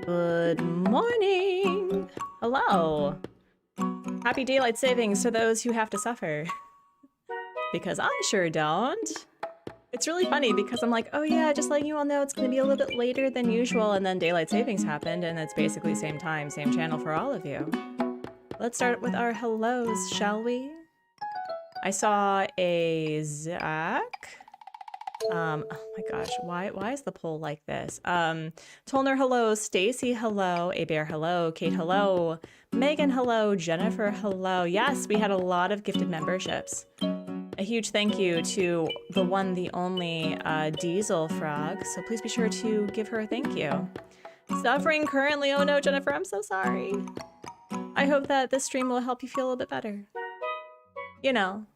Good morning. Hello. Happy daylight savings to those who have to suffer. Because I sure don't. It's really funny because I'm like, oh yeah, just letting you all know it's going to be a little bit later than usual, and then daylight savings happened and it's basically same time, same channel for all of you. Let's start with our hellos, shall we? I saw a Zach. Oh my gosh, why is the poll like this? Tolner, hello. Stacy, hello. A Bear, hello. Kate, hello. Megan, hello. Jennifer, hello. Yes, we had a lot of gifted memberships. A huge thank you to the one, the only Diesel Frog. So please be sure to give her a thank you. Suffering currently. Oh no, Jennifer, I'm so sorry. I hope that this stream will help you feel a little bit better. You know,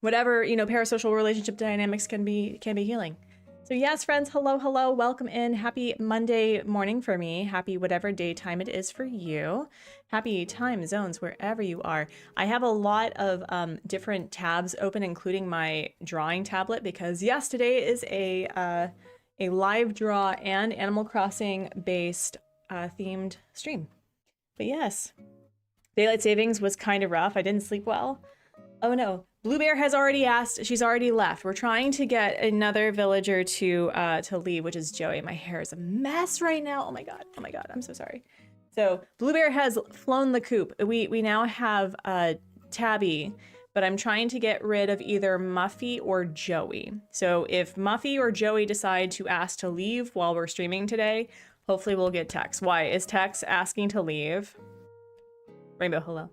whatever, you know, parasocial relationship dynamics can be healing. So yes, friends, hello, hello, welcome in. Happy Monday morning for me. Happy whatever daytime it is for you. Happy time zones wherever you are. I have a lot of different tabs open, including my drawing tablet, because yes, today is a live draw and Animal Crossing based themed stream. But yes, daylight savings was kind of rough. I didn't sleep well. Oh no. Blue Bear has already asked, she's already left. We're trying to get another villager to leave, which is Joey. My hair is a mess right now. Oh my god, I'm so sorry. So Blue Bear has flown the coop. We now have Tabby, but I'm trying to get rid of either Muffy or Joey. So if Muffy or Joey decide to ask to leave while we're streaming today, hopefully we'll get Tex. Why is Tex asking to leave? Rainbow, hello.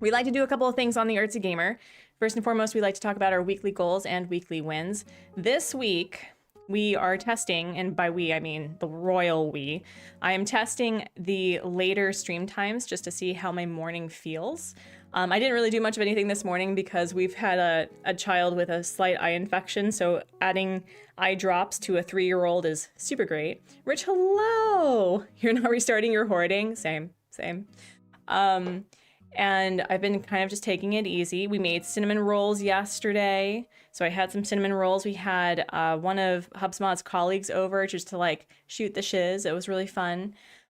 We like to do a couple of things on the Artsy Gamer. First and foremost, we like to talk about our weekly goals and weekly wins. This week, we are testing, and by we, I mean the royal we. I am testing the later stream times just to see how my morning feels. I didn't really do much of anything this morning because we've had a child with a slight eye infection, so adding eye drops to a 3-year-old is super great. Rich, hello! You're not restarting your hoarding? Same. And I've been kind of just taking it easy. We made cinnamon rolls yesterday. So I had some cinnamon rolls. We had one of HubSpot's colleagues over just to like shoot the shiz. It was really fun.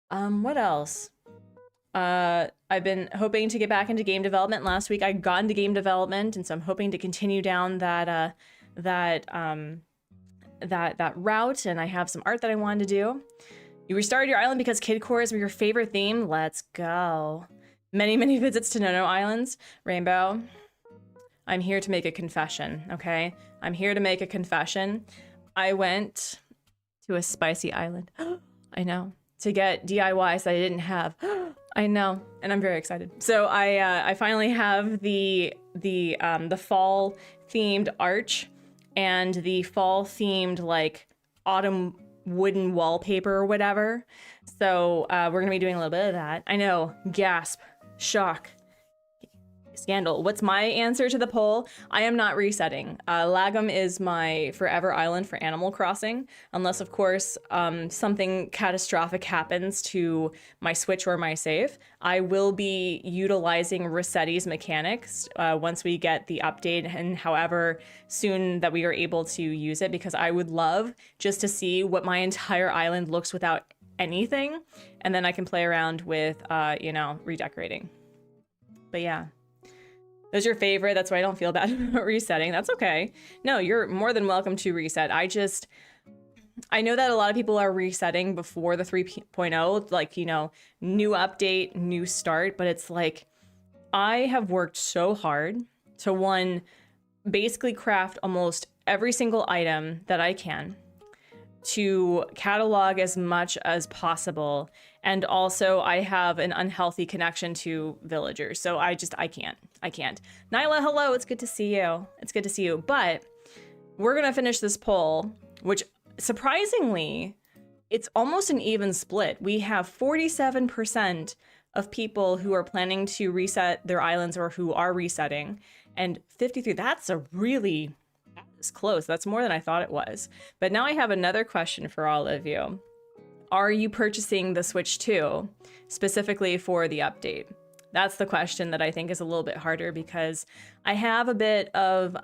What else? I've been hoping to get back into game development. Last week I got into game development, and so I'm hoping to continue down that route, and I have some art that I wanted to do. You restarted your island because Kid Core is your favorite theme? Let's go. Many visits to No Islands. Rainbow, I'm here to make a confession, okay? I'm here to make a confession. I went to a spicy island. I know. To get DIYs that I didn't have. I know, and I'm very excited. So I finally have the fall themed arch and the fall themed like autumn wooden wallpaper or whatever. So we're gonna be doing a little bit of that. I know, gasp. Shock. Scandal. What's my answer to the poll? I am not resetting. Lagom is my forever island for Animal Crossing, unless of course something catastrophic happens to my Switch or my save. I will be utilizing Resetti's mechanics once we get the update and however soon that we are able to use it, because I would love just to see what my entire island looks without anything, and then I can play around with you know, redecorating. But yeah, those are your favorite. That's why I don't feel bad about resetting. That's okay. No, you're more than welcome to reset. I know that a lot of people are resetting before the 3.0, like, you know, new update, new start, but it's like, I have worked so hard to one, basically craft almost every single item that I can, to catalog as much as possible. And also I have an unhealthy connection to villagers. So I can't. Nyla, hello, it's good to see you. It's good to see you. But we're gonna finish this poll, which surprisingly, it's almost an even split. We have 47% of people who are planning to reset their islands or who are resetting, and 53, that is close. That's more than I thought it was. But now I have another question for all of you. Are you purchasing the Switch 2 specifically for the update? That's the question that I think is a little bit harder, because I have a bit of,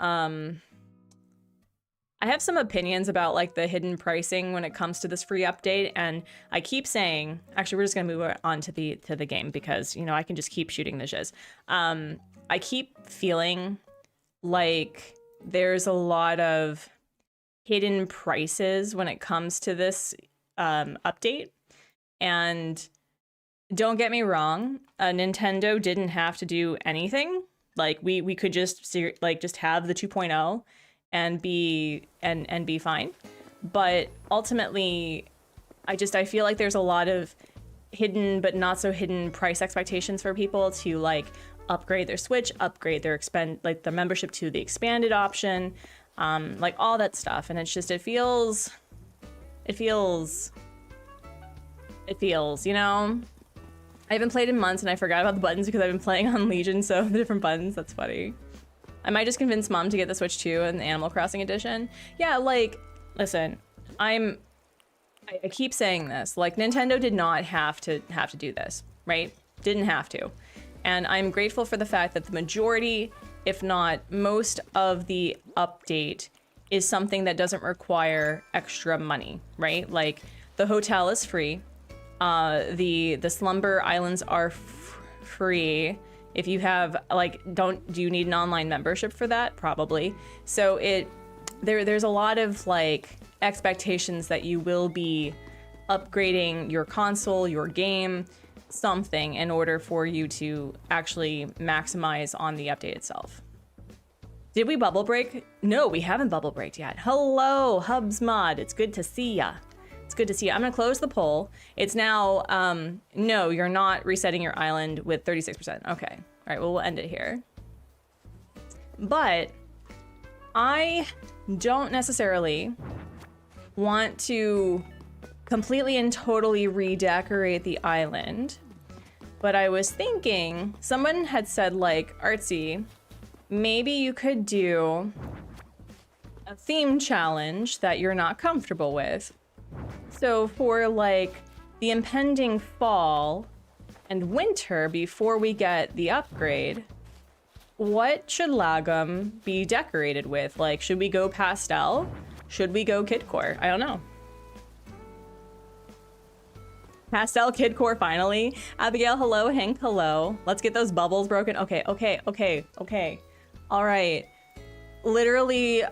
I have some opinions about like the hidden pricing when it comes to this free update, and I keep saying, actually, we're just gonna move on to the game because, you know, I can just keep shooting the shiz. I keep feeling like there's a lot of hidden prices when it comes to this update, and don't get me wrong, Nintendo didn't have to do anything. Like we could just have the 2.0 and be fine. But ultimately, I feel like there's a lot of hidden but not so hidden price expectations for people to like upgrade their Switch, upgrade their the membership to the expanded option, like all that stuff. And it's just, it feels, you know, I haven't played in months and I forgot about the buttons because I've been playing on Legion, so the different buttons, that's funny. I might just convince Mom to get the Switch 2 and the Animal Crossing edition. Yeah, like, listen, I keep saying this, like, Nintendo did not have to do this, right? Didn't have to. And I'm grateful for the fact that the majority, if not most of the update is something that doesn't require extra money, right? Like, the hotel is free. The Slumber Islands are free. If you have, like, do you need an online membership for that? Probably. So there's a lot of, like, expectations that you will be upgrading your console, your game, something in order for you to actually maximize on the update itself. Did we bubble break? No, we haven't bubble breaked yet. Hello, Hubs Mod. It's good to see ya. It's good to see you. I'm gonna close the poll. It's now, no, you're not resetting your island with 36%. Okay, all right, well, we'll end it here. But I don't necessarily want to completely and totally redecorate the island. But I was thinking, someone had said, like, Artsy, maybe you could do a theme challenge that you're not comfortable with. So for like the impending fall and winter before we get the upgrade, what should Lagom be decorated with? Like, should we go pastel? Should we go kidcore? I don't know. Pastel kidcore finally. Abigail, hello. Hank, hello. Let's get those bubbles broken. Okay. All right. Literally,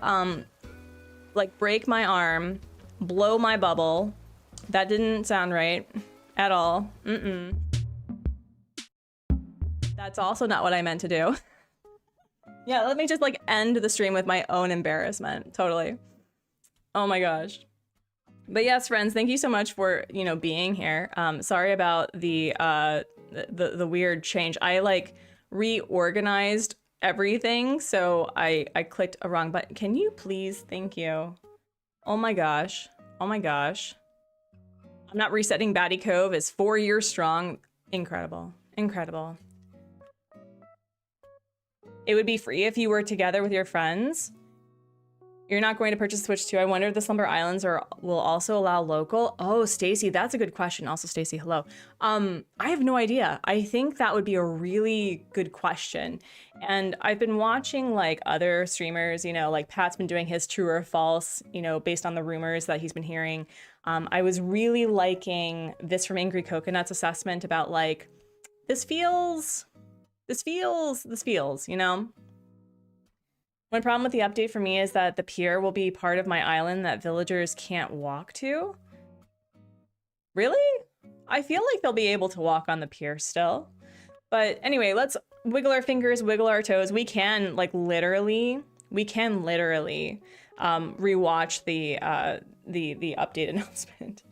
like break my arm, blow my bubble. That didn't sound right at all. That's also not what I meant to do. Yeah, let me just like end the stream with my own embarrassment. Totally. Oh my gosh. But yes, friends, thank you so much for, you know, being here. Sorry about the weird change. I like reorganized everything, so I clicked a wrong button. Can you please? Thank you. Oh my gosh. Oh my gosh. I'm not resetting Batty Cove. It's 4 years strong. Incredible. Incredible. It would be free if you were together with your friends. You're not going to purchase Switch 2. I wonder if the Slumber Islands will also allow local. Oh, Stacy, that's a good question. Also, Stacy, hello. I have no idea. I think that would be a really good question. And I've been watching like other streamers, you know, like Pat's been doing his true or false, you know, based on the rumors that he's been hearing. I was really liking this from Angry Coconut's assessment about like, this feels, you know? One problem with the update for me is that the pier will be part of my island that villagers can't walk to. Really? I feel like they'll be able to walk on the pier still. But anyway, let's wiggle our fingers, wiggle our toes. We can like literally rewatch the update announcement.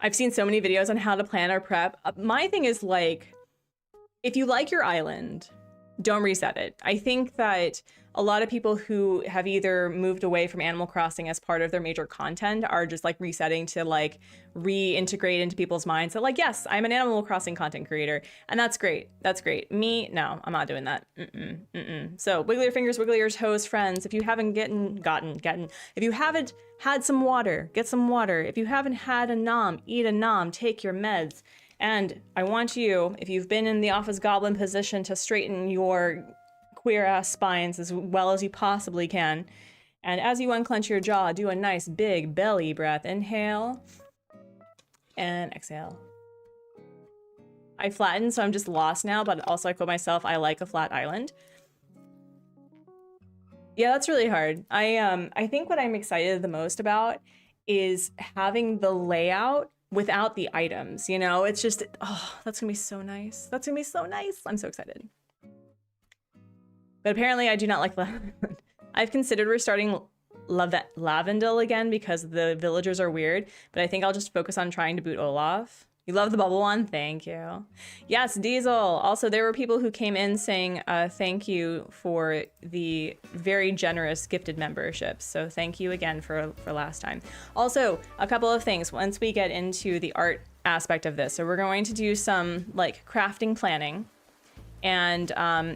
I've seen so many videos on how to plan our prep. My thing is like, if you like your island, don't reset it. I think that a lot of people who have either moved away from Animal Crossing as part of their major content are just like resetting to like reintegrate into people's minds that like, yes, I'm an Animal Crossing content creator. And that's great. That's great. Me, no, I'm not doing that. So wiggle your fingers, wiggle your toes, friends. If you haven't if you haven't had some water, get some water. If you haven't had a nom, eat a nom, take your meds. And I want you, if you've been in the office goblin position, to straighten your queer ass spines as well as you possibly can. And as you unclench your jaw, do a nice big belly breath. Inhale and exhale. I flattened, so I'm just lost now, but also I quote myself, I like a flat island. Yeah, that's really hard. I think what I'm excited the most about is having the layout without the items, you know? It's just, oh, that's gonna be so nice. That's gonna be so nice. I'm so excited. But apparently I do not like Lavendel. I've considered restarting Lavendel again because the villagers are weird, but I think I'll just focus on trying to boot Olaf. You love the bubble one? Thank you. Yes, Diesel. Also, there were people who came in saying thank you for the very generous gifted memberships. So thank you again for last time. Also, a couple of things once we get into the art aspect of this. So we're going to do some like crafting planning. And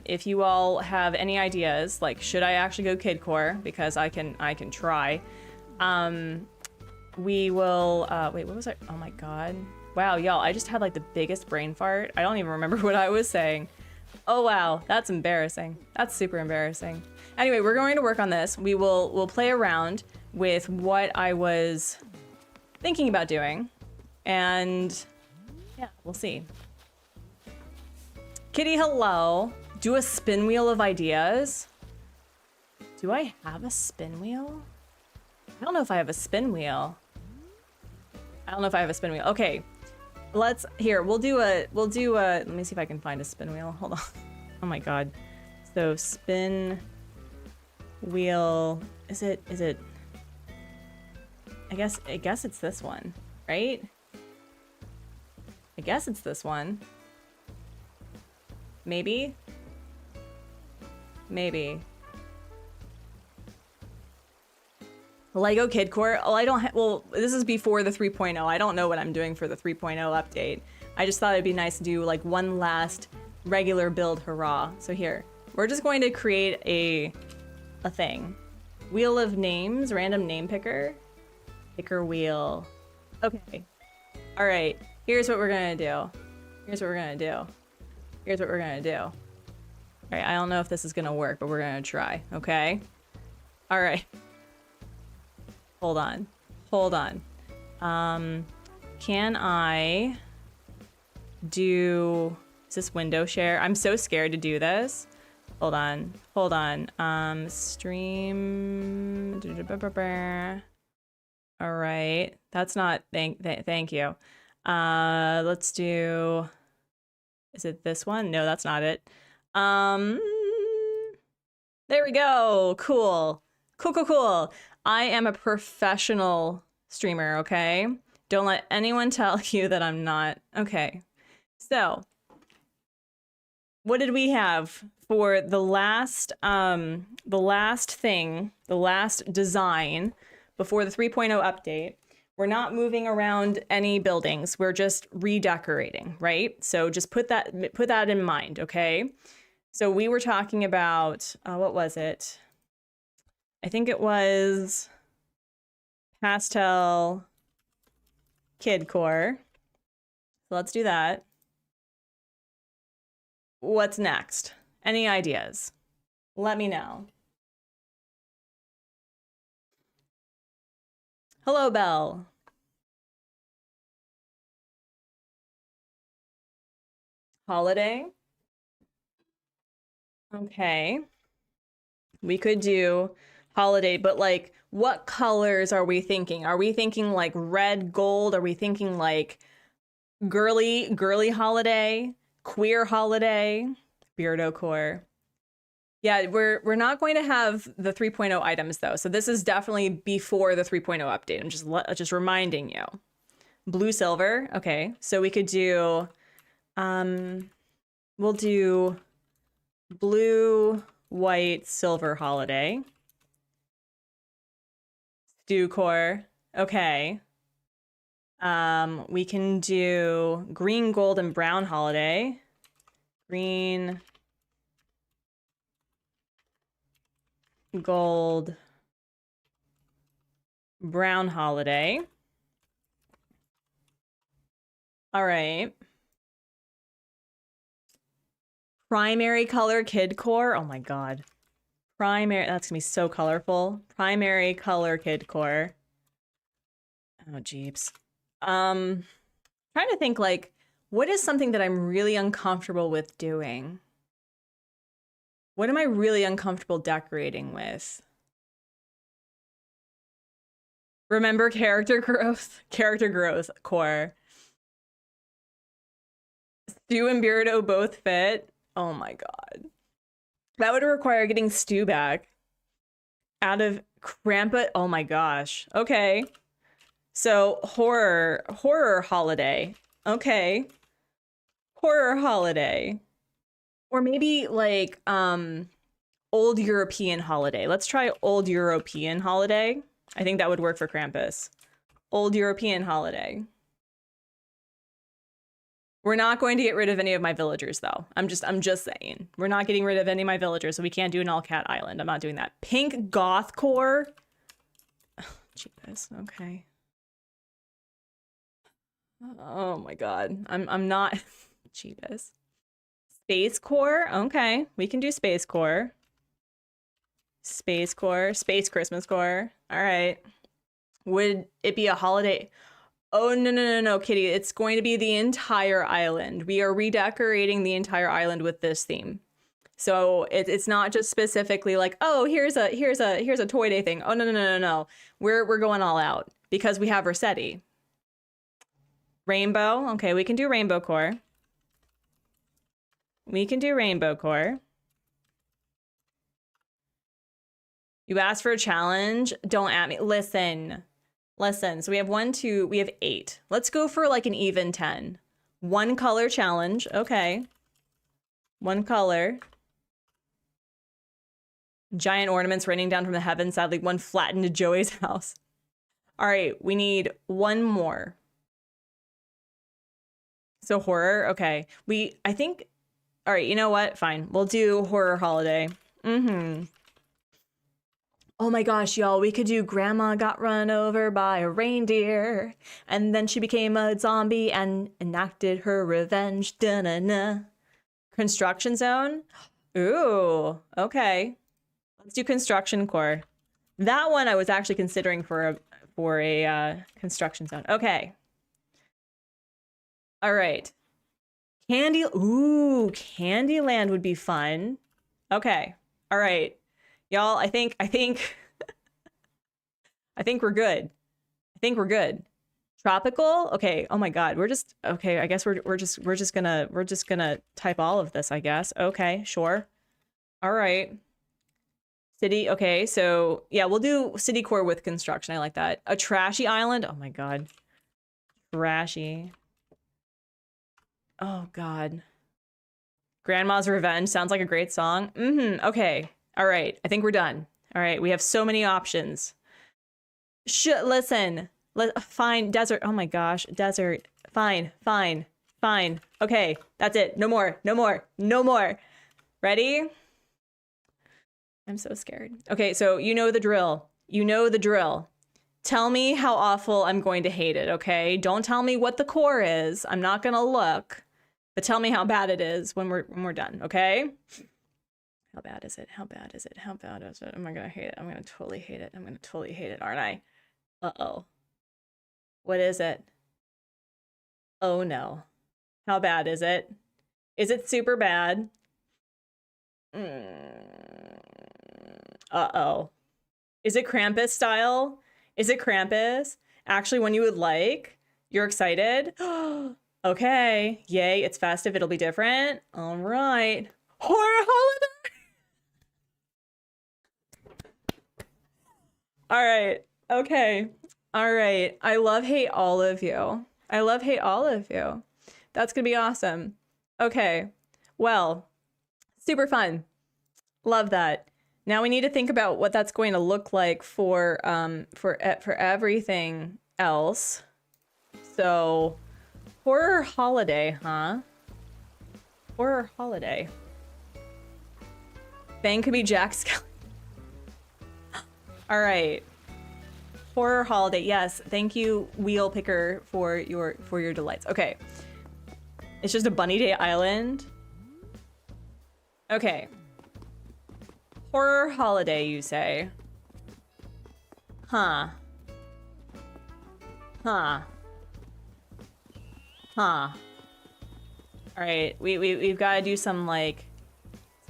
if you all have any ideas, like should I actually go kidcore, because I can try. We will wait, what was I? Oh my god. Wow, y'all, I just had like the biggest brain fart. I don't even remember what I was saying. Oh wow, that's embarrassing. That's super embarrassing. Anyway, we're going to work on this. We'll play around with what I was thinking about doing. And yeah, we'll see. Kitty, hello. Do a spin wheel of ideas. Do I have a spin wheel? I don't know if I have a spin wheel. I don't know if I have a spin wheel. Okay. We'll do a, let me see if I can find a spin wheel. Hold on. Oh my god. So spin wheel, is it, I guess it's this one, right? I guess it's this one. Maybe? Maybe. Lego Kidcore? Oh, I don't well, this is before the 3.0. I don't know what I'm doing for the 3.0 update. I just thought it'd be nice to do like one last regular build hurrah. So here, we're just going to create a thing. Wheel of names, random name picker. Picker wheel. Okay. All right, here's what we're gonna do. Here's what we're gonna do. Here's what we're gonna do. All right, I don't know if this is gonna work, but we're gonna try, okay? All right. Hold on. Hold on. Can I do... Is this window share? I'm so scared to do this. Hold on. Hold on. Stream... All right. That's not... Thank you. Let's do... Is it this one? No, that's not it. There we go. Cool. Cool, cool, cool. I am a professional streamer, okay? Don't let anyone tell you that I'm not. Okay. So, what did we have for the last design before the 3.0 update? We're not moving around any buildings. We're just redecorating, right? So just put that in mind, okay? So we were talking about, what was it? I think it was pastel kidcore. So let's do that. What's next? Any ideas? Let me know. Hello, Belle. Holiday. Okay. We could do holiday, but like, what colors are we thinking? Are we thinking like red, gold? Are we thinking like girly holiday, queer holiday, Beardo core? Yeah, we're not going to have the 3.0 items though. So this is definitely before the 3.0 update. I'm just reminding you. Blue, silver. Okay. So we could do we'll do blue, white, silver holiday. Stew core. Okay. We can do green, gold, and brown holiday. Green, gold, brown holiday. All right. Primary color kid core. Oh my god. Primary, that's gonna be so colorful. Primary color kid core. Oh jeeps. Trying to think like, what is something that I'm really uncomfortable with doing? What am I really uncomfortable decorating with? Remember character growth? Character growth core. Stu and Beardo both fit. Oh my god. That would require getting Stu back out of Krampus. Oh my gosh. Okay. So horror holiday. Okay. Horror holiday. Or maybe like old European holiday. Let's try old European holiday. I think that would work for Krampus. Old European holiday. We're not going to get rid of any of my villagers though. I'm just saying. We're not getting rid of any of my villagers, so we can't do an all cat island. I'm not doing that. Pink goth core. Jesus, okay. Oh my god. I'm not Jeebus. Space core. Okay. We can do space core. Space core. Space Christmas core. All right. Would it be a holiday? Oh, no, Kitty. It's going to be the entire island. We are redecorating the entire island with this theme. So it's not just specifically like, oh, here's a Toy Day thing. Oh, no. We're going all out because we have Rossetti. Rainbow. Okay, we can do rainbow core. We can do rainbow core. You asked for a challenge. Don't at me. Listen. So we have 1, 2, we have 8. Let's go for like an even 10. 1 color challenge. Okay. 1 color. Giant ornaments raining down from the heavens. Sadly, 1 flattened to Joey's house. All right, we need 1 more. So horror. Okay. I think, all right, you know what? Fine. We'll do horror holiday. Oh my gosh, y'all, we could do Grandma got run over by a reindeer, and then she became a zombie and enacted her revenge. Da-na-na. Construction zone? Ooh, okay. Let's do construction core. That one I was actually considering for a construction zone. Okay. All right. Ooh, Candyland would be fun. Okay. All right. Y'all, I think I think we're good. I think we're good. Tropical? Okay. Oh my god. We're just okay, I guess we're just gonna type all of this, I guess. Okay, sure. All right. City. Okay, so yeah, we'll do city core with construction. I like that. A trashy island. Oh my god. Trashy. Oh god. Grandma's Revenge sounds like a great song. Okay. All right. I think we're done. All right. We have so many options. Listen. Fine. Desert. Oh my gosh. Desert. Fine. Okay. That's it. No more. Ready? I'm so scared. Okay. So you know the drill. Tell me how awful I'm going to hate it. Okay. Don't tell me what the core is. I'm not going to look, but tell me how bad it is when we're done. Okay. How bad is it? Am I gonna hate it? I'm gonna totally hate it, aren't I? Uh-oh. What is it? Oh no. How bad is it? Is it super bad? Uh-oh. Is it Krampus style? Is it Krampus? Actually, one you would like? You're excited? Okay. Yay, it's festive. It'll be different. All right. Horror holiday! All right. Okay. All right. I love hate all of you. I love hate all of you. That's going to be awesome. Okay. Well, super fun. Love that. Now we need to think about what that's going to look like for everything else. So, horror holiday, huh? Horror holiday. Fang could be Jack Skellington. All right. Horror holiday. Yes. Thank you, Wheel Picker, for your delights. Okay. It's just a bunny day island. Okay. Horror holiday, you say? Huh. Huh. Huh. All right. We've got to do some like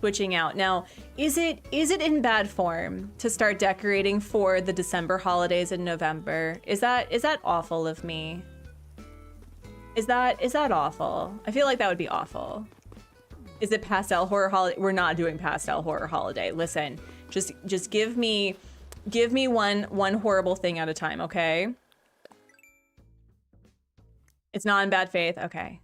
switching out. Now, is it in bad form to start decorating for the December holidays in November? Is that awful of me? Is that awful? I feel like that would be awful. Is it pastel horror holiday? We're not doing pastel horror holiday. Listen, just give me one horrible thing at a time, okay? It's not in bad faith. Okay.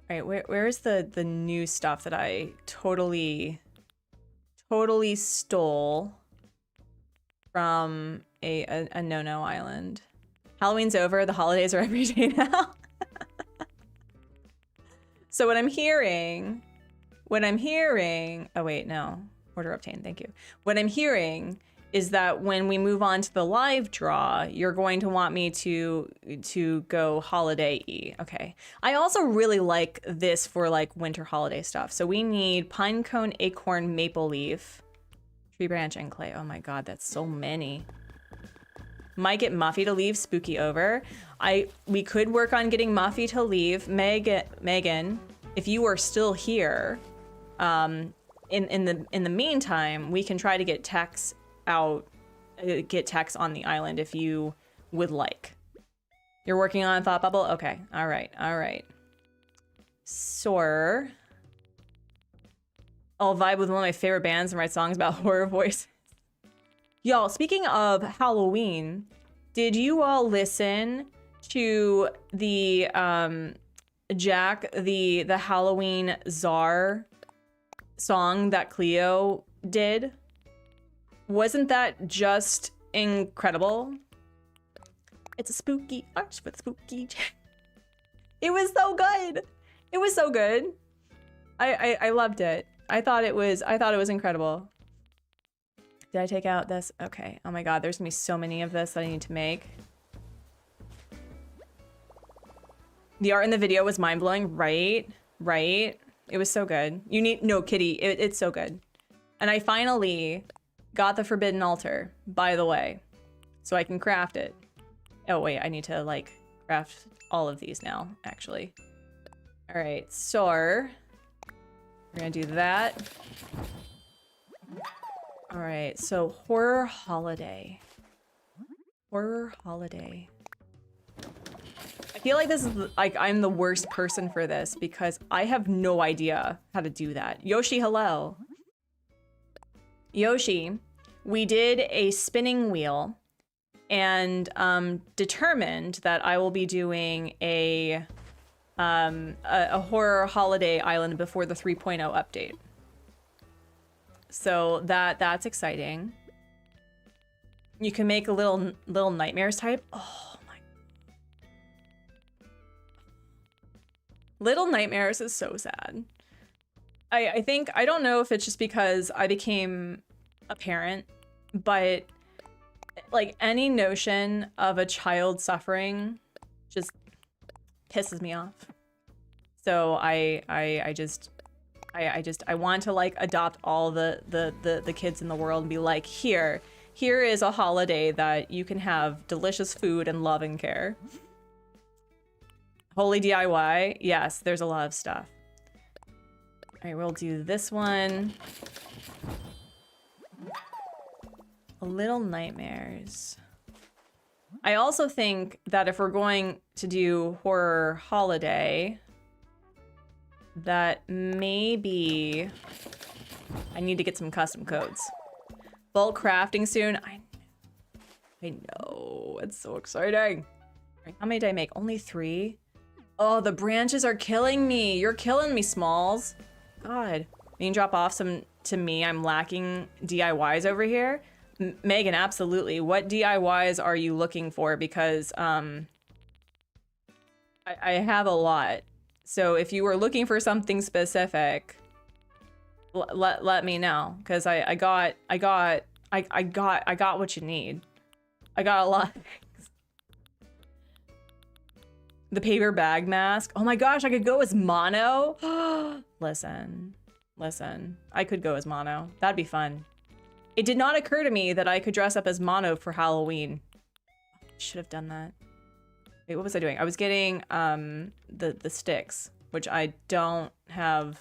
All right, where's the new stuff that I totally stole from a no-no island? Halloween's over, the holidays are every day now. So what I'm hearing, oh wait, no, order obtained, thank you. What I'm hearing is that when we move on to the live draw, you're going to want me to go holiday-y. Okay. I also really like this for like winter holiday stuff. So we need pine cone, acorn, maple leaf, tree branch, and clay. Oh my God, that's so many. Might get Muffy to leave, spooky over. We could work on getting Muffy to leave. Megan, if you are still here, in the meantime, we can try to get Tex out, get Tex on the island if you would like. You're working on a thought bubble? Okay, all right. Soar. I'll vibe with one of my favorite bands and write songs about horror voices. Y'all, speaking of Halloween, did you all listen to the Jack, the Halloween Czar song that Cleo did? Wasn't that just incredible? It's a spooky arch with spooky Jack. It was so good. It was so good. I loved it. I thought it was incredible. Did I take out this? Okay. Oh my God, there's gonna be so many of this that I need to make. The art in the video was mind-blowing, right? Right? It was so good. You need, no, Kitty, it's so good. And I finally got the forbidden altar, by the way, so I can craft it. Oh wait, I need to like craft all of these now, actually. All right, so we're gonna do that. All right, so horror holiday. Horror holiday. I feel like this is like I'm the worst person for this because I have no idea how to do that. Yoshi, hello. Yoshi, we did a spinning wheel and determined that I will be doing a horror holiday island before the 3.0 update. So that's exciting. You can make a little nightmares type. Oh my. Little Nightmares is so sad. I think, I don't know if it's just because I became a parent, but like any notion of a child suffering just pisses me off. So I want to like adopt all the kids in the world and be like, here is a holiday that you can have delicious food and love and care. Holy DIY, yes, there's a lot of stuff. All right, we'll do this one. Little Nightmares. I also think that if we're going to do horror holiday, that maybe I need to get some custom codes. Bulk crafting soon. I know, it's so exciting. How many did I make? Only 3? Oh, the branches are killing me. You're killing me, Smalls. God. You can drop off some to me. I'm lacking DIYs over here. Megan, absolutely. What DIYs are you looking for? Because I have a lot. So if you were looking for something specific, let me know. Because I got what you need. I got a lot. The paper bag mask. Oh my gosh, I could go as mono. Listen. I could go as mono. That'd be fun. It did not occur to me that I could dress up as mono for Halloween. Should have done that. Wait, what was I doing? I was getting the sticks, which I don't have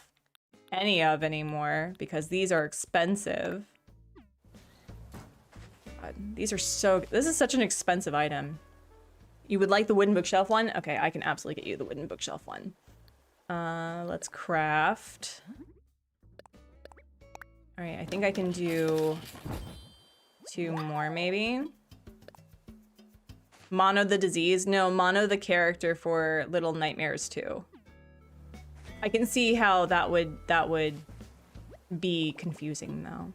any of anymore because these are expensive. God, these are so... This is such an expensive item. You would like the wooden bookshelf one? Okay, I can absolutely get you the wooden bookshelf one. Let's craft. All right, I think I can do 2 more maybe. Mono the disease? No, Mono the character for Little Nightmares 2. I can see how that would be confusing though.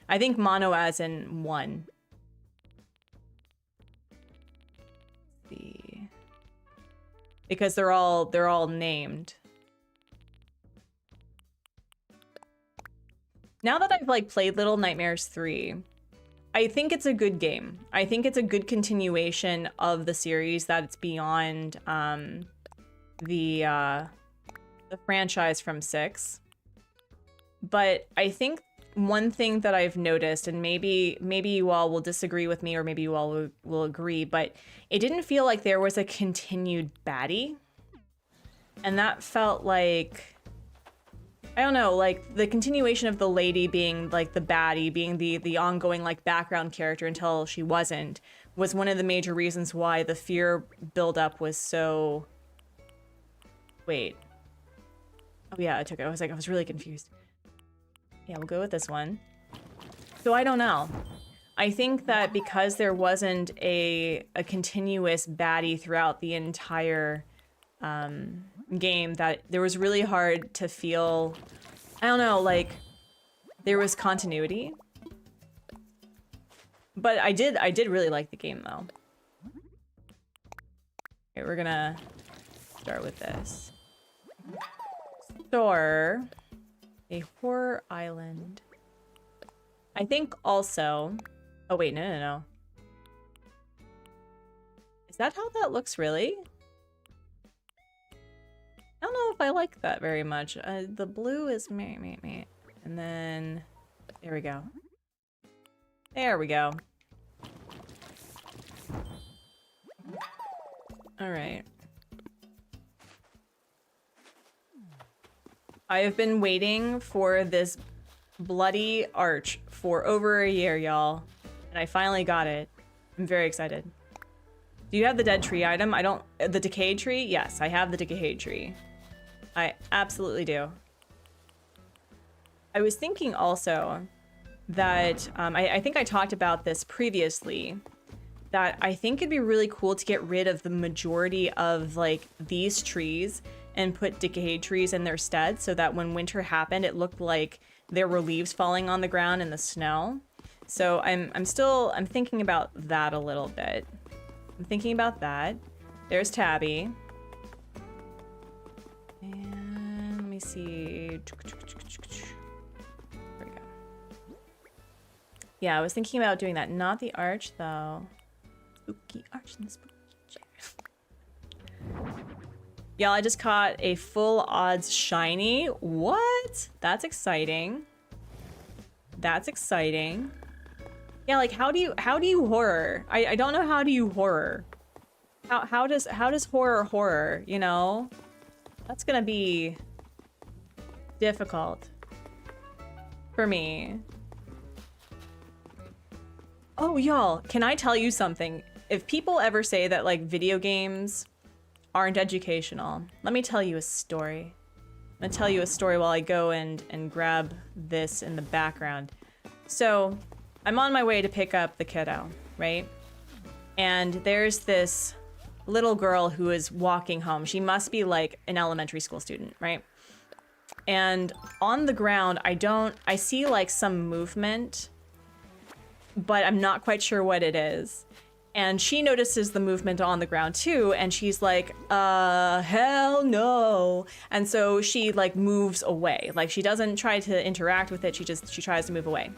I think mono as in 1. Because they're all named. Now that I've like played Little Nightmares 3, I think it's a good game. I think it's a good continuation of the series, that it's beyond the franchise from 6. But I think one thing that I've noticed, and maybe you all will disagree with me or maybe you all will agree, but it didn't feel like there was a continued baddie. And that felt like, I don't know, like the continuation of the lady being like the baddie, being the ongoing like background character until she wasn't, was one of the major reasons why the fear buildup was so... Wait. Oh yeah, I took it. I was really confused. Yeah, we'll go with this one. So I don't know. I think that because there wasn't a continuous baddie throughout the entire game, that there was really hard to feel, I don't know, like there was continuity. But I did really like the game though. Okay, we're gonna start with this. Store a horror island. I think also, oh wait, no. Is that how that looks really? I don't know if I like that very much. The blue is meh. And then, there we go. There we go. All right. I have been waiting for this bloody arch for over a year, y'all. And I finally got it. I'm very excited. Do you have the dead tree item? I don't... The decayed tree? Yes, I have the decayed tree. I absolutely do. I was thinking also that... I think I talked about this previously. That I think it'd be really cool to get rid of the majority of, like, these trees and put decayed trees in their stead so that when winter happened, it looked like there were leaves falling on the ground in the snow. So I'm thinking about that a little bit. I'm thinking about that. There's Tabby. And let me see. There we go. Yeah, I was thinking about doing that. Not the arch though. Spooky arch in the spooky chair. Y'all, I just caught a full odds shiny. What? That's exciting. That's exciting. Yeah, like how do you horror? I don't know how do you horror. How does horror, you know? That's gonna be difficult for me. Oh, y'all, can I tell you something? If people ever say that like video games aren't educational, let me tell you a story. I'm gonna tell you a story while I go and grab this in the background. So I'm on my way to pick up the kiddo, right? And there's this little girl who is walking home. She must be like an elementary school student, right? And on the ground, I see like some movement, but I'm not quite sure what it is. And she notices the movement on the ground too, and she's like, hell no. And so she like moves away. Like she doesn't try to interact with it, she tries to move away.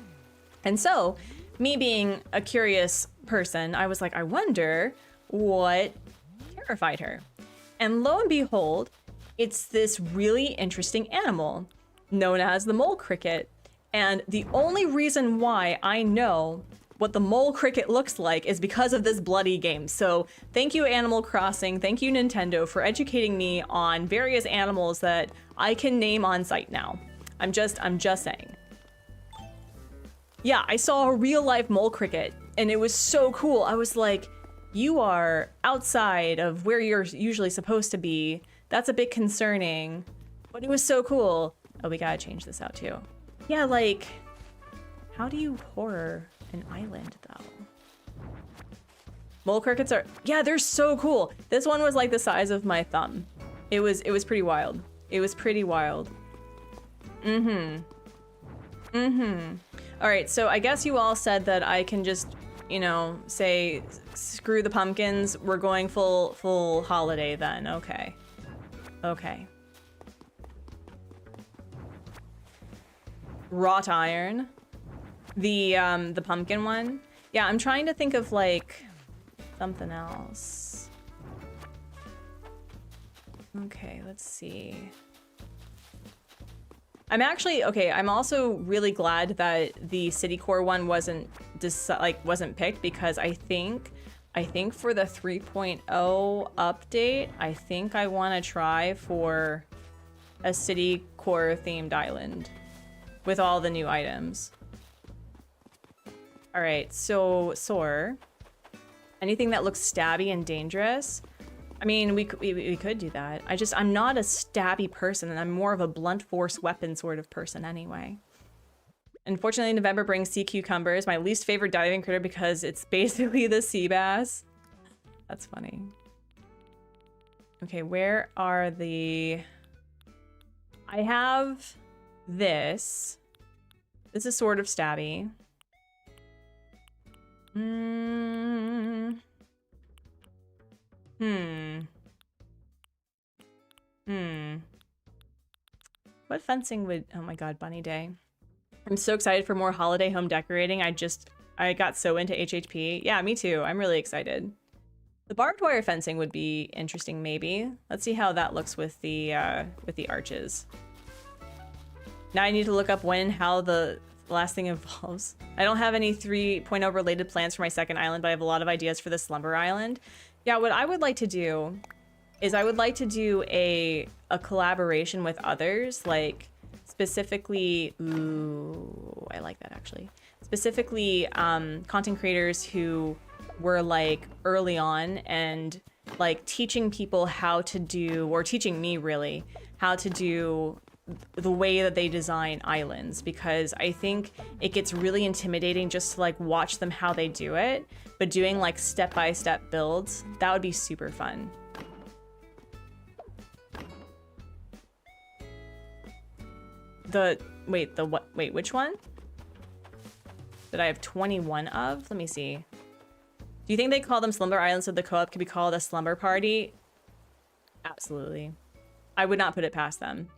And so, me being a curious person, I was like, I wonder what terrified her. And lo and behold, it's this really interesting animal known as the mole cricket. And the only reason why I know what the mole cricket looks like is because of this bloody game. So thank you, Animal Crossing. Thank you, Nintendo, for educating me on various animals that I can name on site now. I'm just saying. Yeah, I saw a real life mole cricket and it was so cool. I was like, you are outside of where you're usually supposed to be. That's a bit concerning, but it was so cool. Oh, we gotta change this out too. Yeah, like, how do you horror an island though? Mole crickets are, yeah, they're so cool. This one was like the size of my thumb. It was pretty wild. It was pretty wild. All right, so I guess you all said that I can just, you know, say, screw the pumpkins. We're going full holiday then. Okay. Okay. Wrought iron. The pumpkin one. Yeah, I'm trying to think of like something else. Okay, let's see. I'm actually, okay, I'm also really glad that the city core one wasn't picked, because I think for the 3.0 update, I think I want to try for a city core themed island with all the new items. All right, so Soar. Anything that looks stabby and dangerous. I mean, we could do that. I'm not a stabby person, and I'm more of a blunt force weapon sort of person anyway. Unfortunately, November brings sea cucumbers, my least favorite diving critter because it's basically the sea bass. That's funny. Okay, where are the... I have this. This is sort of stabby. What fencing would... Oh my god, Bunny Day. I'm so excited for more holiday home decorating. I got so into HHP. Yeah, me too. I'm really excited. The barbed wire fencing would be interesting, maybe. Let's see how that looks with the arches. Now I need to look up when and how the last thing evolves. I don't have any 3.0 related plans for my second island, but I have a lot of ideas for the Slumber Island. Yeah, what I would like to do is I would like to do a collaboration with others, like specifically, ooh, I like that actually. Specifically, content creators who were like early on and like teaching people how to do, or teaching me really, how to do the way that they design islands, because I think it gets really intimidating just to like watch them how they do it, but doing like step-by-step builds, that would be super fun. Wait, which one? That I have 21 of? Let me see. Do you think they call them Slumber Islands so the co-op could be called a slumber party? Absolutely. I would not put it past them.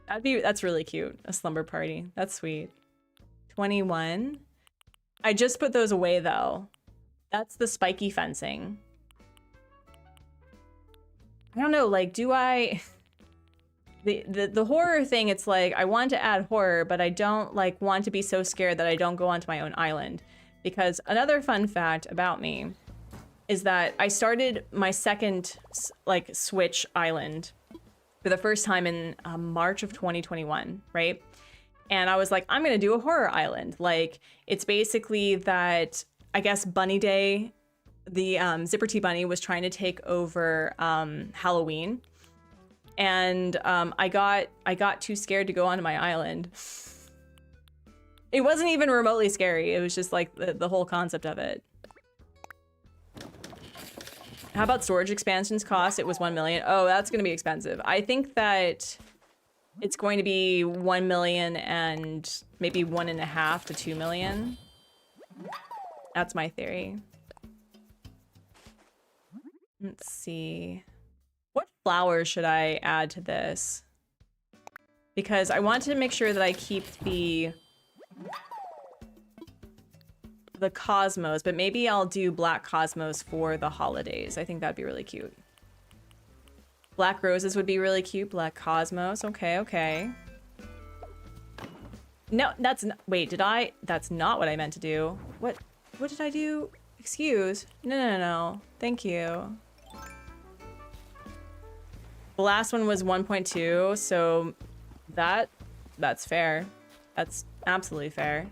That's really cute. A slumber party. That's sweet. 21. I just put those away though. That's the spiky fencing. I don't know, like, do I... The horror thing, it's like, I want to add horror, but I don't like want to be so scared that I don't go onto my own island. Because another fun fact about me is that I started my second like Switch island for the first time in March of 2021, right? And I was like, I'm gonna do a horror island. Like, it's basically that I guess Bunny Day, the Zipper Tea Bunny was trying to take over Halloween, and I got too scared to go onto my island. It wasn't even remotely scary. It was just like the whole concept of it. How about storage expansions cost? It was 1 million. Oh, that's gonna be expensive. I think that it's going to be 1 million and maybe 1.5 to 2 million. That's my theory. Let's see. What flowers should I add to this? Because I want to make sure that I keep the cosmos, but maybe I'll do black cosmos for the holidays. I think that'd be really cute. Black roses would be really cute. Black cosmos. Okay, okay. No, that's not, wait, that's not what I meant to do. What did I do? Excuse. No. Thank you. The last one was 1.2, so that's fair. That's absolutely fair.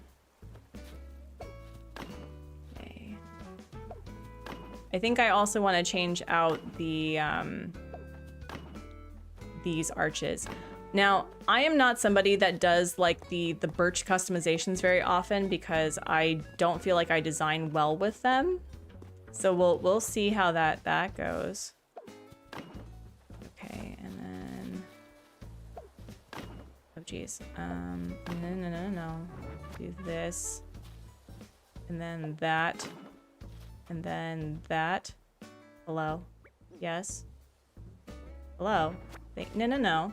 Okay. I think I also want to change out the these arches. Now, I am not somebody that does like the birch customizations very often because I don't feel like I design well with them. So we'll see how that goes. Okay, and then oh geez. No. Do this. And then that. And then that. Hello. Yes. Hello. No.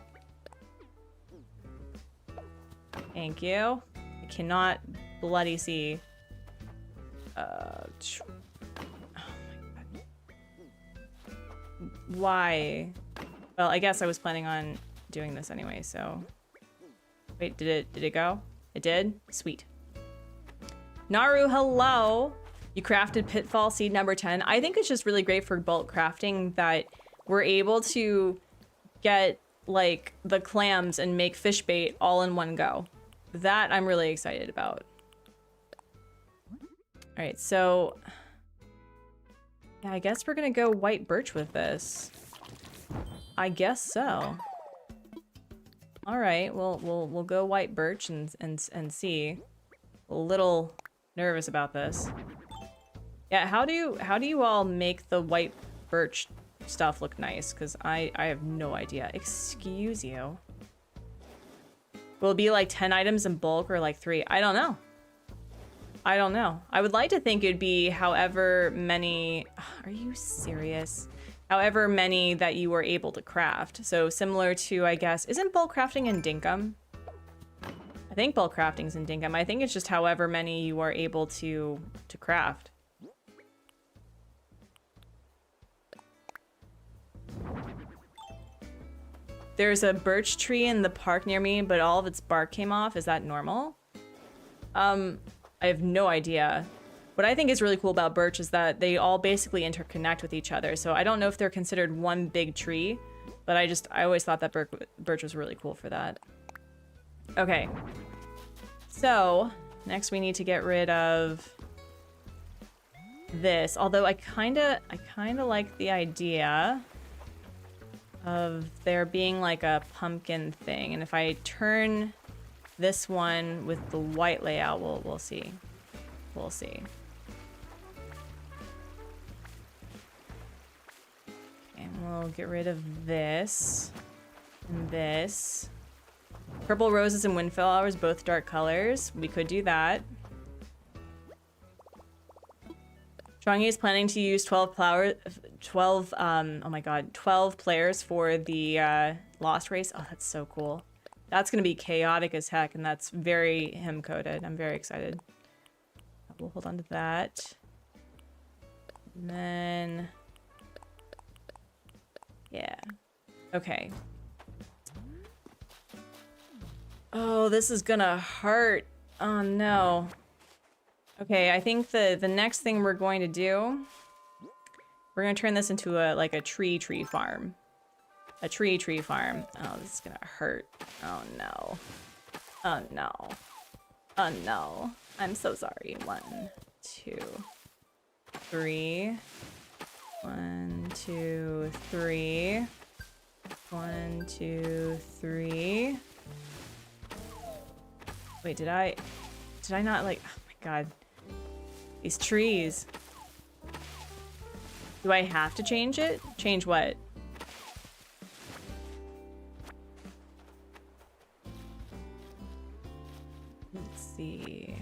Thank you. I cannot bloody see. Oh my god. Why? Well, I guess I was planning on doing this anyway, so. Wait, did it go? It did? Sweet. Naru, hello! You crafted Pitfall Seed number 10. I think it's just really great for bulk crafting that we're able to get like the clams and make fish bait all in one go. That I'm really excited about. All right, so yeah, I guess we're gonna go white birch with this. I guess so. All right, we'll go white birch and see. A little nervous about this. Yeah, how do you all make the white birch stuff look nice? Because I have no idea. Excuse you. Will it be like 10 items in bulk or like 3? I don't know. I don't know. I would like to think it'd be however many... Are you serious? However many that you were able to craft. So similar to, I guess... Isn't bulk crafting in Dinkum? I think bulk crafting's in Dinkum. I think it's just however many you are able to craft. There's a birch tree in the park near me, but all of its bark came off. Is that normal? I have no idea. What I think is really cool about birch is that they all basically interconnect with each other. So I don't know if they're considered one big tree, but I always thought that birch was really cool for that. Okay. So next we need to get rid of this. Although I kinda like the idea of there being like a pumpkin thing, and if I turn this one with the white layout, we'll see. We'll see. And we'll get rid of this and this. Purple roses and windflowers, both dark colors. We could do that. Chongi is planning to use 12 players for the Lost Race. Oh, that's so cool. That's gonna be chaotic as heck, and that's very him-coded. I'm very excited. We'll hold on to that. And then... yeah. Okay. Oh, this is gonna hurt. Oh, no. Okay, I think the next thing we're going to do, we're gonna turn this into a tree farm. A tree farm. Oh, this is gonna hurt. Oh no. Oh no. Oh no. I'm so sorry. 1, 2, 3. 1, 2, 3. 1, 2, 3. Wait, did I not like, oh my god. These trees. Do I have to change it? Change what? Let's see.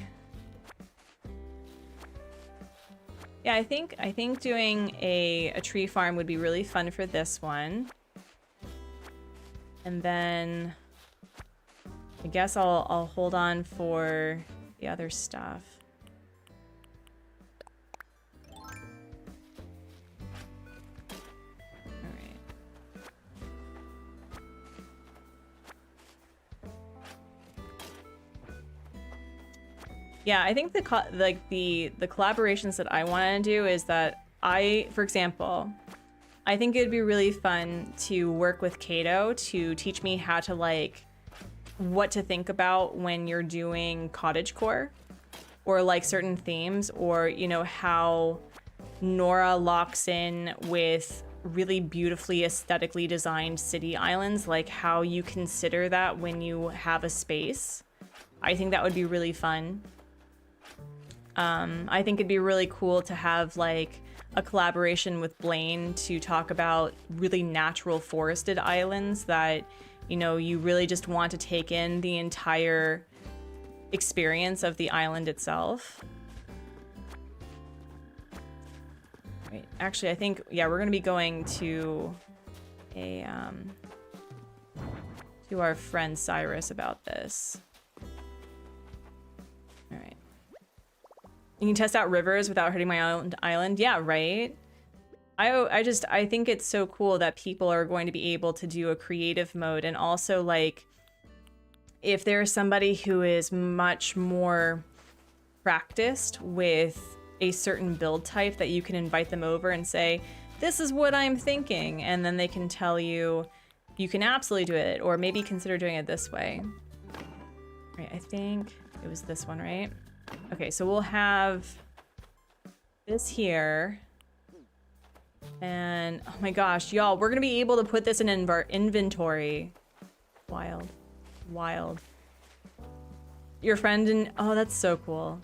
Yeah, I think doing a tree farm would be really fun for this one. And then I guess I'll hold on for the other stuff. Yeah, I think the collaborations that I want to do is that for example, I think it'd be really fun to work with Kato to teach me how to like what to think about when you're doing cottagecore or like certain themes, or you know how Nora locks in with really beautifully aesthetically designed city islands, like how you consider that when you have a space. I think that would be really fun. I think it'd be really cool to have like a collaboration with Blaine to talk about really natural forested islands that, you know, you really just want to take in the entire experience of the island itself. Right. Actually, I think, yeah, we're going to be going to our friend Cyrus about this. All right. You can test out rivers without hurting my own island. Yeah, right? I think it's so cool that people are going to be able to do a creative mode, and also like if there's somebody who is much more practiced with a certain build type, that you can invite them over and say, this is what I'm thinking, and then they can tell you, you can absolutely do it, or maybe consider doing it this way. Right, I think it was this one, right? Okay, so we'll have this here. And oh my gosh, y'all, we're gonna be able to put this in inventory. Wild. Wild. Your friend and oh, that's so cool.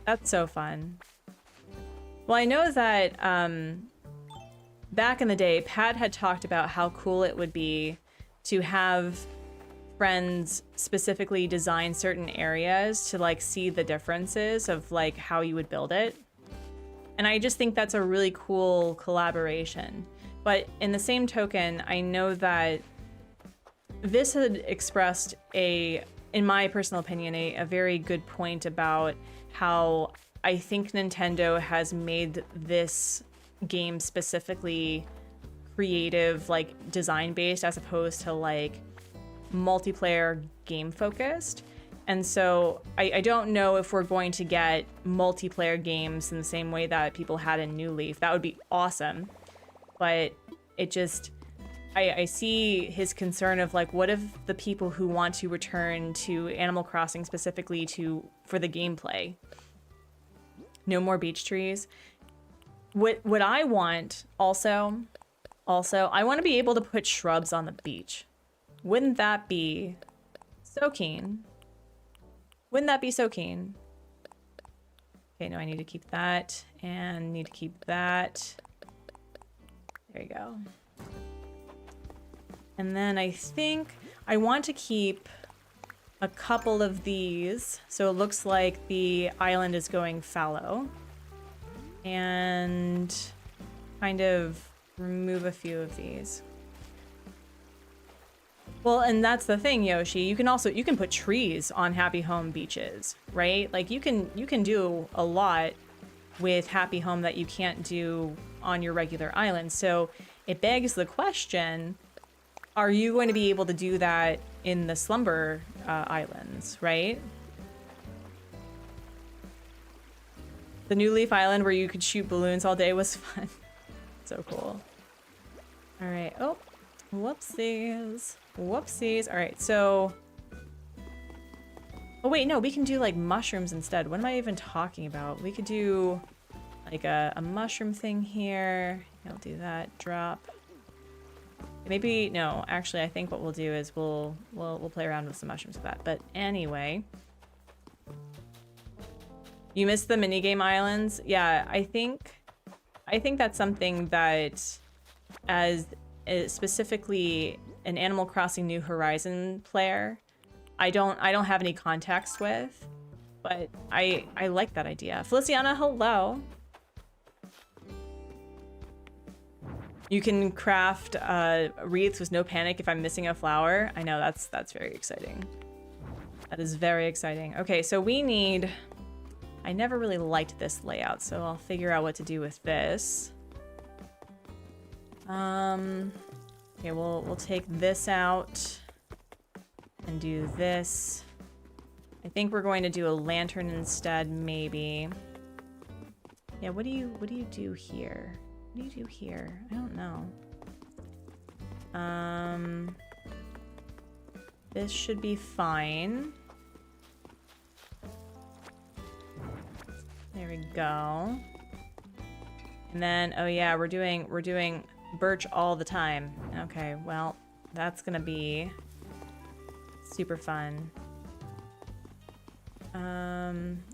That's so fun. Well, I know that back in the day, Pat had talked about how cool it would be to have friends specifically design certain areas to like see the differences of like how you would build it. And I just think that's a really cool collaboration. But in the same token, I know that this had expressed in my personal opinion, a very good point about how I think Nintendo has made this game specifically creative, like design based, as opposed to like multiplayer game focused. And so I don't know if we're going to get multiplayer games in the same way that people had in New Leaf. That would be awesome. But it just, I see his concern of like, what if the people who want to return to Animal Crossing specifically for the gameplay? No more beach trees. What I want also, I want to be able to put shrubs on the beach. Wouldn't that be so keen? Wouldn't that be so keen? Okay, no, I need to keep that and need to keep that. There you go. And then I think I want to keep a couple of these. So it looks like the island is going fallow. And kind of remove a few of these. Well, and that's the thing, Yoshi. You can put trees on Happy Home beaches, right? Like you can do a lot with Happy Home that you can't do on your regular island. So it begs the question, are you going to be able to do that in the Slumber Islands, right? The New Leaf Island where you could shoot balloons all day was fun. So cool. All right. Oh, whoopsies. Whoopsies. All right, so... Oh wait, no, we can do like mushrooms instead. What am I even talking about? We could do like a mushroom thing here. I'll do that. Drop. Maybe no. Actually, I think what we'll do is we'll play around with some mushrooms with that. But anyway, you missed the minigame islands. Yeah, I think that's something that, as specifically an Animal Crossing New Horizon player, I don't have any context with, but I like that idea. Feliciana, hello. You can craft wreaths with no panic if I'm missing a flower. I know, that's very exciting. That is very exciting. Okay, so we need... I never really liked this layout, so I'll figure out what to do with this. Okay, we'll take this out and do this. I think we're going to do a lantern instead, maybe. Yeah, what do you do here? What do you do here? I don't know. This should be fine. There we go. And then, oh yeah, we're doing birch all the time. Okay, well, that's gonna be super fun.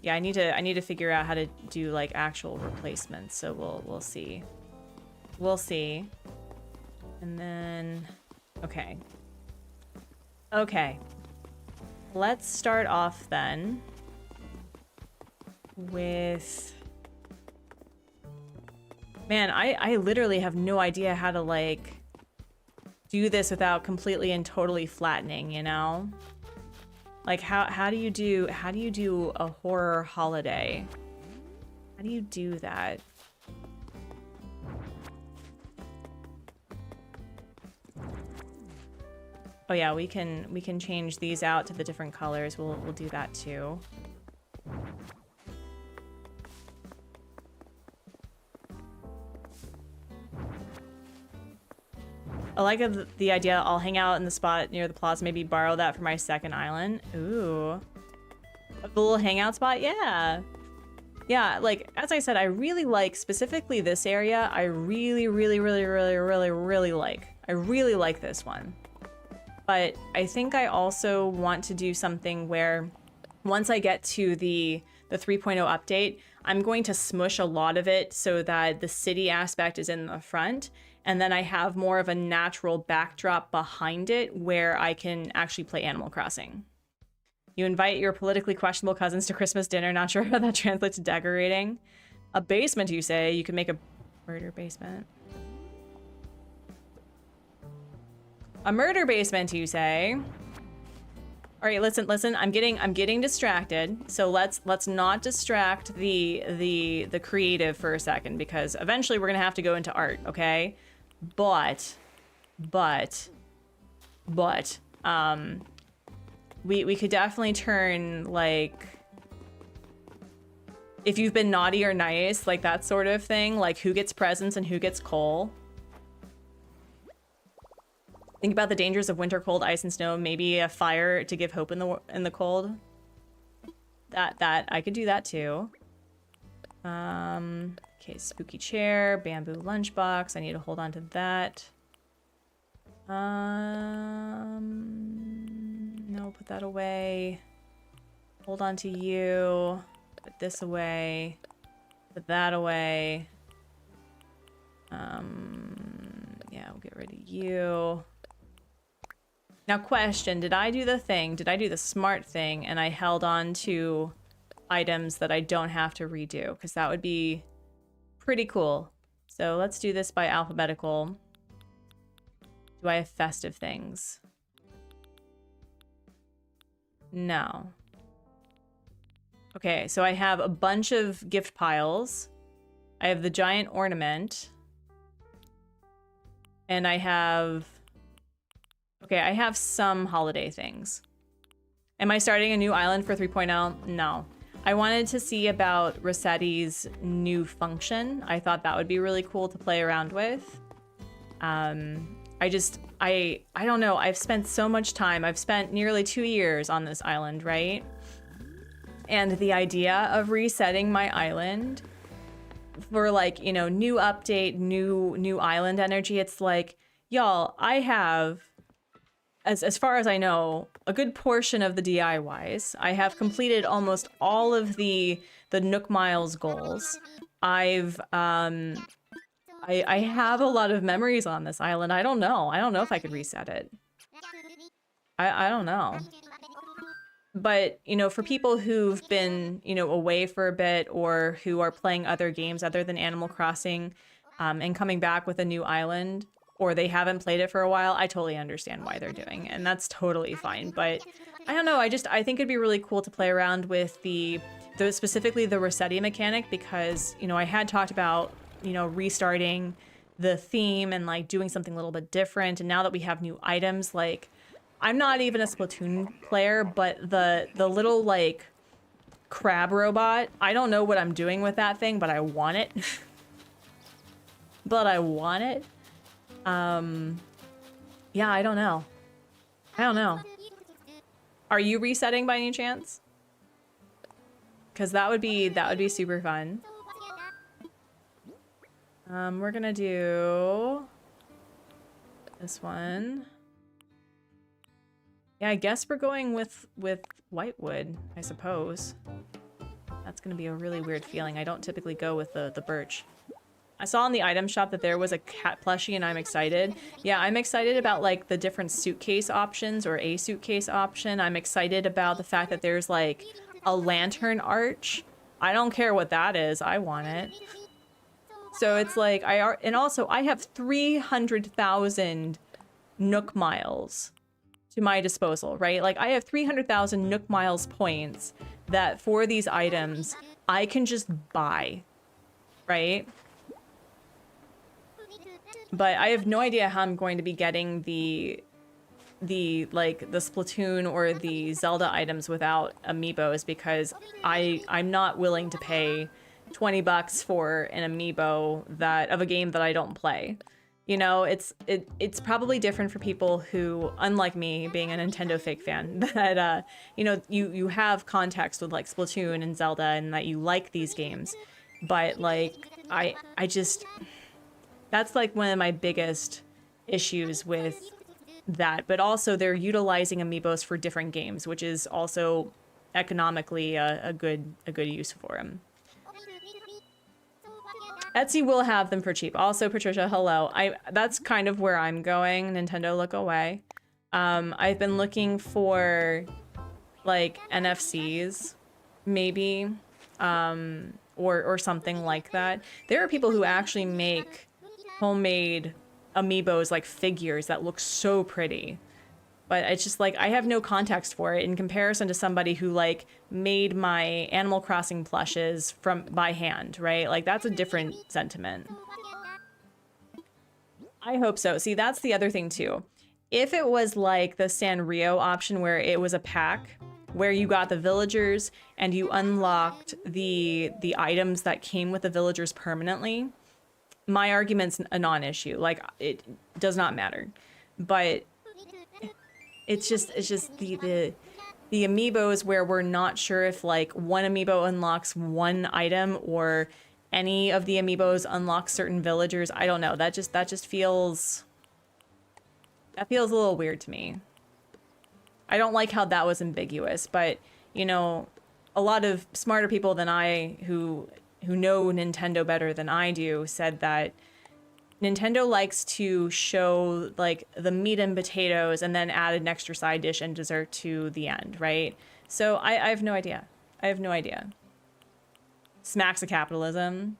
Yeah, I need to figure out how to do like actual replacements. So we'll see. We'll see. And then, okay. Okay. Let's start off then with... Man, I literally have no idea how to like do this without completely and totally flattening, you know? Like how do you do a horror holiday? How do you do that? Oh yeah, we can change these out to the different colors. We'll do that too. I like the idea. I'll hang out in the spot near the plaza, maybe borrow that for my second island. Ooh. A little hangout spot? Yeah. Yeah, like, as I said, I really like, specifically this area, I really like. I really like this one. But I think I also want to do something where, once I get to the 3.0 update, I'm going to smush a lot of it so that the city aspect is in the front, and then I have more of a natural backdrop behind it where I can actually play Animal Crossing. You invite your politically questionable cousins to Christmas dinner, not sure how that translates to decorating. A basement, you say? You can make a murder basement. A murder basement, you say? All right, listen. I'm getting distracted. So let's not distract the creative for a second, because eventually we're gonna have to go into art, okay? But we could definitely turn, like, if you've been naughty or nice, like that sort of thing, like who gets presents and who gets coal. Think about the dangers of winter, cold, ice, and snow. Maybe a fire to give hope in the cold. That I could do that too. Okay, spooky chair, bamboo lunchbox. I need to hold on to that. No, put that away. Hold on to you. Put this away. Put that away. Yeah, we'll get rid of you. Now, question, did I do the thing? Did I do the smart thing and I held on to items that I don't have to redo? Because that would be pretty cool. So let's do this by alphabetical. Do I have festive things? No. Okay, so I have a bunch of gift piles. I have the giant ornament. And I have... Okay, I have some holiday things. Am I starting a new island for 3.0? No. I wanted to see about Rossetti's new function. I thought that would be really cool to play around with. I don't know. I've spent so much time. I've spent nearly 2 years on this island, right? And the idea of resetting my island for like, you know, new update, new island energy, it's like, y'all, I have, as far as I know, a good portion of the DIYs. I have completed almost all of the Nook Miles goals. I have a lot of memories on this island. I don't know. I don't know if I could reset it. I don't know. But, you know, for people who've been, you know, away for a bit or who are playing other games other than Animal Crossing, and coming back with a new island, or they haven't played it for a while, I totally understand why they're doing it, and that's totally fine. But I don't know, I think it'd be really cool to play around with specifically the Rossetti mechanic, because, you know, I had talked about, you know, restarting the theme and like doing something a little bit different. And now that we have new items, like, I'm not even a Splatoon player, but the little like crab robot, I don't know what I'm doing with that thing, but I want it. But I want it. Yeah, I don't know. I don't know. Are you resetting by any chance? Because that would be super fun. We're gonna do this one. Yeah, I guess we're going with whitewood, I suppose. That's gonna be a really weird feeling. I don't typically go with the birch. I saw in the item shop that there was a cat plushie and I'm excited. Yeah, I'm excited about like the different suitcase options or a suitcase option. I'm excited about the fact that there's like a lantern arch. I don't care what that is. I want it. So it's like, and also I have 300,000 Nook Miles to my disposal, right? Like I have 300,000 Nook Miles points that for these items, I can just buy, right? But I have no idea how I'm going to be getting the Splatoon or the Zelda items without amiibos, because I'm not willing to pay 20 bucks for an amiibo of a game that I don't play. You know, it's probably different for people who, unlike me, being a Nintendo fake fan, that you know, you have context with like Splatoon and Zelda and that you like these games. But like I just, that's like one of my biggest issues with that. But also they're utilizing amiibos for different games, which is also economically a good use for them. Etsy will have them for cheap. Also, Patricia, hello. That's kind of where I'm going. Nintendo, look away. I've been looking for like NFCs, maybe, or something like that. There are people who actually make homemade amiibos, like figures that look so pretty. But it's just like, I have no context for it in comparison to somebody who like made my Animal Crossing plushes by hand, right? Like that's a different sentiment. I hope so. See, that's the other thing too. If it was like the Sanrio option where it was a pack where you got the villagers and you unlocked the items that came with the villagers permanently, my argument's a non-issue. Like it does not matter. But it's just the amiibos where we're not sure if like one amiibo unlocks one item or any of the amiibos unlock certain villagers. I don't know. That just feels a little weird to me. I don't like how that was ambiguous, but you know, a lot of smarter people than I who know Nintendo better than I do said that Nintendo likes to show like the meat and potatoes and then add an extra side dish and dessert to the end, right? So I have no idea. I have no idea. Smacks of capitalism.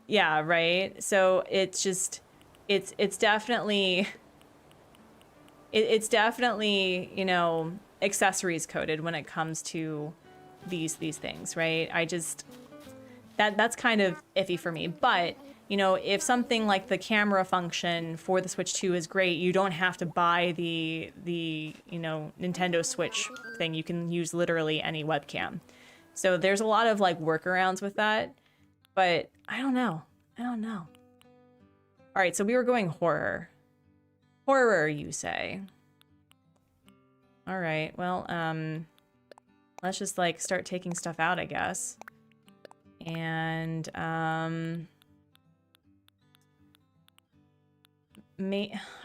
Yeah, right? So it's just, it's definitely, it's definitely, you know, accessories coded when it comes to these things, right? I just, that's kind of iffy for me. But you know, if something like the camera function for the Switch 2 is great, you don't have to buy the you know, Nintendo Switch thing. You can use literally any webcam. So there's a lot of like workarounds with that, but I don't know. I don't know. All right, so we were going horror. Horror, you say? All right, well, let's just like start taking stuff out, I guess. And I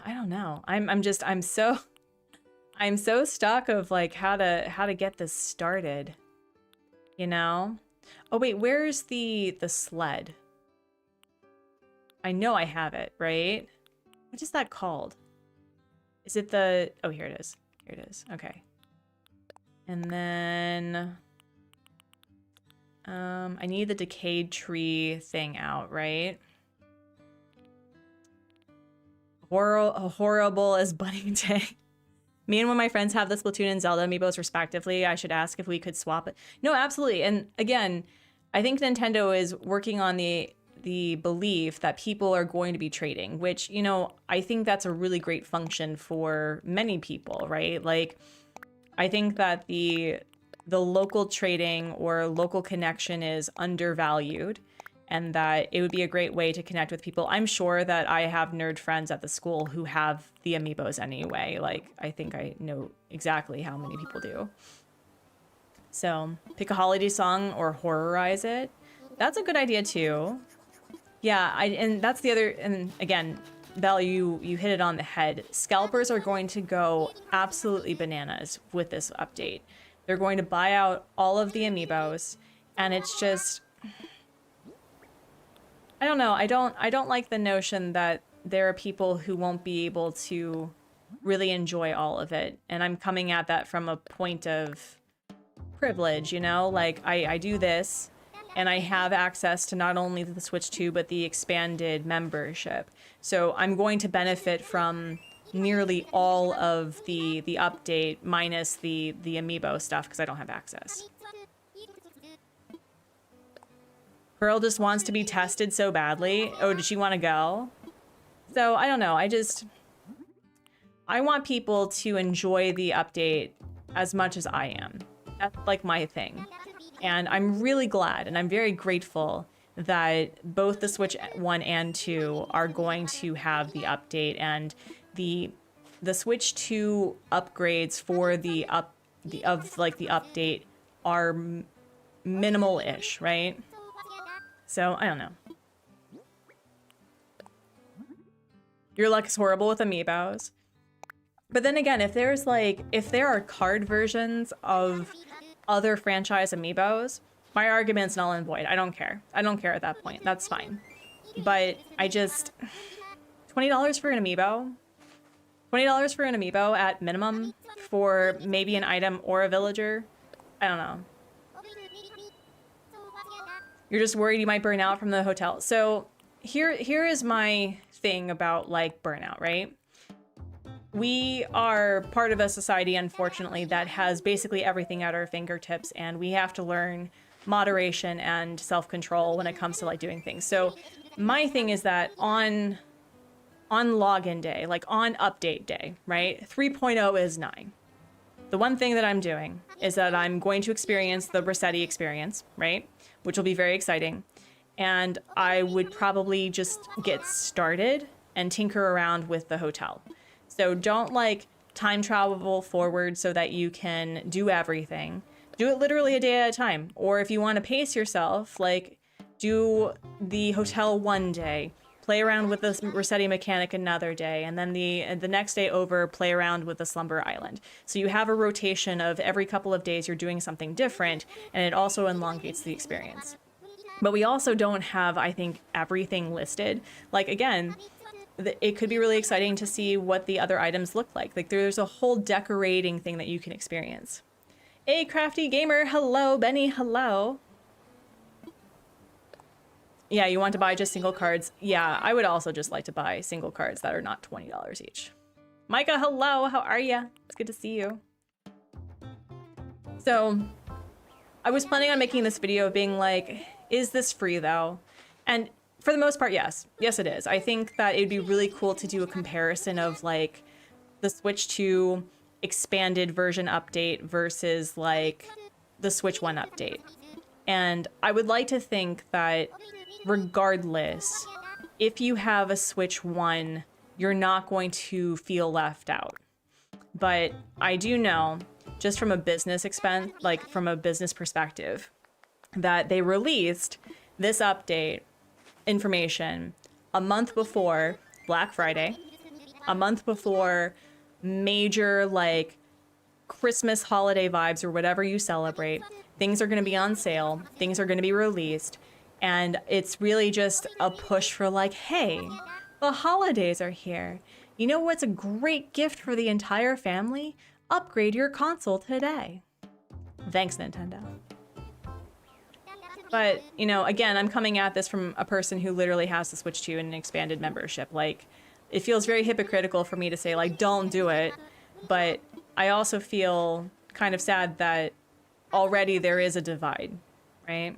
don't know. I'm so stuck of like how to get this started, you know? Oh wait, where's the sled? I know I have it, right? What is that called? Is it the... Oh, here it is. Here it is. Okay. And then... I need the decayed tree thing out, right? Horrible as budding day. Me and one of my friends have the Splatoon and Zelda amiibos respectively. I should ask if we could swap it. No, absolutely. And again, I think Nintendo is working on the belief that people are going to be trading, which, you know, I think that's a really great function for many people, right? Like, I think that the local trading or local connection is undervalued, and that it would be a great way to connect with people. I'm sure that I have nerd friends at the school who have the amiibos anyway. Like, I think I know exactly how many people do. So, pick a holiday song or horrorize it. That's a good idea too. Yeah, and that's the other, and again, Belle, you hit it on the head. Scalpers are going to go absolutely bananas with this update. They're going to buy out all of the amiibos, and it's just... I don't know. I don't like the notion that there are people who won't be able to really enjoy all of it. And I'm coming at that from a point of privilege, you know? Like, I do this, and I have access to not only the Switch 2, but the expanded membership. So I'm going to benefit from nearly all of the update minus the amiibo stuff because I don't have access. Pearl just wants to be tested so badly. Oh, did she want to go? So, I don't know. I want people to enjoy the update as much as I am. That's like my thing. And I'm really glad and I'm very grateful that both the Switch 1 and 2 are going to have the update, and the Switch 2 upgrades for the update are minimal-ish, right? So, I don't know. Your luck is horrible with amiibos. But then again, if there are card versions of other franchise amiibos, my argument's null and void. I don't care. I don't care at that point. That's fine. But I just... $20 for an amiibo? $20 for an amiibo at minimum for maybe an item or a villager? I don't know. You're just worried you might burn out from the hotel. So here is my thing about like burnout, right? We are part of a society, unfortunately, that has basically everything at our fingertips, and we have to learn moderation and self-control when it comes to like doing things. So my thing is that on login day, like on update day, right? 3.0 is 9. The one thing that I'm doing is that I'm going to experience the Rossetti experience, right? Which will be very exciting. And I would probably just get started and tinker around with the hotel. So don't like time travel forward so that you can do everything. Do it literally a day at a time. Or if you want to pace yourself, like do the hotel one day, play around with the Rossetti mechanic another day, and then the next day over, play around with the Slumber Island. So you have a rotation of every couple of days you're doing something different, and it also elongates the experience. But we also don't have, I think, everything listed. Like, again, it could be really exciting to see what the other items look like. Like, there's a whole decorating thing that you can experience. Hey, Crafty Gamer, hello. Benny, hello. Yeah, you want to buy just single cards? Yeah, I would also just like to buy single cards that are not $20 each. Micah, hello, how are you? It's good to see you. So, I was planning on making this video being like, is this free though? And for the most part, yes. Yes, it is. I think that it'd be really cool to do a comparison of like the Switch 2 expanded version update versus like the Switch 1 update. And I would like to think that regardless, if you have a Switch 1, you're not going to feel left out. But I do know, just from a business expense, like from a business perspective, that they released this update information a month before Black Friday, a month before major like Christmas holiday vibes or whatever you celebrate. Things are going to be on sale. Things are going to be released. And it's really just a push for like, hey, the holidays are here. You know what's a great gift for the entire family? Upgrade your console today. Thanks, Nintendo. But, you know, again, I'm coming at this from a person who literally has the Switch 2 and an expanded membership. Like, it feels very hypocritical for me to say, like, don't do it. But I also feel kind of sad that already there is a divide, right?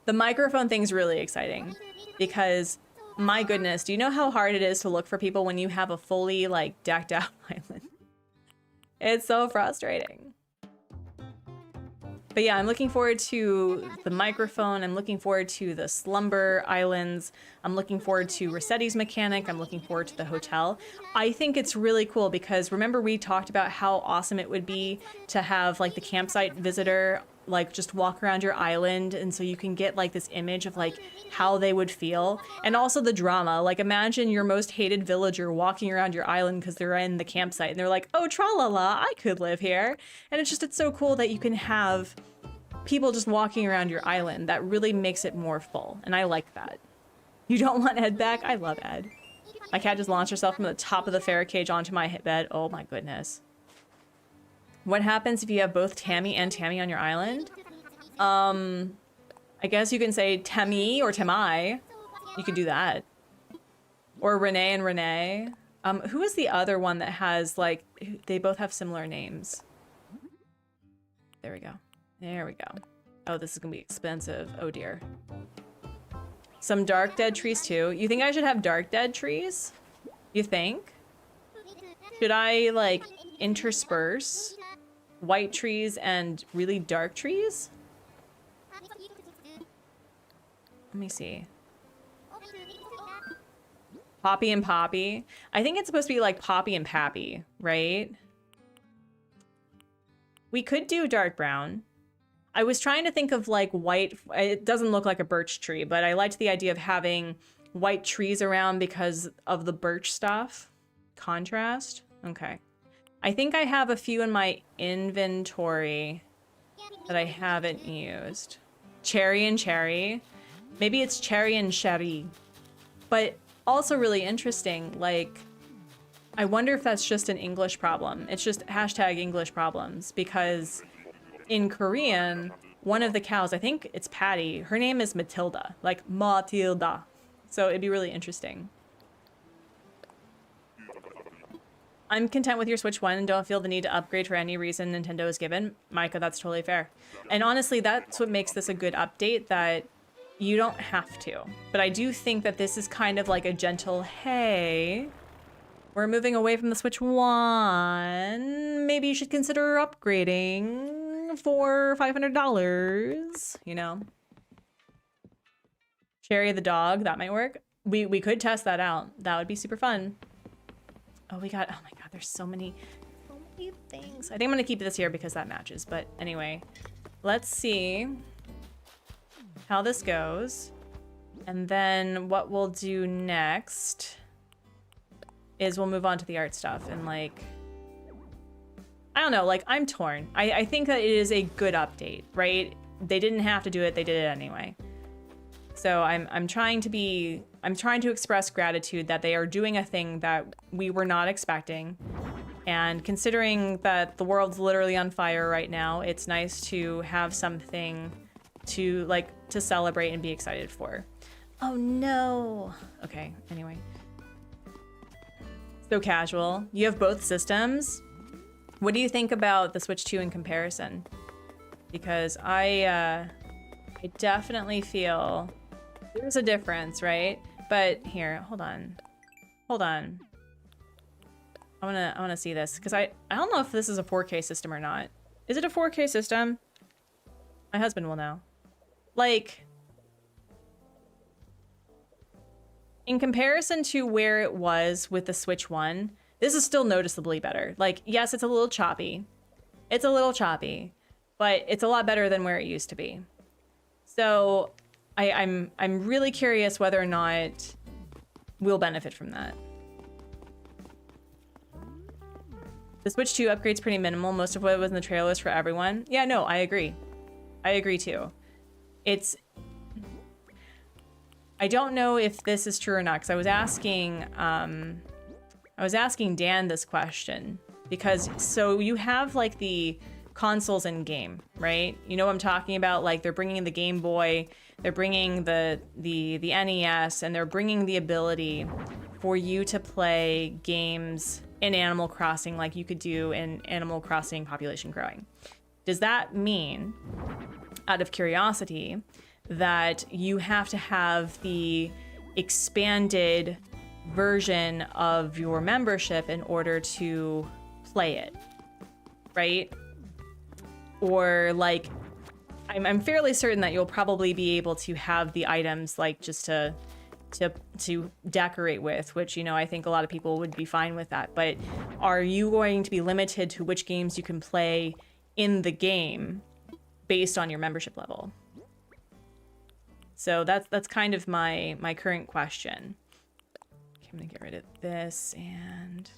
The microphone thing's really exciting because, my goodness, do you know how hard it is to look for people when you have a fully, like, decked out island? It's so frustrating. But yeah, I'm looking forward to the microphone. I'm looking forward to the slumber islands. I'm looking forward to Rossetti's mechanic. I'm looking forward to the hotel. I think it's really cool because remember we talked about how awesome it would be to have like the campsite visitor like just walk around your island, and so you can get like this image of like how they would feel, and also the drama. Like imagine your most hated villager walking around your island because they're in the campsite and they're like, oh tra-la-la, I could live here. And it's so cool that you can have people just walking around your island. That really makes it more full, and I like that. You don't want Ed back? I love Ed. My cat just launched herself from the top of the ferret cage onto my bed. Oh my goodness. What happens if you have both Tammy and Tammy on your island? I guess you can say Tammy or Tamai. You could do that. Or Renee and Renee. Who is the other one that has, like, they both have similar names? There we go. There we go. Oh, this is gonna be expensive. Oh dear. Some dark dead trees too. You think I should have dark dead trees? You think? Should I, like, intersperse white trees and really dark trees? Let me see. Poppy and Poppy. I think it's supposed to be like Poppy and Pappy, right? We could do dark brown. I was trying to think of like white. It doesn't look like a birch tree, but I liked the idea of having white trees around because of the birch stuff. Contrast. Okay. I think I have a few in my inventory that I haven't used. Cherry and cherry. Maybe it's cherry and sherry. But also really interesting, like, I wonder if that's just an English problem. It's just hashtag English problems, because in Korean, one of the cows, I think it's Patty, her name is Matilda, like Matilda. So it'd be really interesting. I'm content with your Switch 1 and don't feel the need to upgrade for any reason Nintendo has given. Micah, that's totally fair. And honestly, that's what makes this a good update, that you don't have to. But I do think that this is kind of like a gentle, hey, we're moving away from the Switch 1. Maybe you should consider upgrading for $500, you know? Cherry the dog, that might work. We could test that out. That would be super fun. Oh, we got, oh my God, there's so many things. I think I'm gonna keep this here because that matches. But anyway, let's see how this goes. And then what we'll do next is we'll move on to the art stuff and like, I don't know, like I'm torn. I think that it is a good update, right? They didn't have to do it, they did it anyway. So I'm trying to express gratitude that they are doing a thing that we were not expecting. And considering that the world's literally on fire right now, it's nice to have something to celebrate and be excited for. Oh no. Okay, anyway. So casual. You have both systems. What do you think about the Switch 2 in comparison? Because I definitely feel there's a difference, right? But here, hold on. I wanna see this because I don't know if this is a 4K system or not. Is it a 4K system? My husband will know. Like, in comparison to where it was with the Switch 1, this is still noticeably better. Like, yes, it's a little choppy. but it's a lot better than where it used to be. So I'm really curious whether or not we'll benefit from that. The Switch 2 upgrade's pretty minimal. Most of what was in the trailer is for everyone. Yeah, no, I agree. I agree too. I don't know if this is true or not, because I was asking Dan this question, because so you have like the consoles in game, right? You know what I'm talking about? Like they're bringing the Game Boy, they're bringing the NES, and they're bringing the ability for you to play games in Animal Crossing like you could do in Animal Crossing Population Growing. Does that mean, out of curiosity, that you have to have the expanded version of your membership in order to play it, right? Or like, I'm fairly certain that you'll probably be able to have the items like just to decorate with, which, you know, I think a lot of people would be fine with that. But are you going to be limited to which games you can play in the game based on your membership level? So that's kind of my current question. Okay, I'm gonna get rid of this, and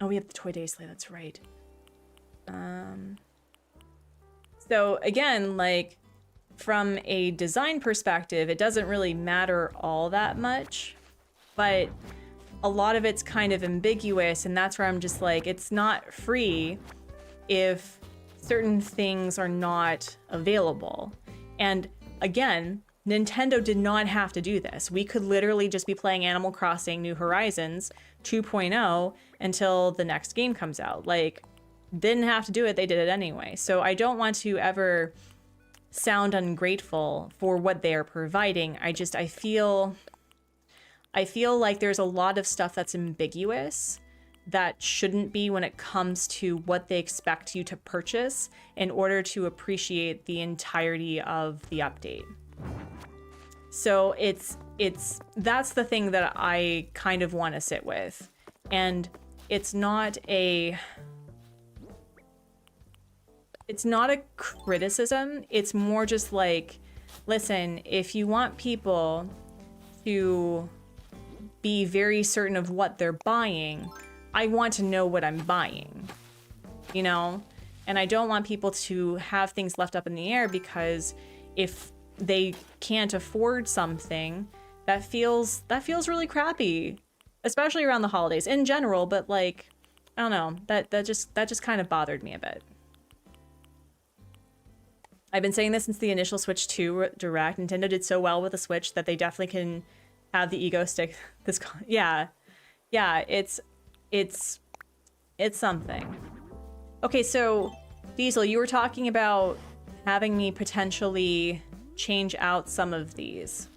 oh, we have the Toy Day Sleigh, that's right. So again, like from a design perspective, it doesn't really matter all that much, but a lot of it's kind of ambiguous, and that's where I'm just like, it's not free if certain things are not available. And again, Nintendo did not have to do this. We could literally just be playing Animal Crossing New Horizons 2.0 until the next game comes out. Like, didn't have to do it, they did it anyway. So I don't want to ever sound ungrateful for what they are providing. I feel like there's a lot of stuff that's ambiguous that shouldn't be when it comes to what they expect you to purchase in order to appreciate the entirety of the update. So that's the thing that I kind of want to sit with. And it's not a criticism. It's more just like, listen, if you want people to be very certain of what they're buying, I want to know what I'm buying, you know? And I don't want people to have things left up in the air, because if they can't afford something, that feels really crappy, especially around the holidays in general. But like, I don't know, that just kind of bothered me a bit. I've been saying this since the initial Switch 2 Direct. Nintendo did so well with the Switch that they definitely can have the ego stick. Yeah, it's something. Okay, so Diesel, you were talking about having me potentially change out some of these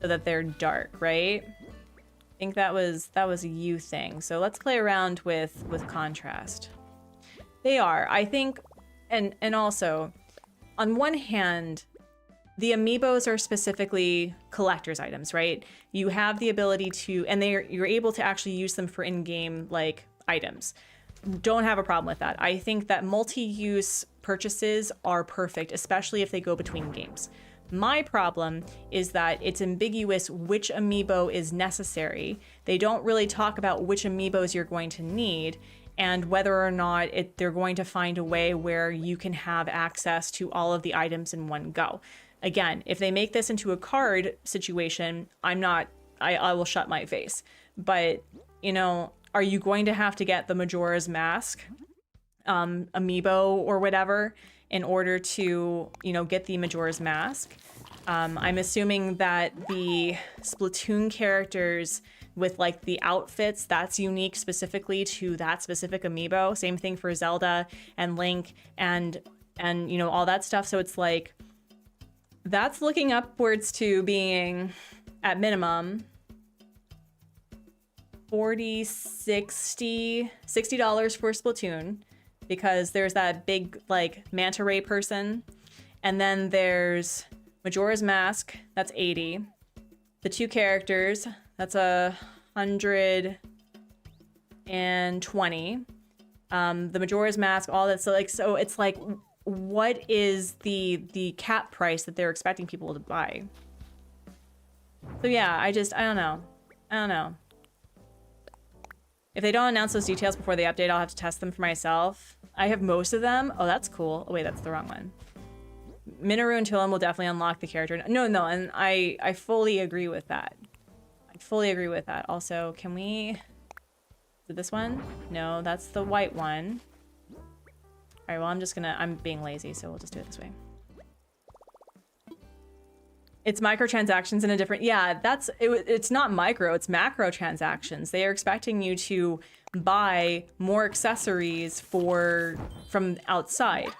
so that they're dark, right? I think that was a you thing. So let's play around with contrast. They are, I think, and also, on one hand, the amiibos are specifically collector's items, right? You have the ability to, and you're able to actually use them for in-game like items. Don't have a problem with that. I think that multi-use purchases are perfect, especially if they go between games. My problem is that it's ambiguous which amiibo is necessary. They don't really talk about which amiibos you're going to need, and whether or not they're going to find a way where you can have access to all of the items in one go. Again, if they make this into a card situation, I will shut my face. But, you know, are you going to have to get the Majora's Mask amiibo or whatever in order to, you know, get the Majora's Mask? I'm assuming that the Splatoon characters with like the outfits, that's unique specifically to that specific amiibo. Same thing for Zelda and Link and you know, all that stuff. So it's like, that's looking upwards to being at minimum $40, $60 for Splatoon, because there's that big like manta ray person, and then there's Majora's Mask, that's $80. The two characters, that's $120. The Majora's Mask, all that. So it's like, what is the cap price that they're expecting people to buy. So yeah, I don't know. I don't know. If they don't announce those details before the update, I'll have to test them for myself. I have most of them. Oh, that's cool. Oh wait, that's the wrong one. Minoru and Tillum will definitely unlock the character. No, and I fully agree with that. I fully agree with that. Also, can we... Is it this one? No, that's the white one. Alright, well I'm being lazy, so we'll just do it this way. It's microtransactions in a different... Yeah, it's not micro, it's macro transactions. They are expecting you to buy more accessories from outside.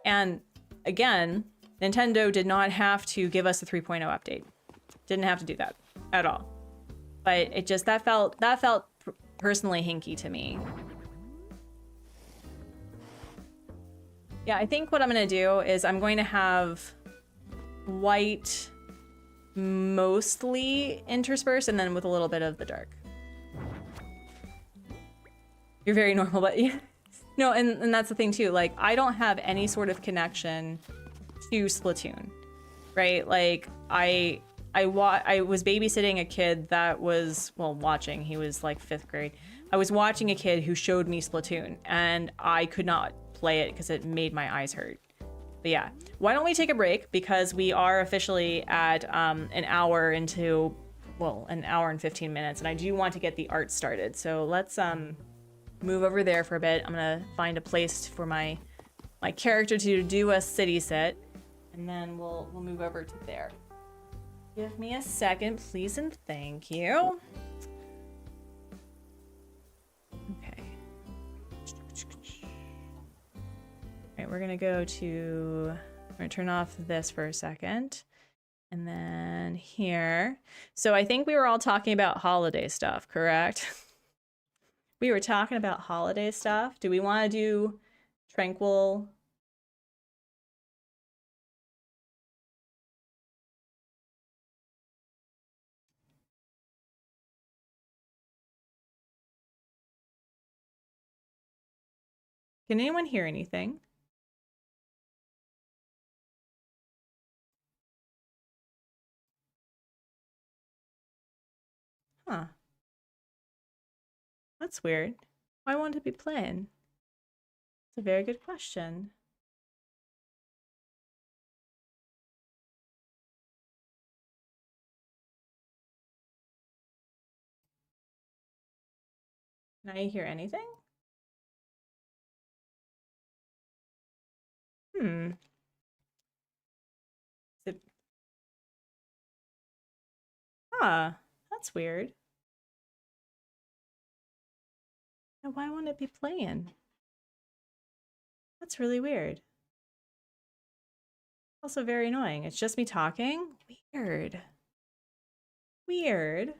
And again, Nintendo did not have to give us a 3.0 update. Didn't have to do that at all. But it just, that felt personally hinky to me. Yeah, I think what I'm gonna do is I'm going to have white mostly interspersed and then with a little bit of the dark. You're very normal, but yeah. No, and that's the thing too. Like, I don't have any sort of connection to Splatoon, right? Like, I was babysitting a kid that was, well, watching. He was like 5th grade. I was watching a kid who showed me Splatoon, and I could not play it because it made my eyes hurt. But yeah, why don't we take a break, because we are officially at an hour into, well, an hour and 15 minutes, and I do want to get the art started. So let's move over there for a bit. I'm gonna find a place for my character to do a city sit, and then we'll move over to there. Give me a second, please, and thank you. Okay. All right, we're gonna turn off this for a second. And then here. So I think we were all talking about holiday stuff, correct? We were talking about holiday stuff. Do we want to do Tranquil? Can anyone hear anything? Huh. That's weird. Why won't it be playing? It's a very good question. Can I hear anything? Hmm. Huh. That's weird. Now, why won't it be playing? That's really weird. Also very annoying. It's just me talking? Weird. Weird.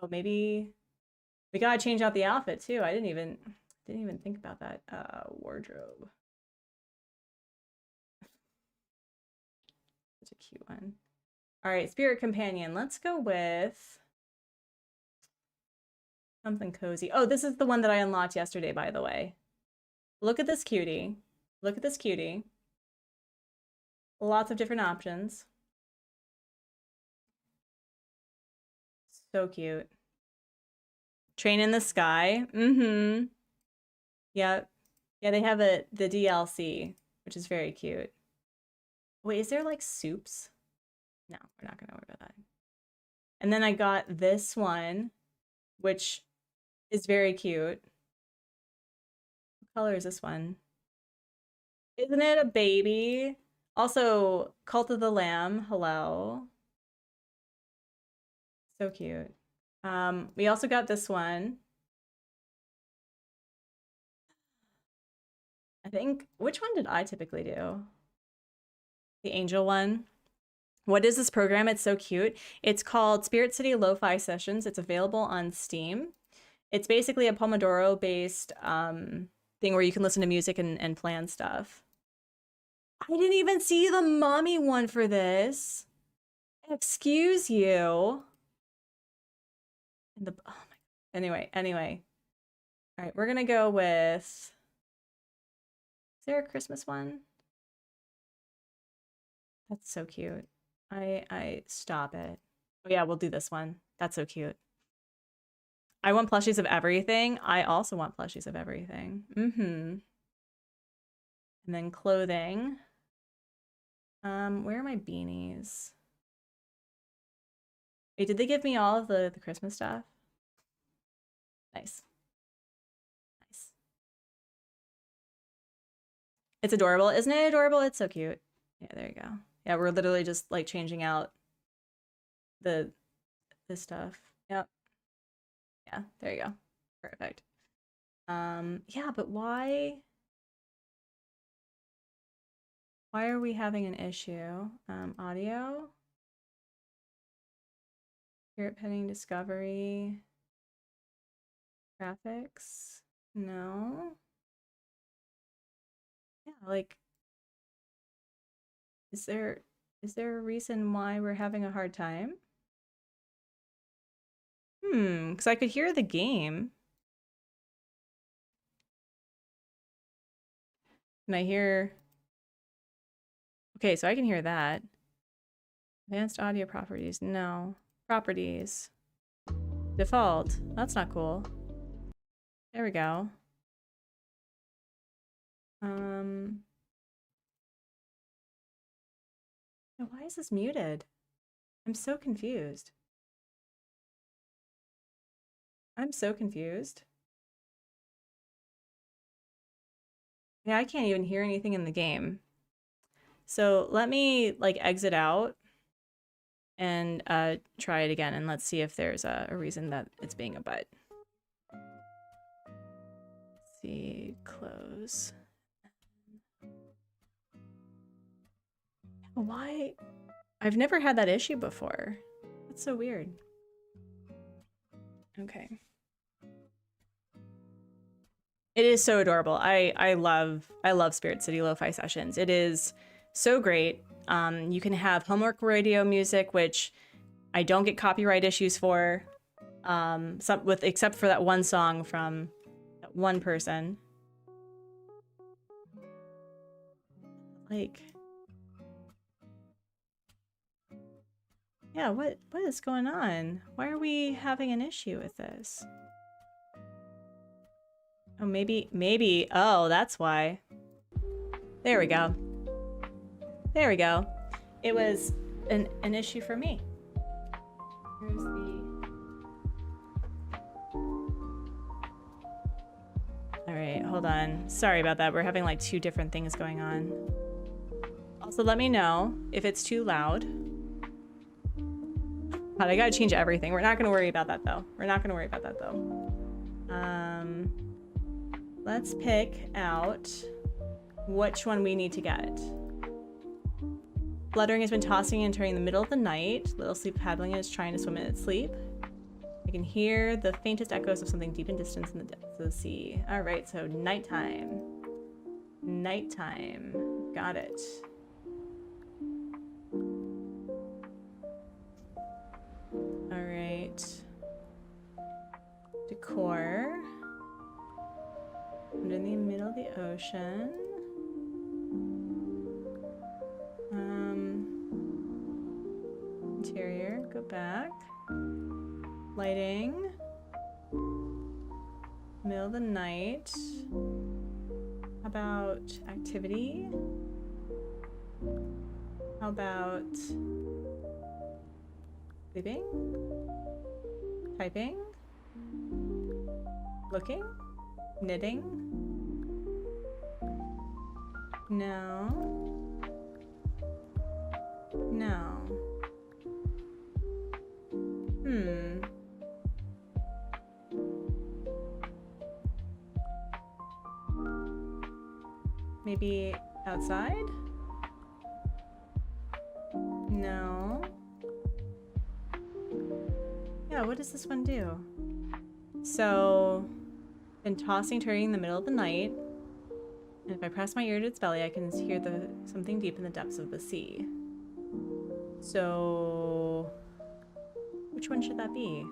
Oh, maybe we gotta change out the outfit too. I didn't even think about that. Wardrobe. Such a cute one. All right, Spirit Companion. Let's go with something cozy. Oh, this is the one that I unlocked yesterday, by the way. Look at this cutie. Look at this cutie. Lots of different options. So cute. Train in the Sky. Mm-hmm. Yep. Yeah, they have the DLC, which is very cute. Wait, is there like soups? No, we're not gonna worry about that. And then I got this one, which is very cute. What color is this one? Isn't it a baby? Also, Cult of the Lamb. Hello. So cute. We also got this one. I think, which one did I typically do? The angel one. What is this program? It's so cute. It's called Spirit City Lo-Fi Sessions. It's available on Steam. It's basically a Pomodoro-based thing where you can listen to music and plan stuff. I didn't even see the mommy one for this. Excuse you. Oh my. Anyway. All right, we're gonna go with, is there a Christmas one? That's so cute. I stop it. Oh yeah, we'll do this one. That's so cute. I want plushies of everything. I also want plushies of everything. Mm-hmm. And then clothing. Where are my beanies? Wait, did they give me all of the Christmas stuff? Nice. Nice. It's adorable. Isn't it adorable? It's so cute. Yeah, there you go. Yeah, we're literally just like changing out this stuff. Yep. Yeah, there you go. Perfect. Yeah, but why are we having an issue? Audio, spirit petting, discovery, graphics. No. Yeah, like, is there a reason why we're having a hard time? Because I could hear the game. And I hear, okay, so I can hear that. Advanced audio properties, no. Properties. Default, that's not cool. There we go. Why is this muted? I'm so confused. I'm so confused. Yeah, I can't even hear anything in the game. So let me like exit out and try it again, and let's see if there's a reason that it's being a butt. Let's see, close. Why? I've never had that issue before. That's so weird. Okay. It is so adorable. I love Spirit City Lo-Fi Sessions. It is so great. You can have homework radio music, which I don't get copyright issues for, except for that one song from that one person. Like, yeah, what is going on? Why are we having an issue with this? Oh, maybe, oh, that's why. There we go. There we go. It was an issue for me. Here's the... All right, hold on. Sorry about that. We're having like two different things going on. Also, let me know if it's too loud. God, I gotta change everything. We're not gonna worry about that though. We're not gonna worry about that though. Let's pick out which one we need to get. Fluttering has been tossing and turning in the middle of the night. Little sleep paddling is trying to swim in its sleep. I can hear the faintest echoes of something deep in distance in the depths of the sea. All right, so nighttime. Nighttime. Got it. All right. Decor. Under the middle of the ocean. Interior, go back. Lighting. Middle of the night. How about activity? How about sleeping? Typing? Looking? Knitting? No. No. Maybe outside? No. Yeah, what does this one do? So, been tossing, turning in the middle of the night. And if I press my ear to its belly, I can hear something deep in the depths of the sea. So, which one should that be?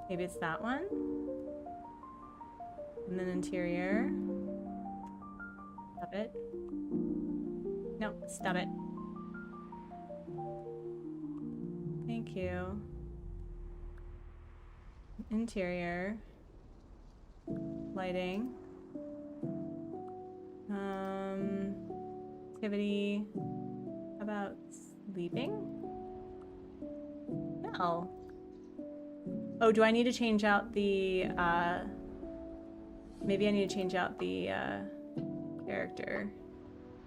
Maybe it's that one? And then interior. Stop it. No, stop it. Thank you. Interior. Lighting. Activity. How about sleeping? No. Oh, do I need to change out the, maybe I need to change out the, character.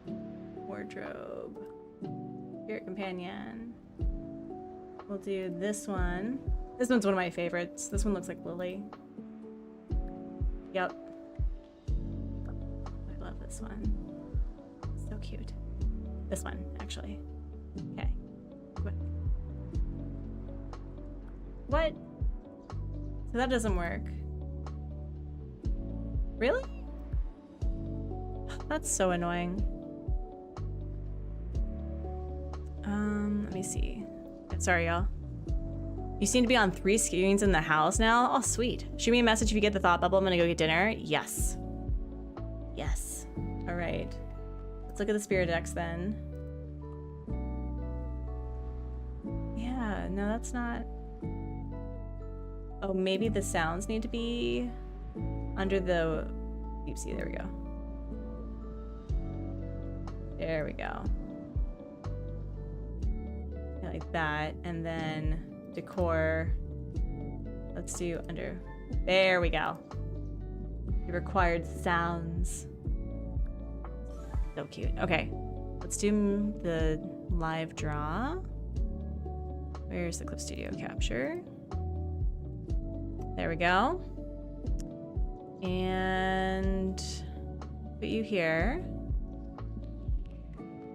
Wardrobe. Spirit companion. We'll do this one. This one's one of my favorites. This one looks like Lily. Yep. I love this one. So cute. This one, actually. Okay. What? So that doesn't work. Really? That's so annoying. Let me see. Sorry, y'all. You seem to be on 3 screens in the house now. Oh, sweet. Shoot me a message if you get the thought bubble. I'm gonna go get dinner. Yes. Yes. All right. Let's look at the spirit decks then. Yeah, no, that's not... Oh, maybe the sounds need to be under the... Oopsie, there we go. There we go. Yeah, like that, and then decor. Let's do under... There we go. The required sounds. So cute. Okay, let's do the live draw. Where's the Clip Studio capture? There we go. And put you here.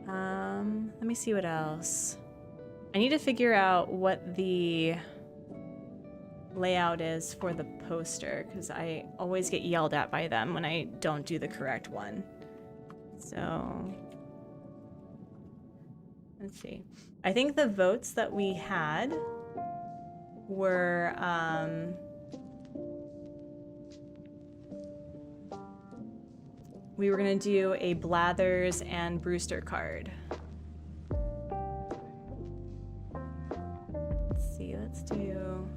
Let me see what else. I need to figure out what the layout is for the poster, because I always get yelled at by them when I don't do the correct one. So let's see. I think the votes that we had were we were gonna do a Blathers and Brewster card. Let's see, let's do...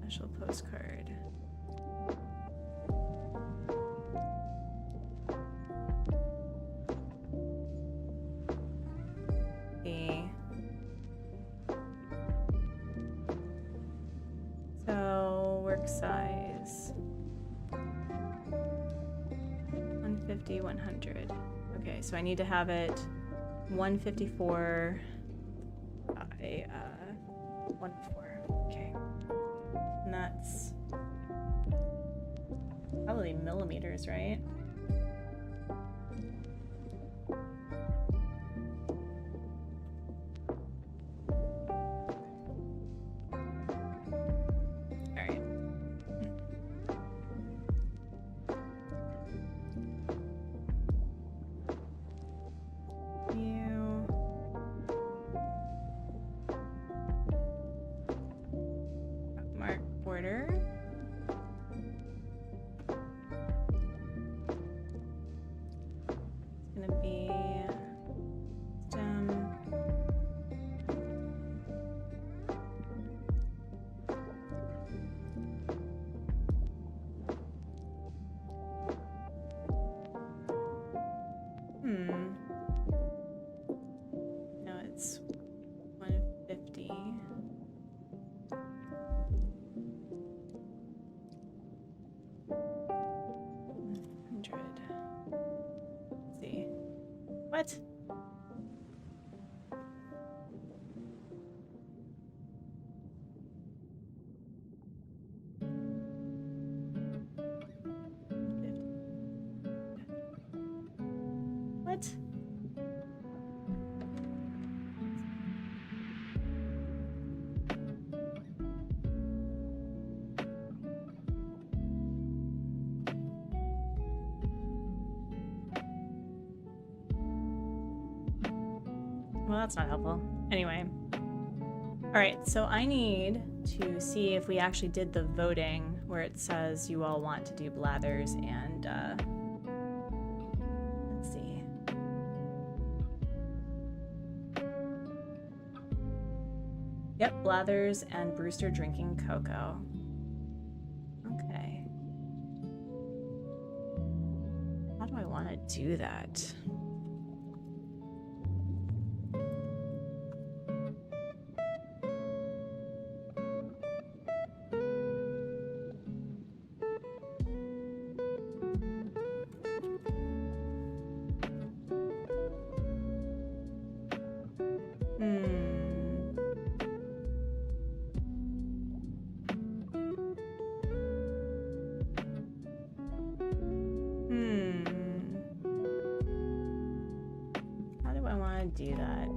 Special postcard. So, work size. 150, 100. Okay, so I need to have it 154 by 14. Okay. And that's probably millimeters, right? No, it's 150. Let's see. What? What? Well, that's not helpful. Anyway. All right, so I need to see if we actually did the voting where it says you all want to do Blathers and, let's see. Yep, Blathers and Brewster drinking cocoa. Okay. How do I want to do that? Do that.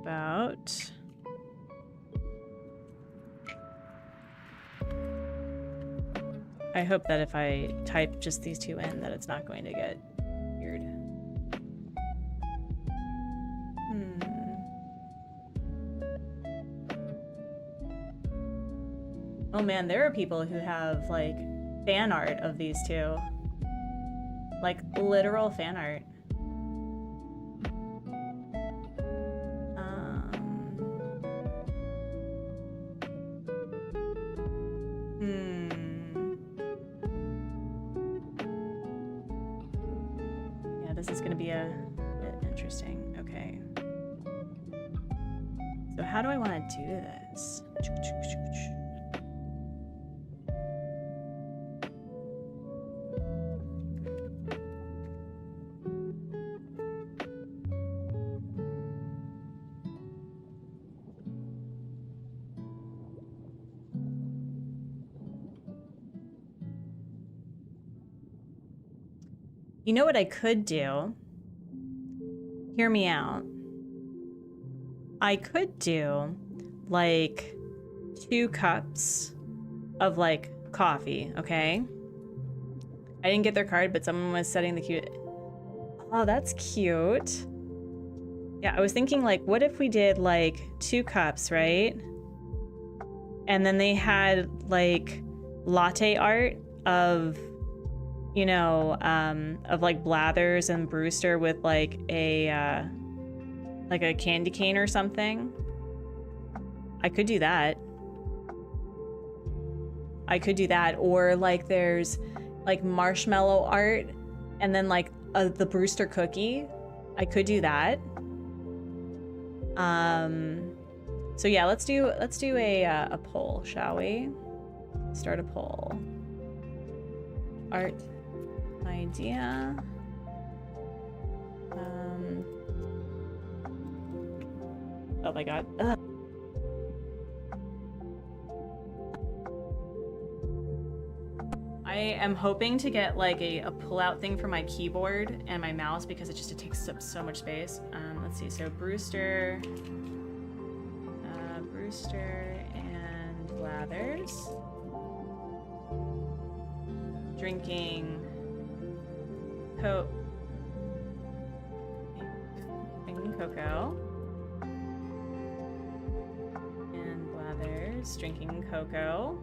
About I hope that if I type just these two in that it's not going to get weird. Oh man, there are people who have like fan art of these two. Like literal fan art. Yeah, this is gonna be a bit interesting. Okay. So how do I want to do this? You know what I could do? Hear me out. I could do like 2 cups of like coffee, okay? I didn't get their card, but someone was setting the cute. Oh, that's cute. Yeah, I was thinking like, what if we did like 2 cups, right? And then they had like latte art of, you know, of like Blathers and Brewster with like a candy cane or something. I could do that. I could do that. Or like there's like marshmallow art and then like the Brewster cookie. I could do that. So yeah, let's do a poll, shall we? Start a poll. Art idea. Oh my god. Ugh. I am hoping to get like a pull-out thing for my keyboard and my mouse because it takes up so much space. Let's see. So Brewster and Blathers drinking cocoa, and Blathers drinking cocoa.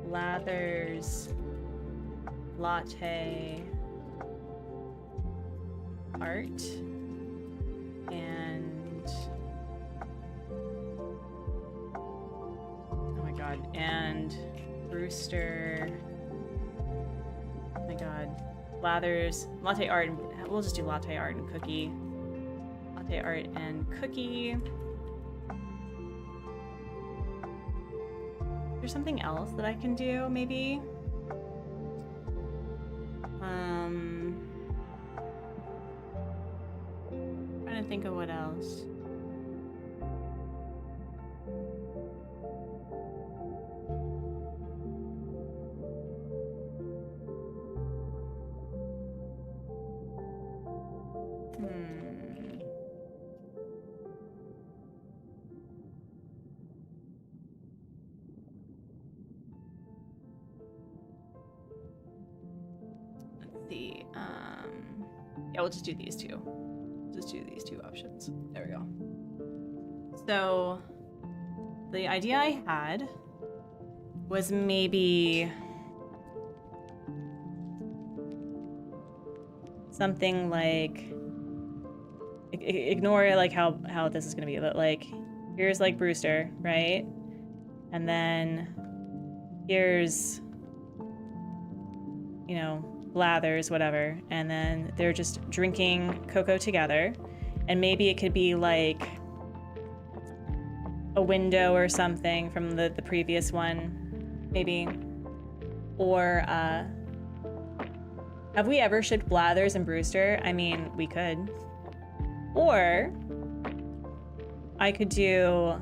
Blathers latte art and oh my god, and Brewster, oh my god, Blathers latte art, and we'll just do latte art and cookie. Latte art and cookie. There's something else that I can do, maybe? Trying to think of what else. see. Yeah, we'll just do these two. Just do these two options. There we go. So the idea I had was maybe something like ignore like how this is gonna be, but like here's like Brewster, right? And then here's, you know, Blathers, whatever, and then they're just drinking cocoa together, and maybe it could be like a window or something from the previous one, maybe. Or have we ever shipped Blathers and Brewster? I mean, we could. Or I could do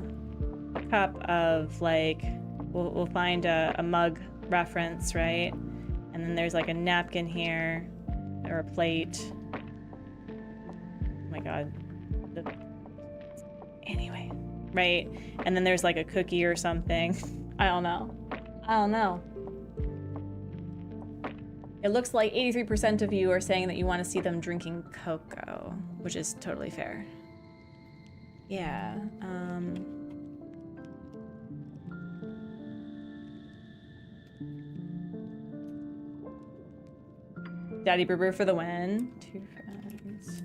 a cup of like, we'll find a mug reference, right? And then there's like a napkin here, or a plate. Oh my god. Anyway, right? And then there's like a cookie or something. I don't know. It looks like 83% of you are saying that you want to see them drinking cocoa, which is totally fair. Yeah, Daddy Berber for the win. 2 friends.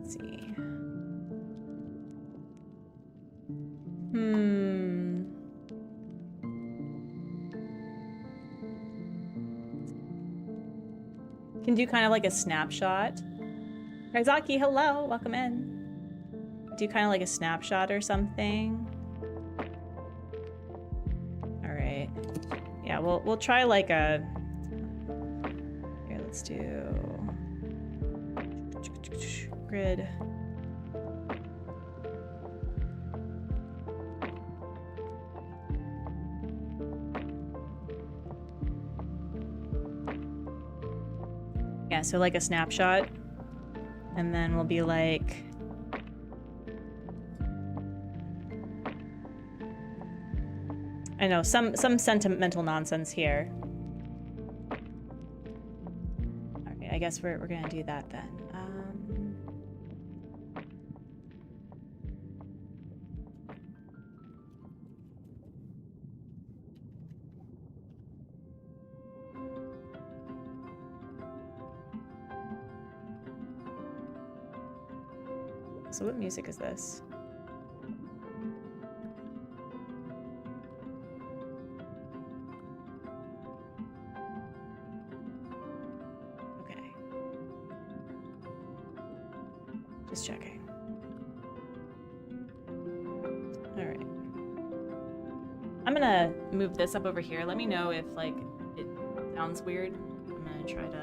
Let's see. Can do kind of like a snapshot. Kaizaki, hello, welcome in. Do kind of like a snapshot or something. All right. Yeah, we'll try like a. Here, let's do grid. Yeah, so like a snapshot, and then we'll be like, I know, some sentimental nonsense here. Okay, I guess we're gonna do that then. So what music is this? Okay. Just checking. All right. I'm gonna move this up over here. Let me know if like it sounds weird. I'm gonna try to do that.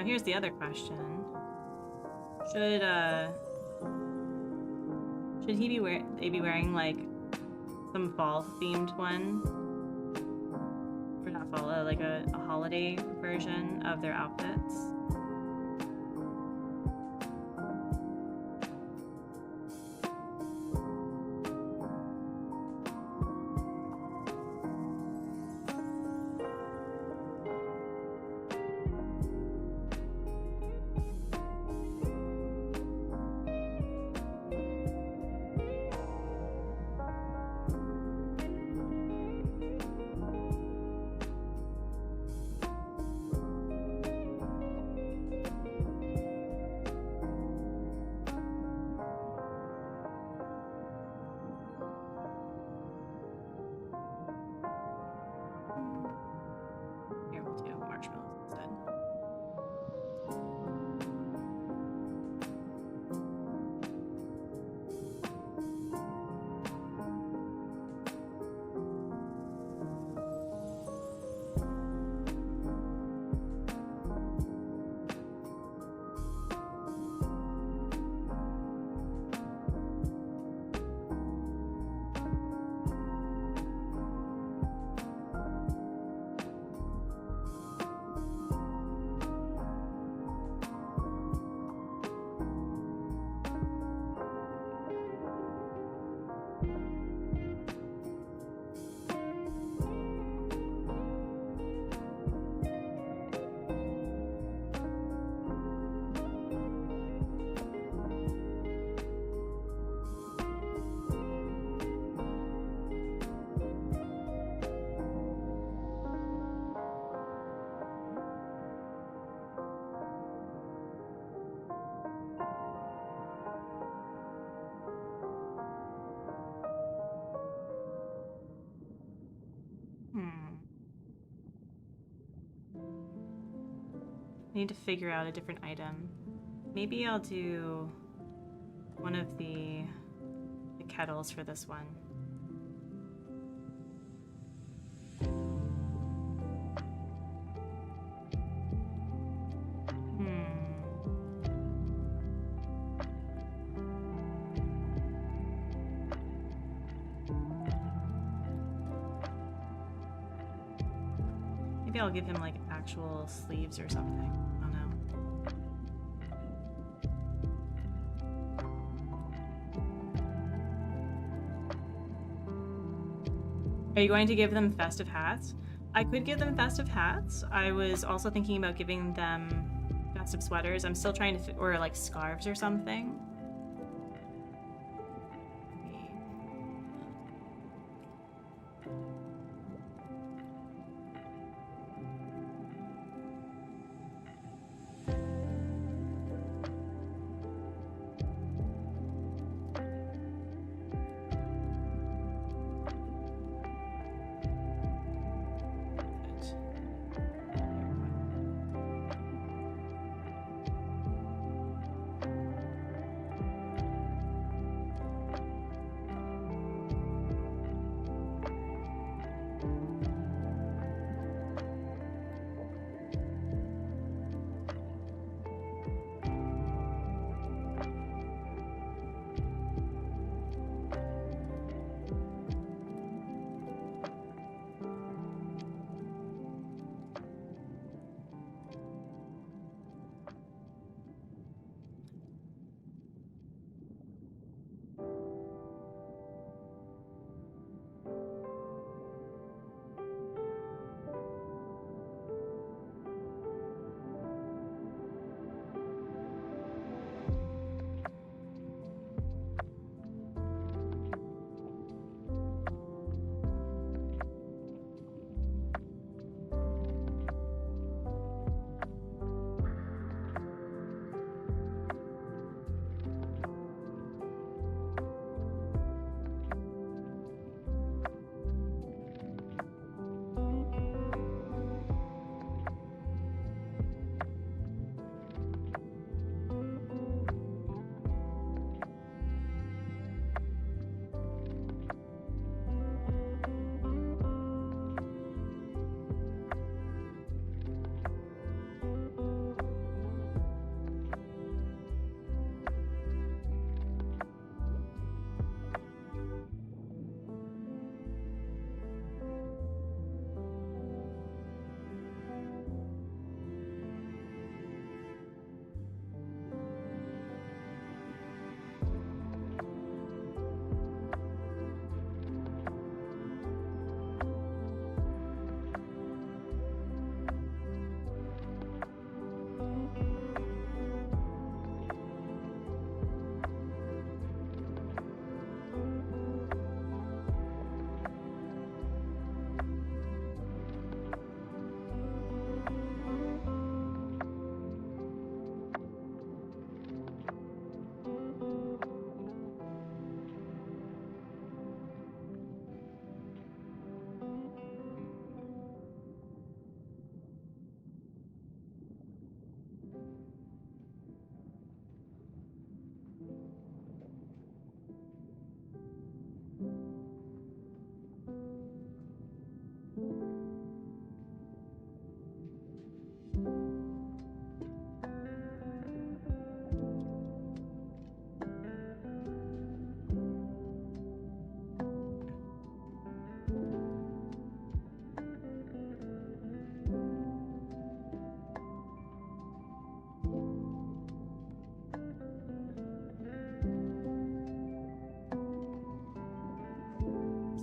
Now here's the other question. Should he be wearing like some fall themed one? Or not fall, like a holiday version of their outfits? Here, we'll do marshmallows instead. I need to figure out a different item. Maybe I'll do one of the kettles for this one. Maybe I'll give him like actual sleeves or something. I don't know. Are you going to give them festive hats? I could give them festive hats. I was also thinking about giving them festive sweaters. I'm still trying to, or like scarves or something.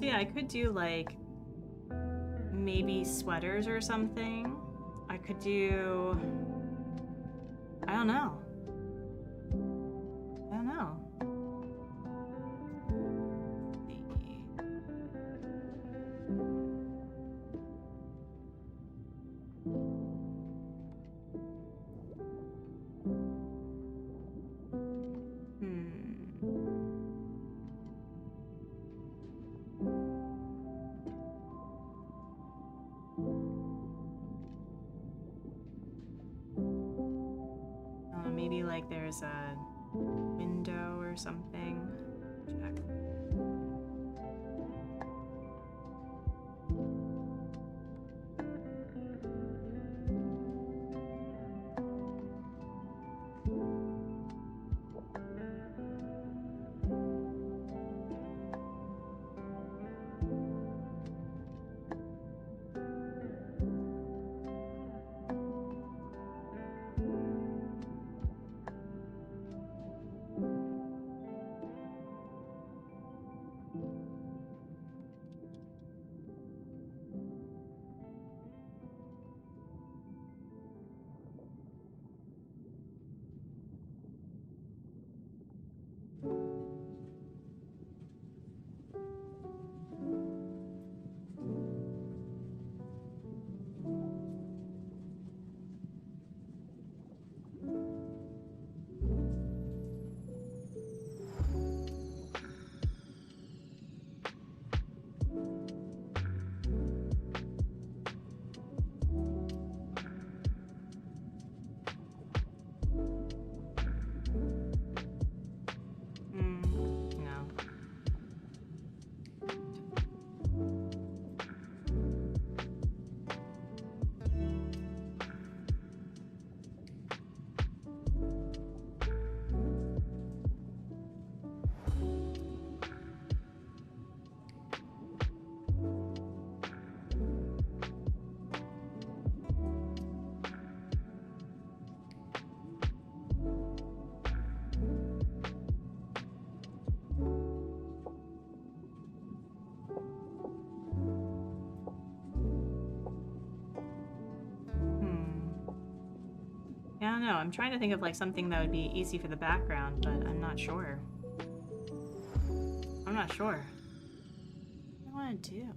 yeah, I could do like maybe sweaters or something. I could do, I don't know. I don't know. Maybe like there's a window or something. Check. No. Yeah, I don't know. I'm trying to think of like something that would be easy for the background, but I'm not sure. I'm not sure. What do I want to do?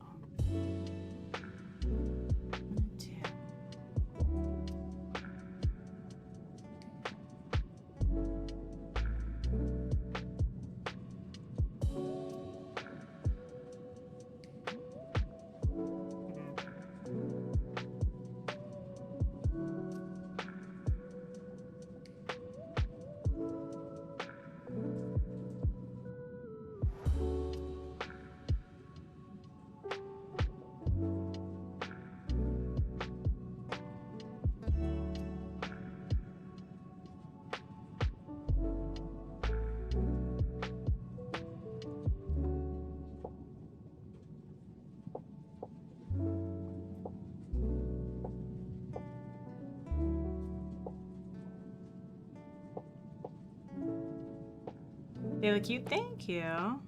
They look cute. Thank you. Yeah,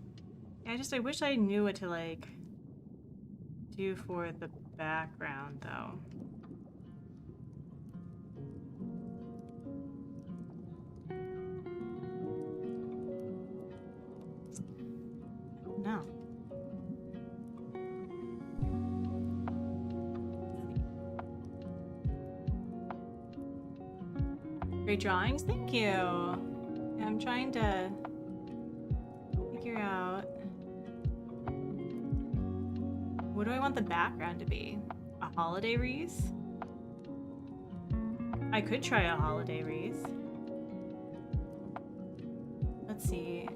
I wish I knew what to like do for the background though. No. Great drawings. Thank you. Yeah, I'm trying to figure out, what do I want the background to be? A holiday wreath? I could try a holiday wreath. Let's see.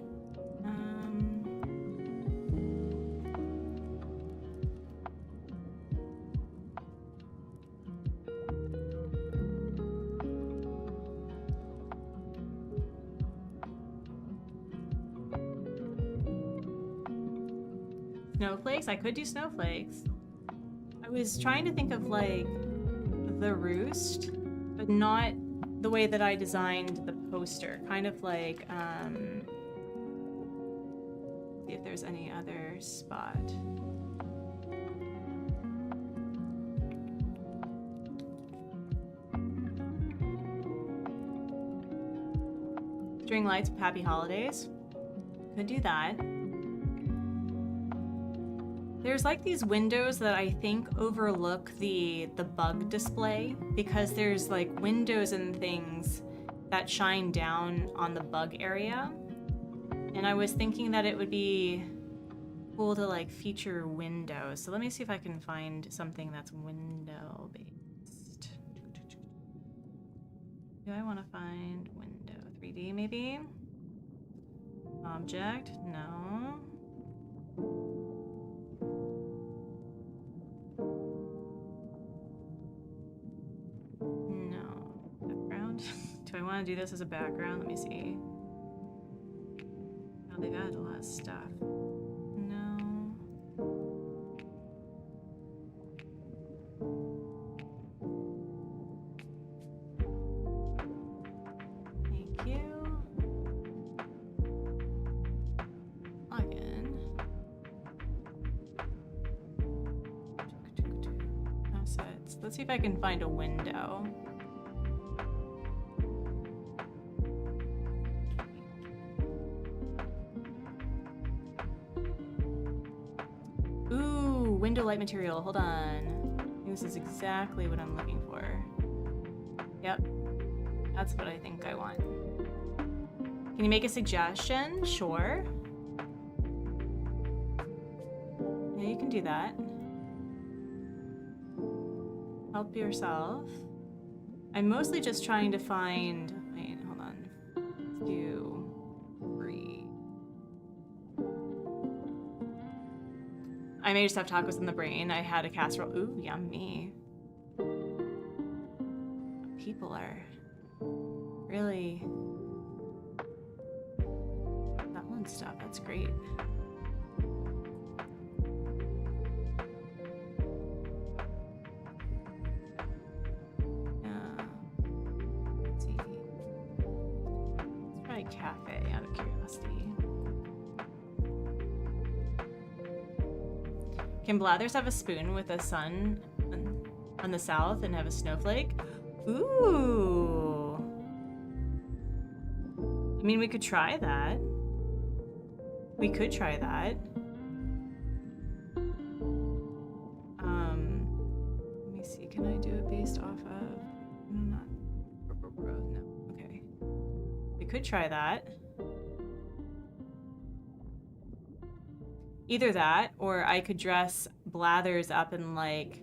Snowflakes? I could do snowflakes. I was trying to think of like the roost, but not the way that I designed the poster. Kind of like See if there's any other spot. String lights with happy holidays. Could do that. There's like these windows that I think overlook the bug display, because there's like windows and things that shine down on the bug area. And I was thinking that it would be cool to like feature windows. So let me see if I can find something that's window based. Do I want to find window? 3D maybe? Object? No. No. Background? Do I want to do this as a background? Let me see. Oh, they've added a lot of stuff. No. Thank you. Login. Assets. Let's see if I can find a window. Window light material. Hold on. This is exactly what I'm looking for. Yep. That's what I think I want. Can you make a suggestion? Sure. Yeah, you can do that. Help yourself. I'm mostly just trying to find... Wait, hold on. 2, 3... I may just have tacos in the brain. I had a casserole. Ooh, yummy. People are really selling stuff. That's great. Let's see. Let's try a cafe out of curiosity. Can Blathers have a spoon with a sun on the south and have a snowflake? Ooh. I mean, we could try that. We could try that. Let me see. Can I do it based off of... No, okay. We could try that. Either that, or I could dress Blathers up in like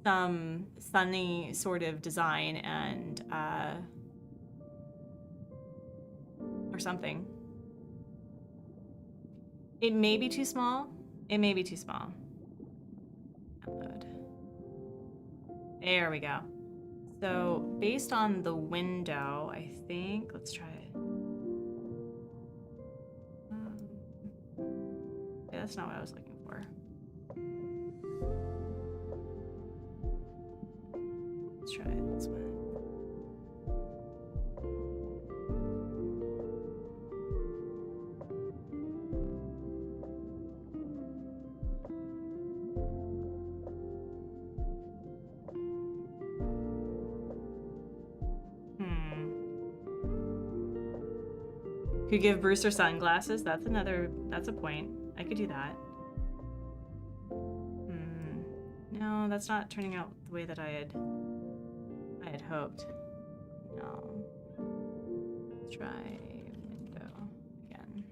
some sunny sort of design and or something. It may be too small. It may be too small. Download. There we go. So based on the window, I think, let's try it. That's not what I was looking for. Let's try it this way. Could give Brewster sunglasses. That's a point. I could do that. No, that's not turning out the way that I had hoped. No. Let's try window again.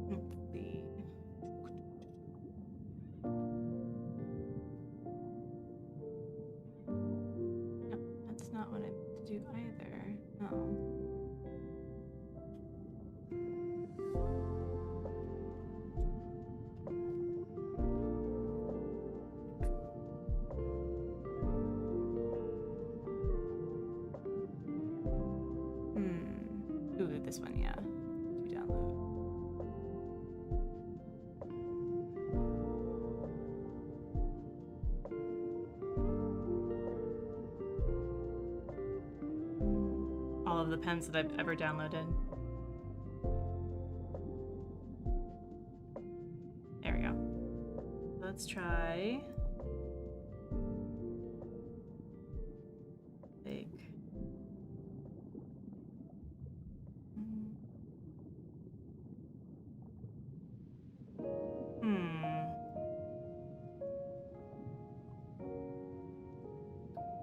Let's see. No, that's not what I meant to do either. No. Ooh, this one, yeah. Do download. All of the pens that I've ever downloaded. let's try like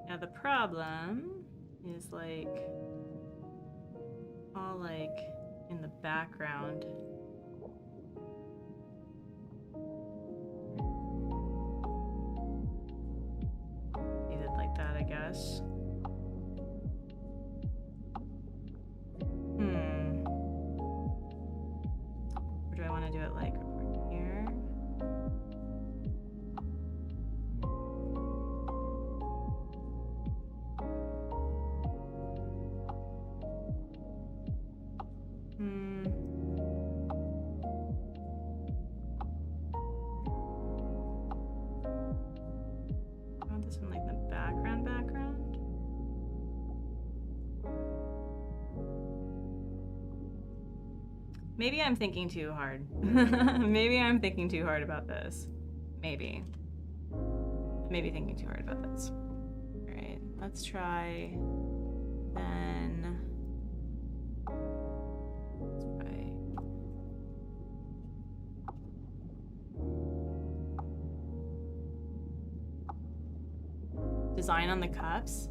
Now the problem is like all like in the background. Leave it like that, I guess. Or do I want to do it like over here? I want this in like the background. Maybe I'm thinking too hard. Maybe I'm thinking too hard about this. Maybe thinking too hard about this. All right, let's try then. Let's try. Design on the cups.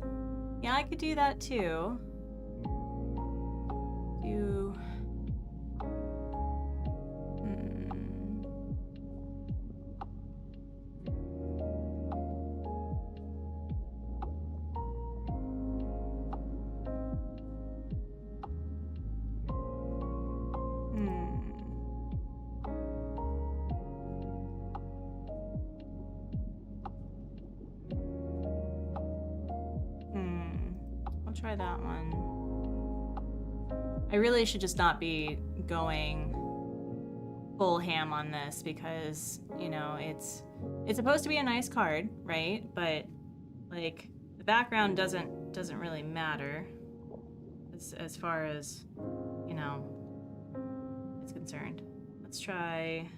Yeah, I could do that too. I'll try that one. I really should just not be going full ham on this because, you know, it's supposed to be a nice card, right? But like the background doesn't really matter as far as, you know, it's concerned. Let's try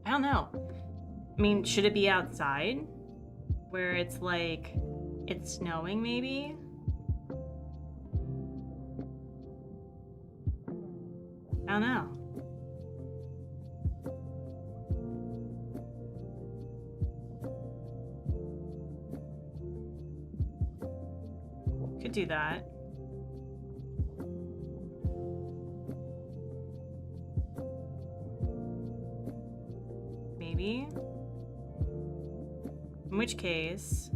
I don't know. I mean, should it be outside? Where it's like, it's snowing maybe? I don't know. Could do that. Maybe. In which case,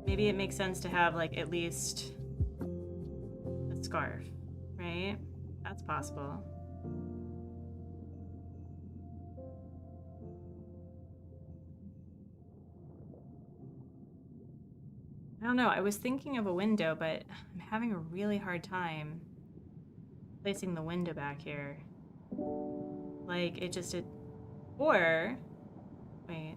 maybe it makes sense to have like at least a scarf, right? That's possible. I don't know, I was thinking of a window, but I'm having a really hard time placing the window back here. Like, or, wait.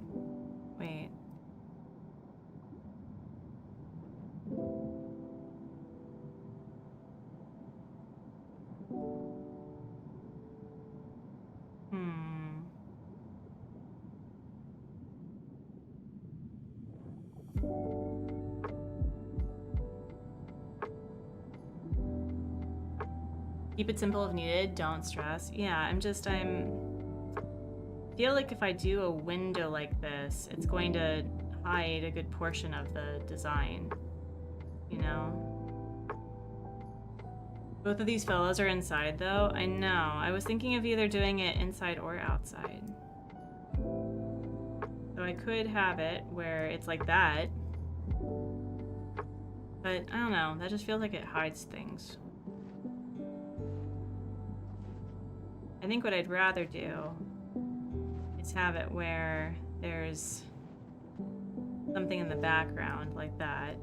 Keep it simple if needed, don't stress. Yeah, I feel like if I do a window like this, it's going to hide a good portion of the design, you know? Both of these fellows are inside though. I know. I was thinking of either doing it inside or outside. So I could have it where it's like that. But I don't know. That just feels like it hides things. I think what I'd rather do is have it where there's something in the background like that.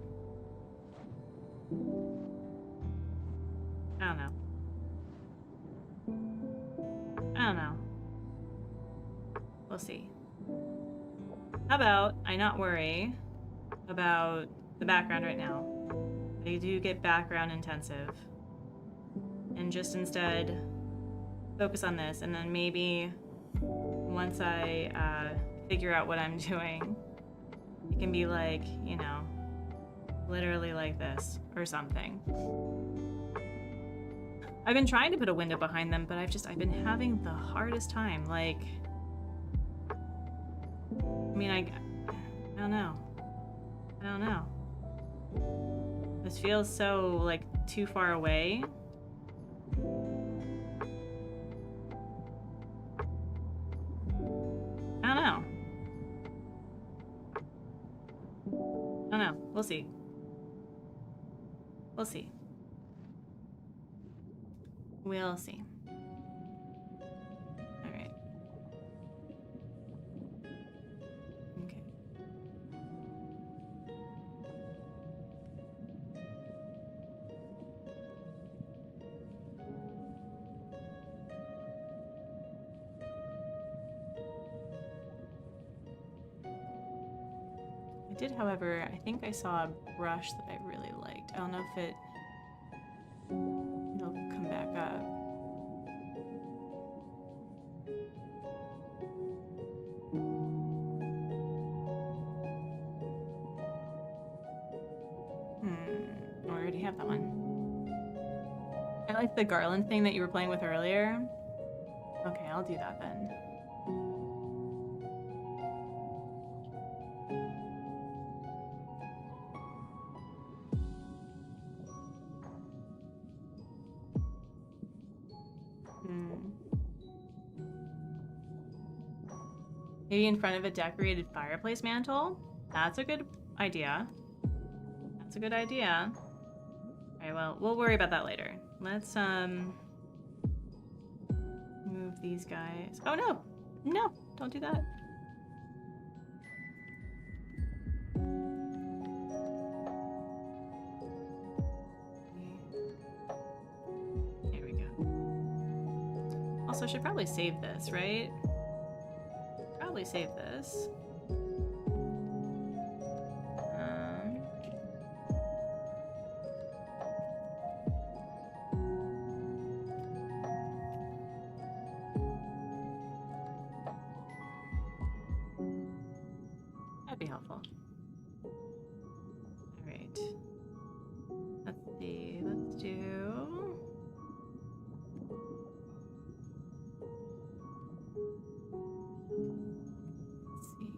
I don't know. I don't know. We'll see. How about I not worry about the background right now? I do get background intensive. And just instead focus on this, and then maybe once I figure out what I'm doing, it can be like, you know, literally like this or something. I've been trying to put a window behind them, but I've been having the hardest time. Like, I mean, I don't know. I don't know. This feels so, like, too far away. I don't know. I don't know. We'll see. We'll see. We'll see. Alright. Okay. I did, however, I think I saw a brush that I really liked. I don't know if it'll come back up. I already have that one. I like the garland thing that you were playing with earlier. Okay, I'll do that then. Maybe in front of a decorated fireplace mantle? That's a good idea. That's a good idea. Alright, well, we'll worry about that later. Let's, move these guys. Oh, no! No! Don't do that. There we go. Also, I should probably save this, right? Probably save this. That'd be helpful. All right. Let's see. Let's do. Let's see.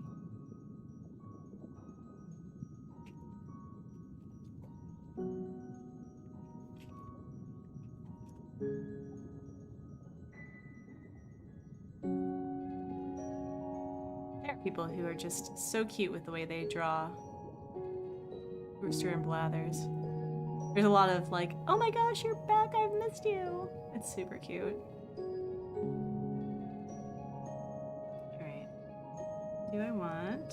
There are people who are just so cute with the way they draw Brewster and Blathers. There's a lot of like, oh my gosh, you're back, I've missed you. It's super cute. Alright. Do I want...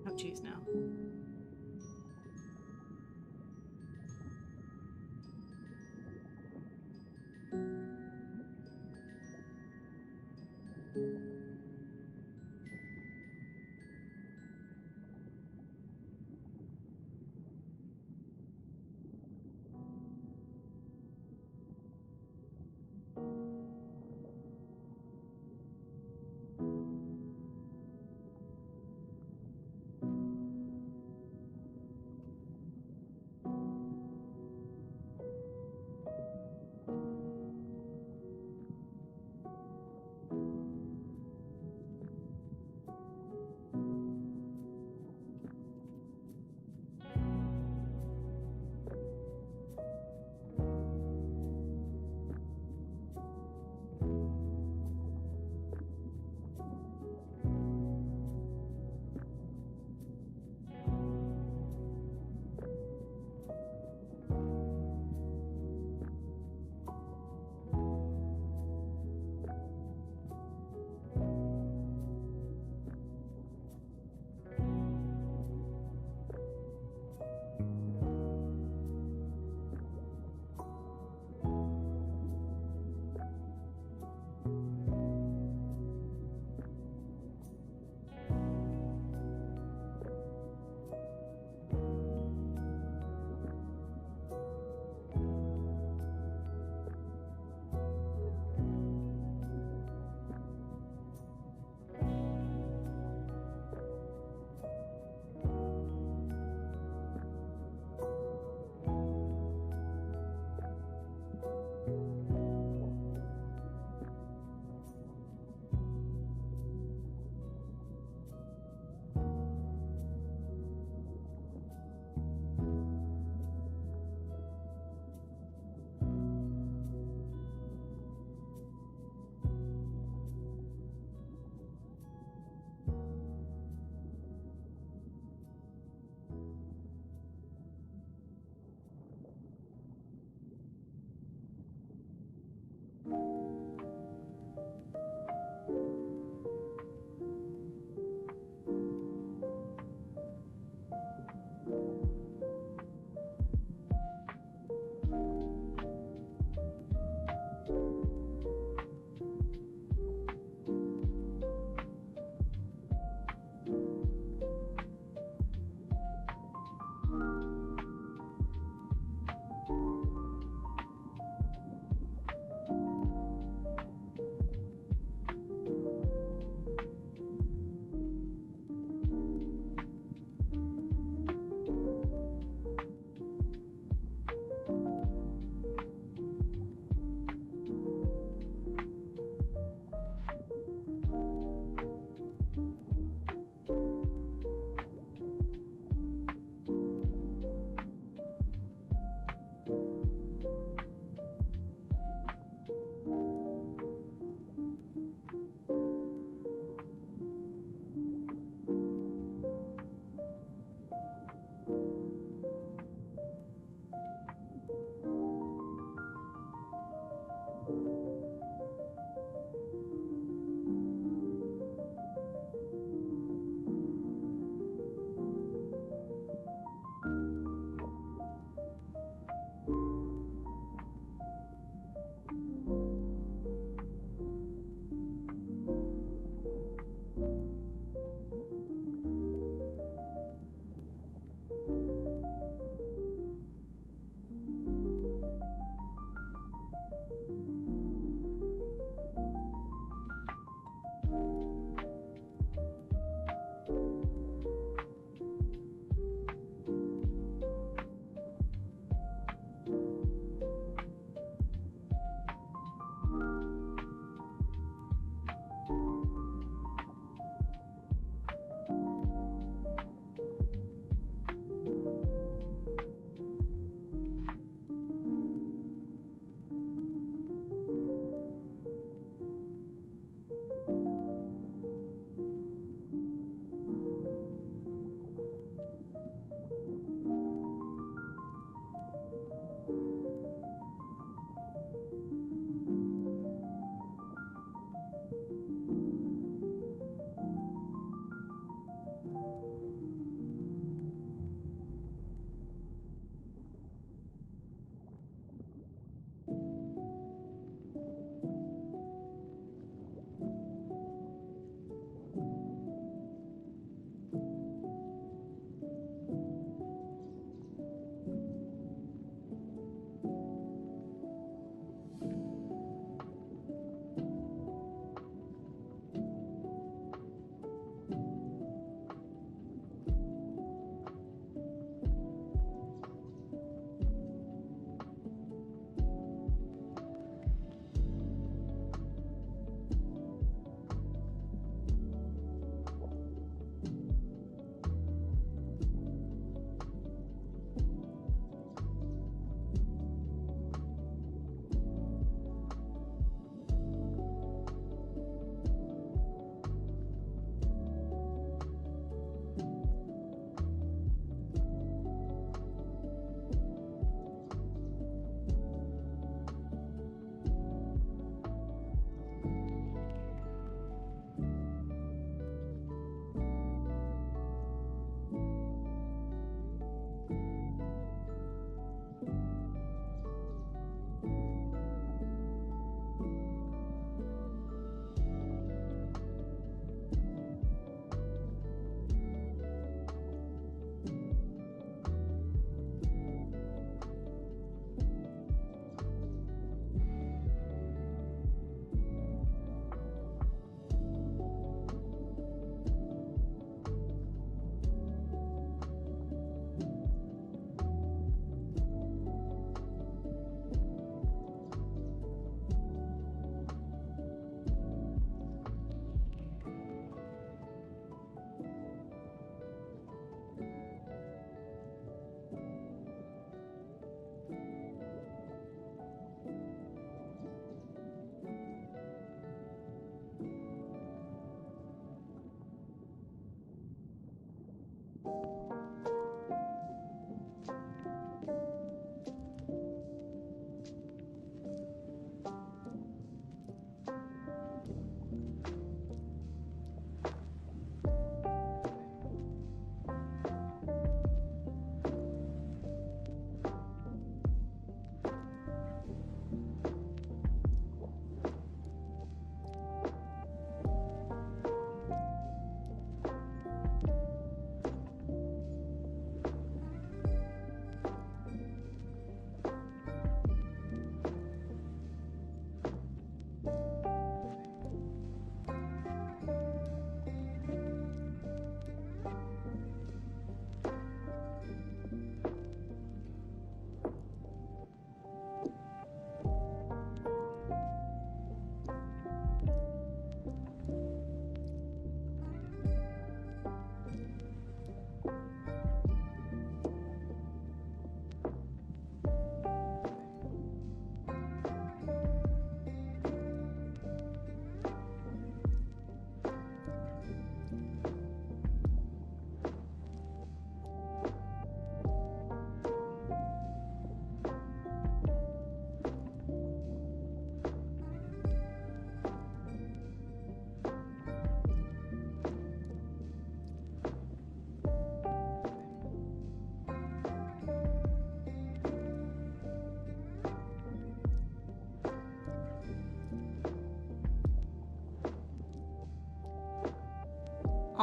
Oh, geez, no.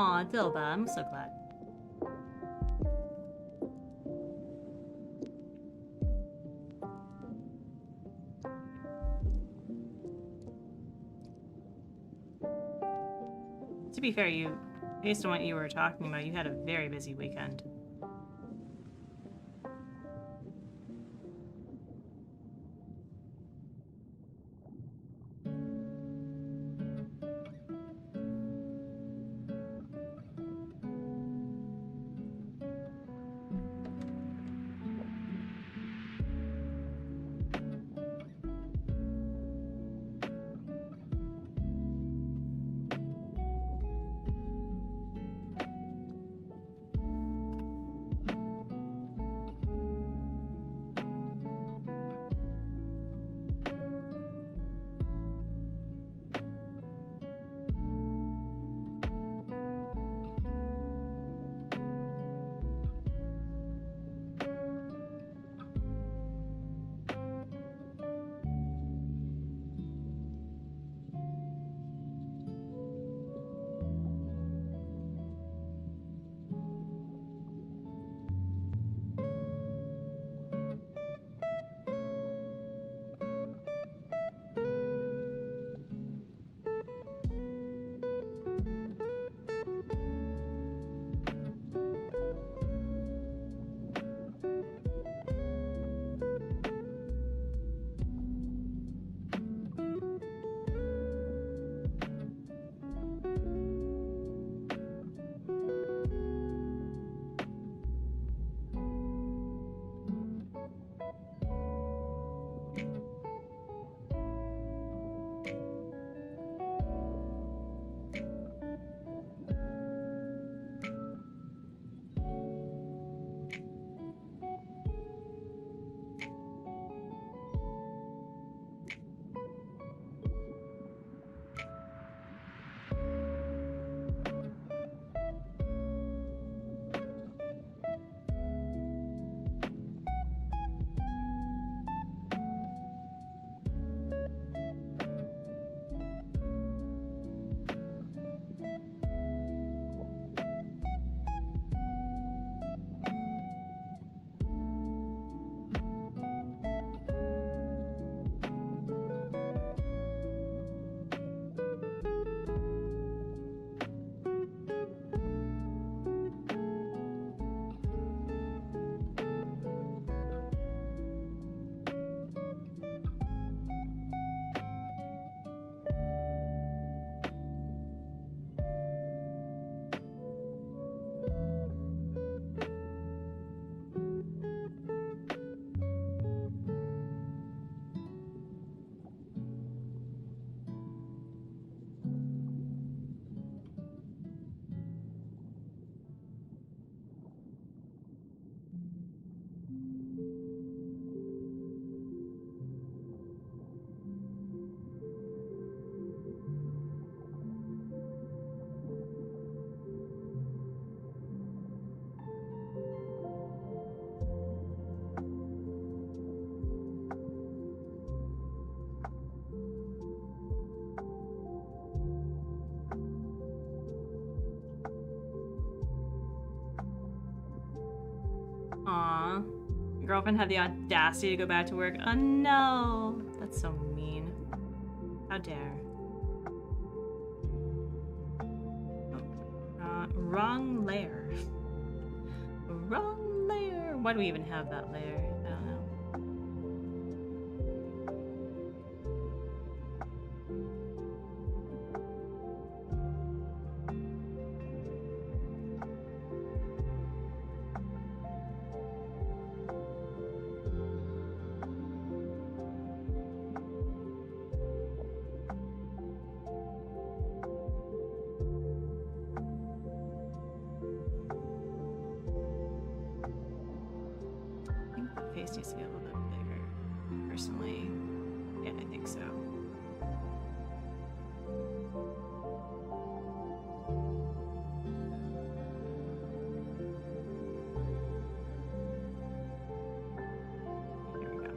Aw, Dilba, I'm so glad. To be fair, you, based on what you were talking about, you had a very busy weekend. Aw. Your girlfriend had the audacity to go back to work. Oh no! That's so mean. How dare. Oh, wrong layer. Wrong layer. Why do we even have that layer? I don't know. I think the face needs to be a little bit bigger. Personally, yeah, I think so. Here we go.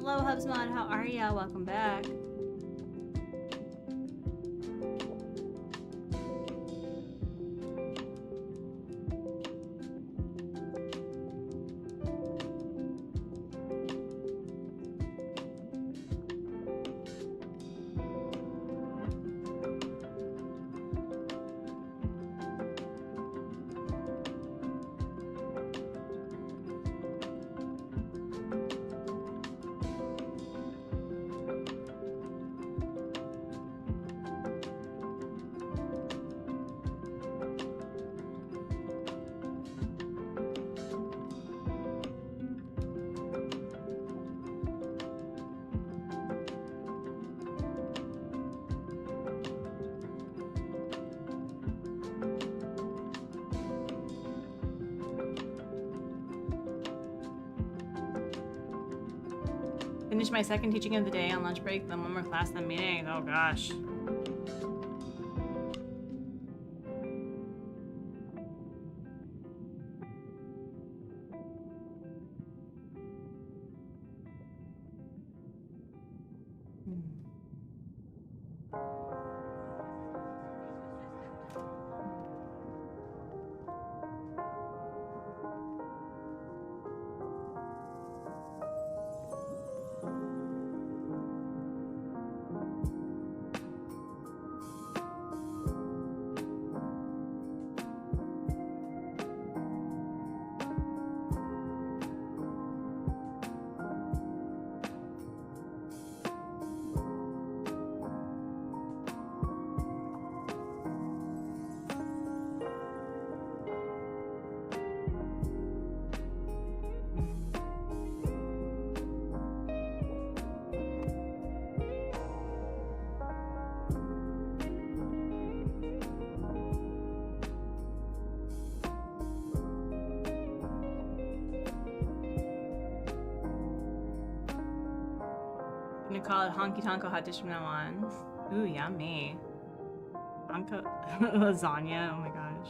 Hello, Hubsmod. How are ya? Welcome back. Finish my second teaching of the day on lunch break, then one more class, then meeting. Oh gosh. I'm gonna call it Honky Tonko Hot Dish from now on. Ooh, yummy. Tonko lasagna, oh my gosh.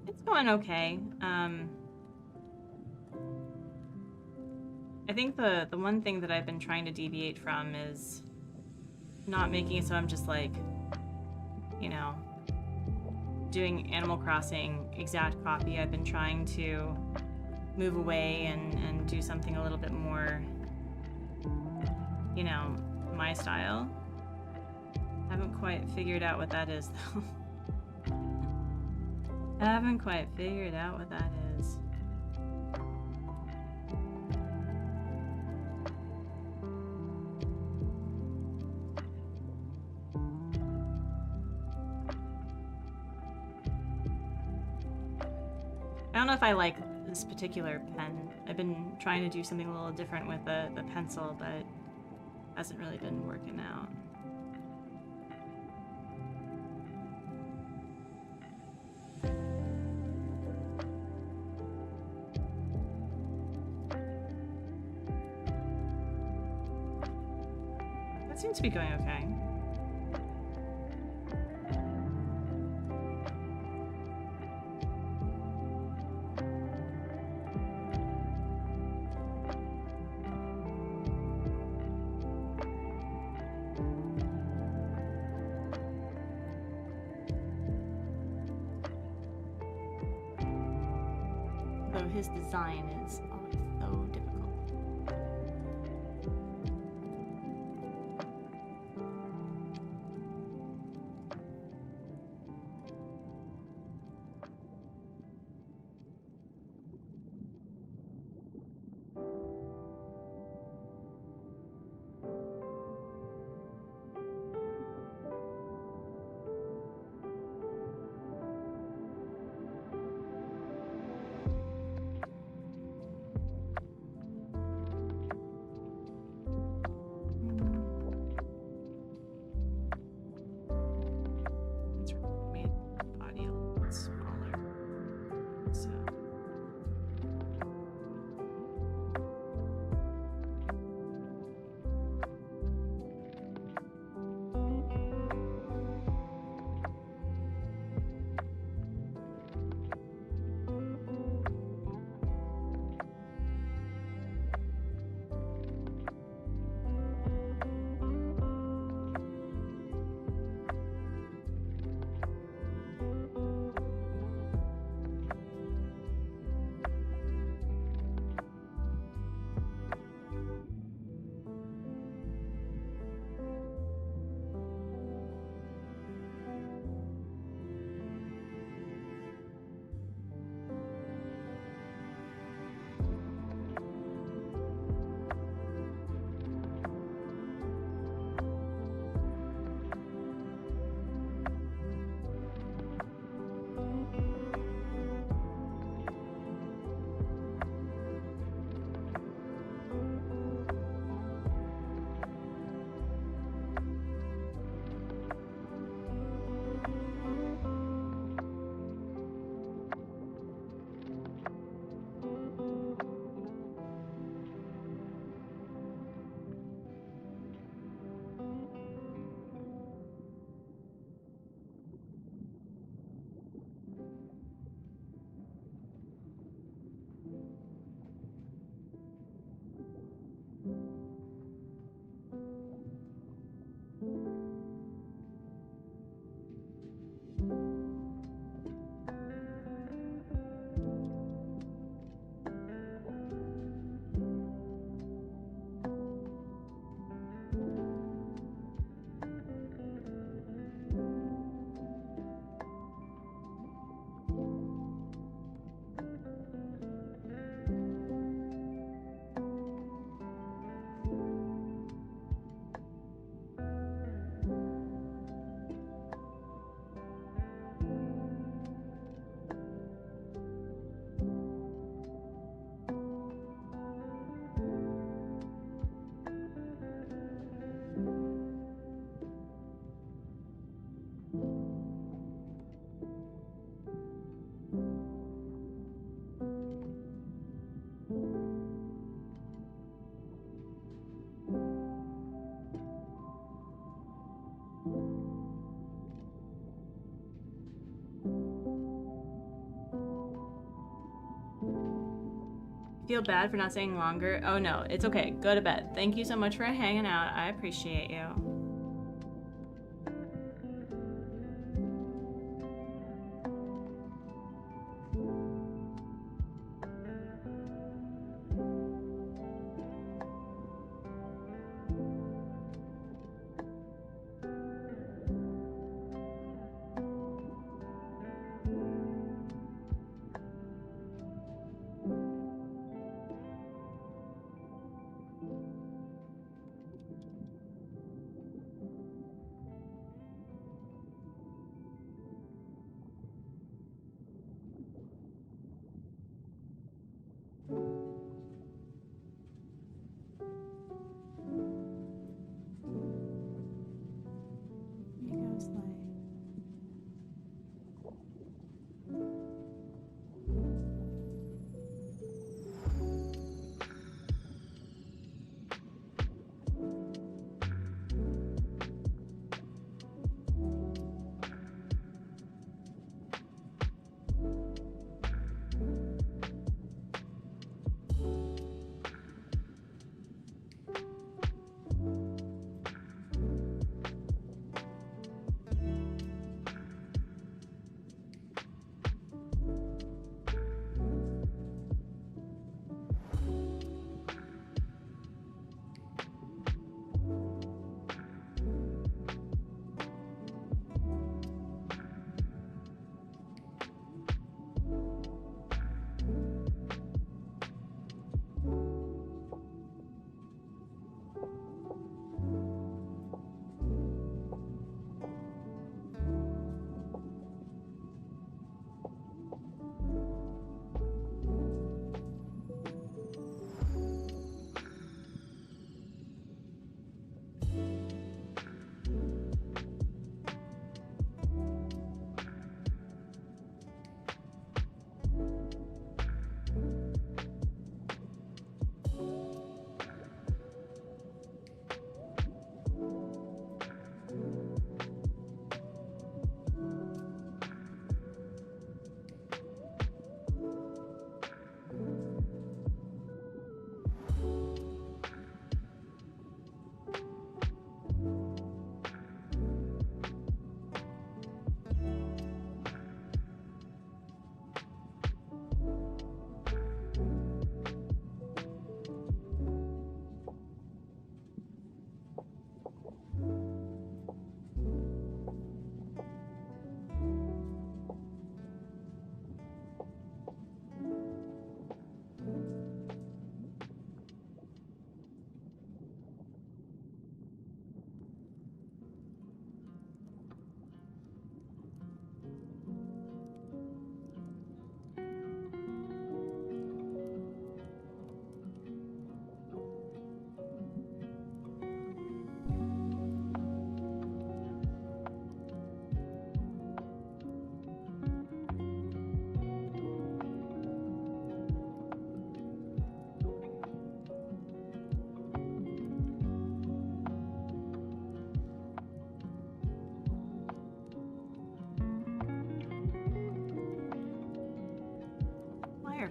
It's going okay. I think the one thing that I've been trying to deviate from is not making it so I'm just like, you know, doing Animal Crossing exact copy. I've been trying to move away and do something a little bit more, you know, my style. Haven't quite figured out what that is though. I haven't quite figured out what that is. I don't know if I like this particular pen. I've been trying to do something a little different with the pencil, but hasn't really been working out. That seems to be going okay. his design is always so difficult. It's made the body a little bit smaller. So feel bad for not staying longer. Oh no, it's okay. Go to bed. Thank you so much for hanging out. I appreciate you.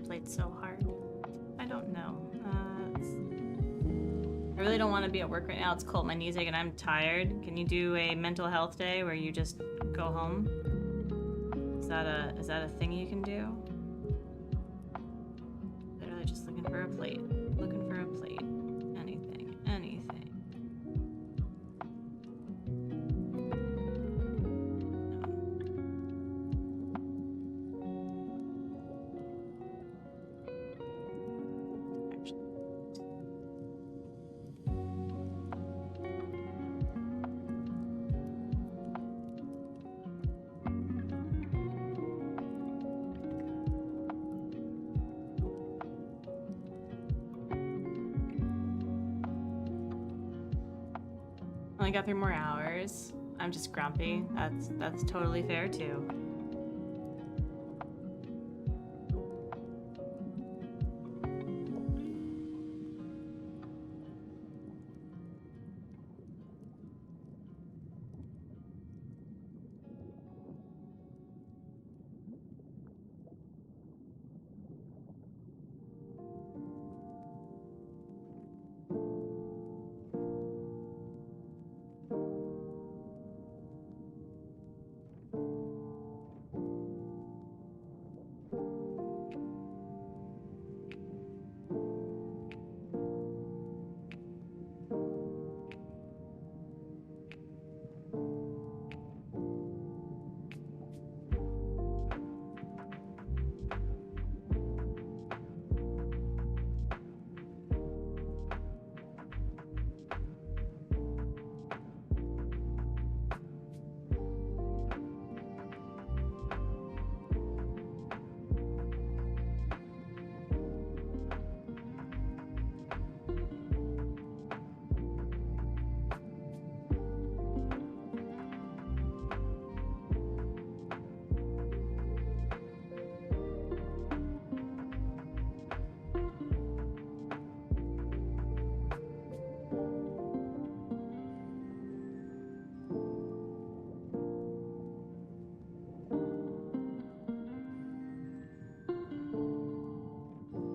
plate's so hard? I don't know. I really don't want to be at work right now. It's cold. My knees ache and I'm tired. Can you do a mental health day where you just go home? Is that a thing you can do? Literally just looking for a plate. Looking for a plate. Anything. Anything. Only got 3 more hours. I'm just grumpy. That's totally fair too.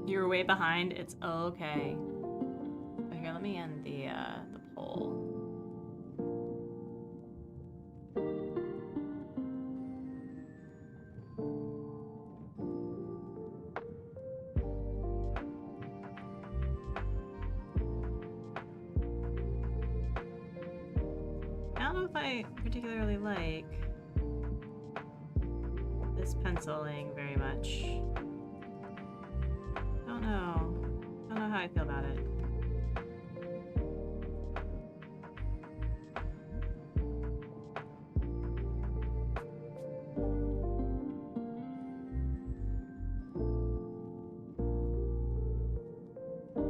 You're way behind. It's okay. Oh, here, let me end the poll. I don't know if I particularly like this penciling very much. Don't know how I feel about it.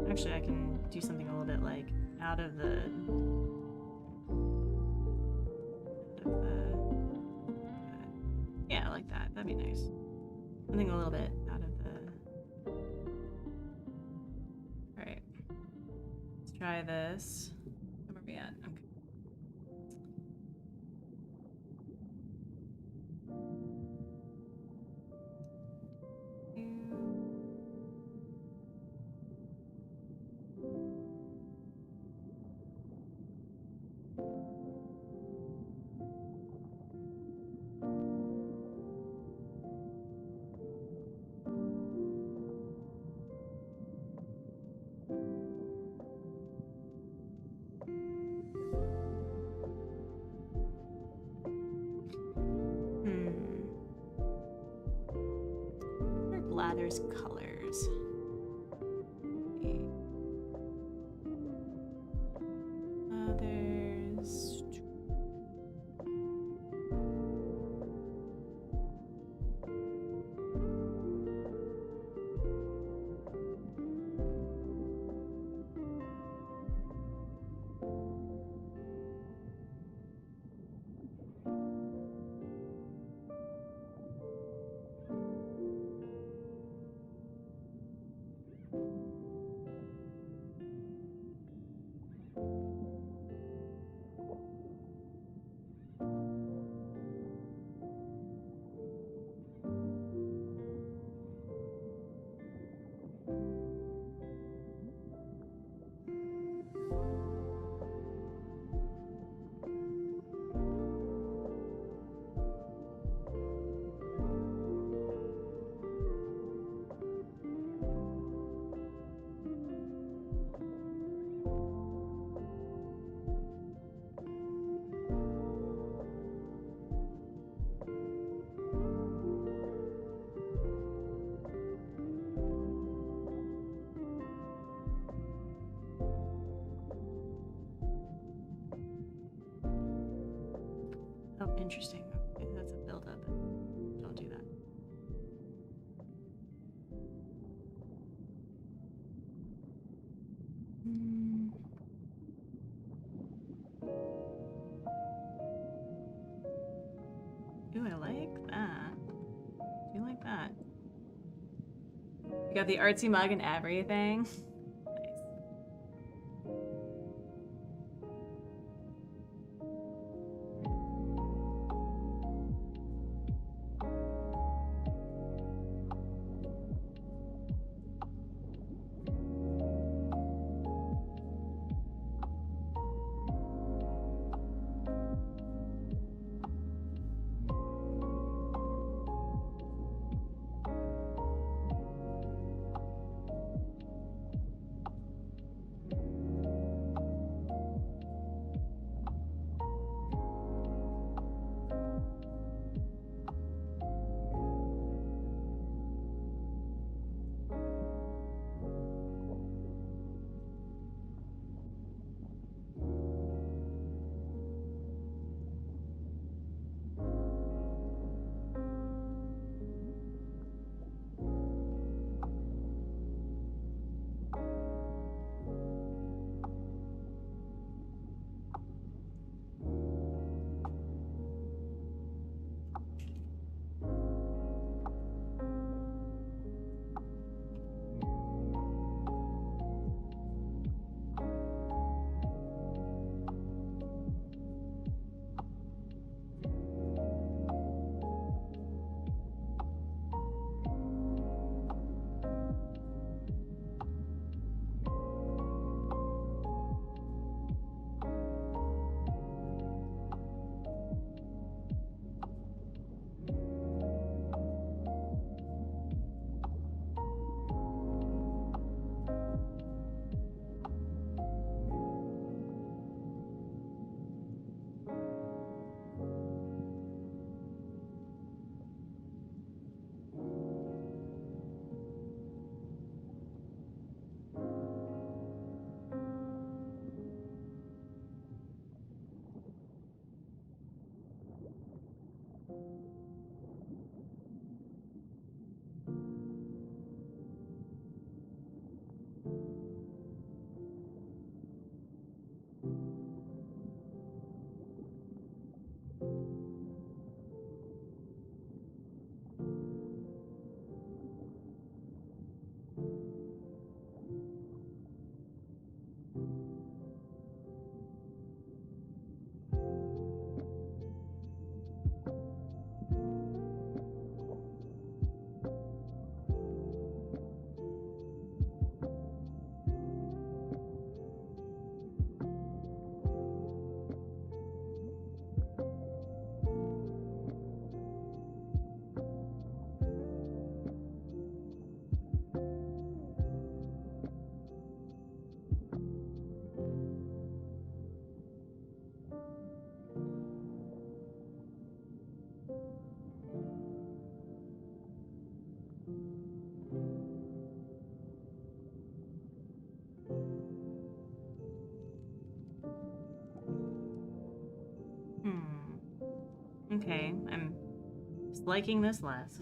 Actually, I can do something a little bit like out of the yeah, like that. That'd be nice. Something a little bit out of the. All right. Let's try this. Where are we at? Okay. Blathers colors. There's Interesting. Okay, that's a buildup. Don't do that. Ooh, I like that. Do you like that? You got the artsy mug and everything. Nice. Okay, I'm just liking this less.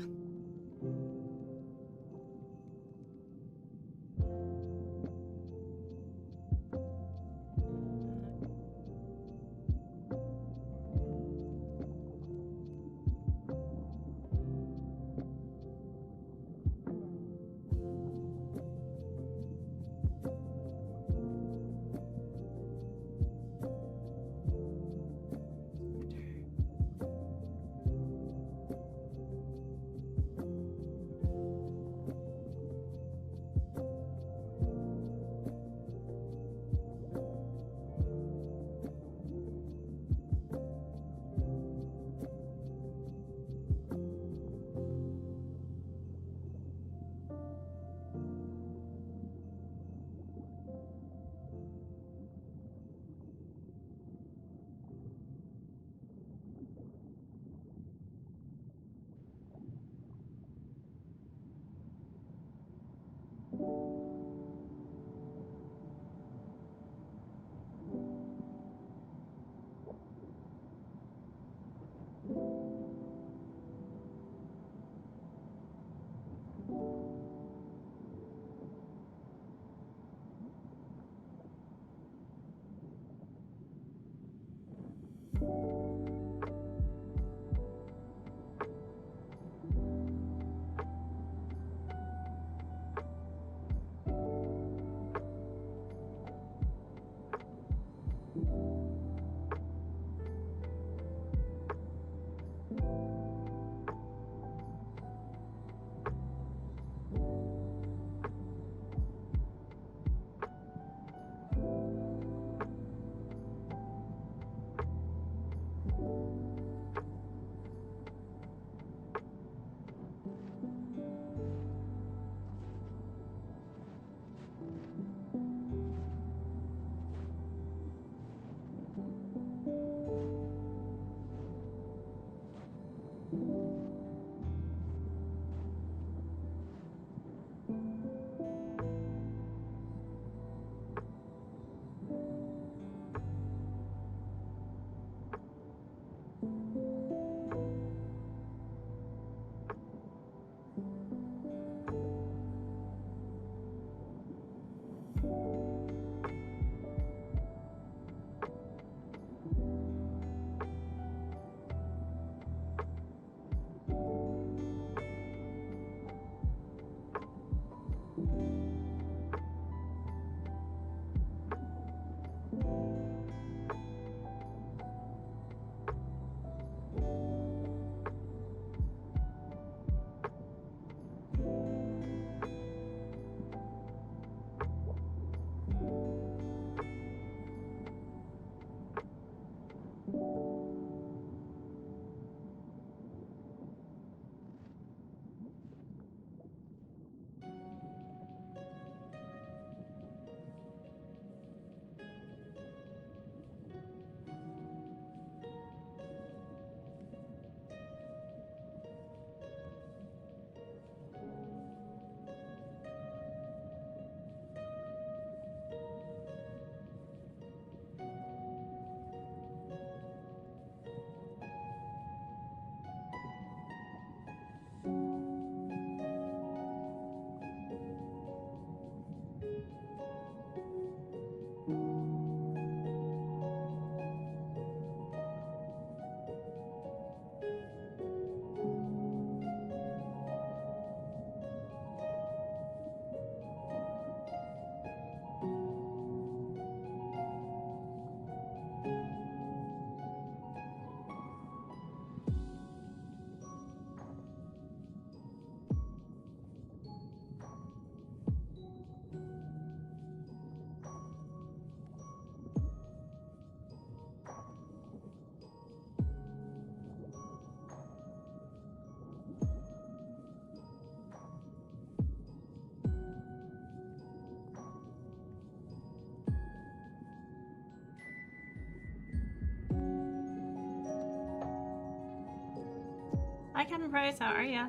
Hi, Captain Price. How are ya?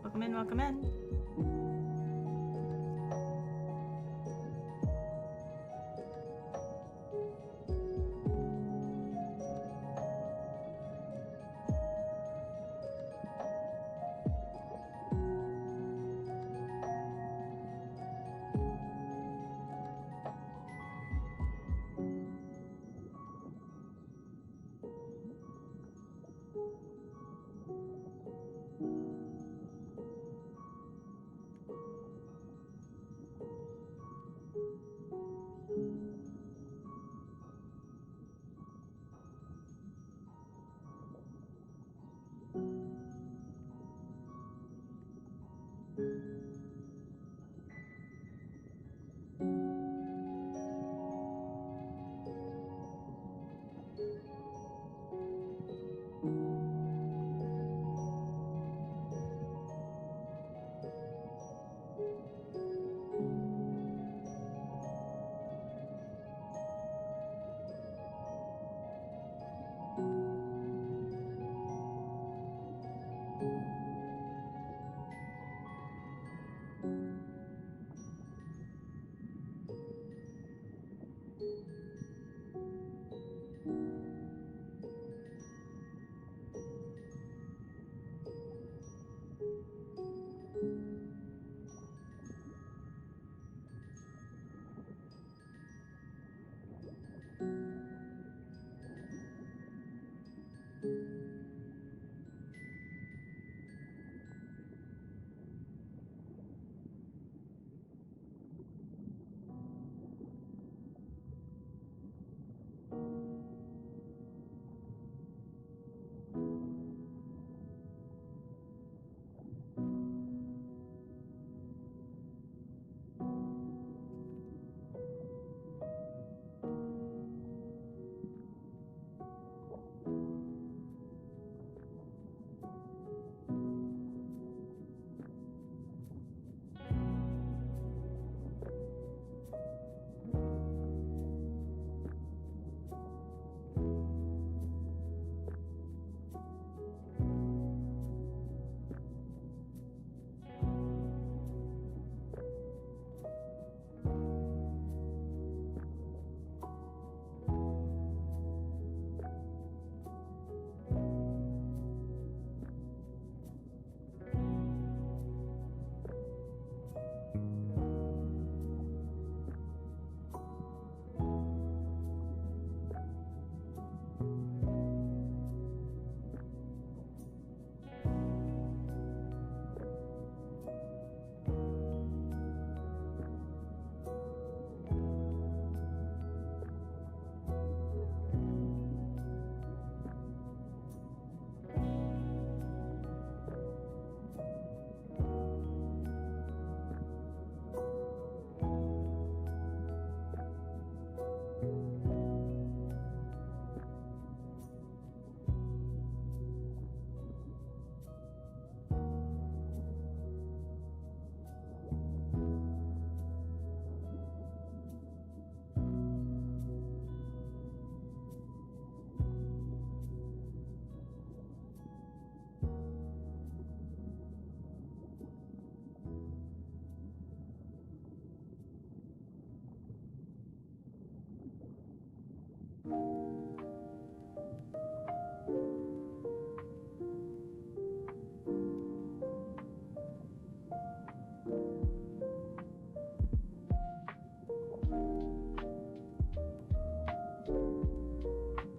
Welcome in, welcome in.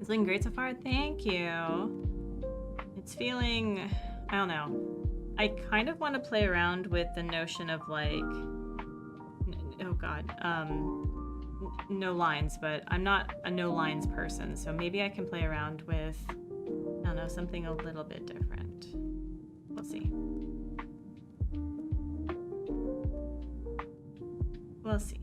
It's looking great so far. Thank you. It's feeling, I don't know. I kind of want to play around with the notion of like, oh god, no lines, but I'm not a no lines person, so maybe I can play around with, I don't know, something a little bit different. We'll see. We'll see.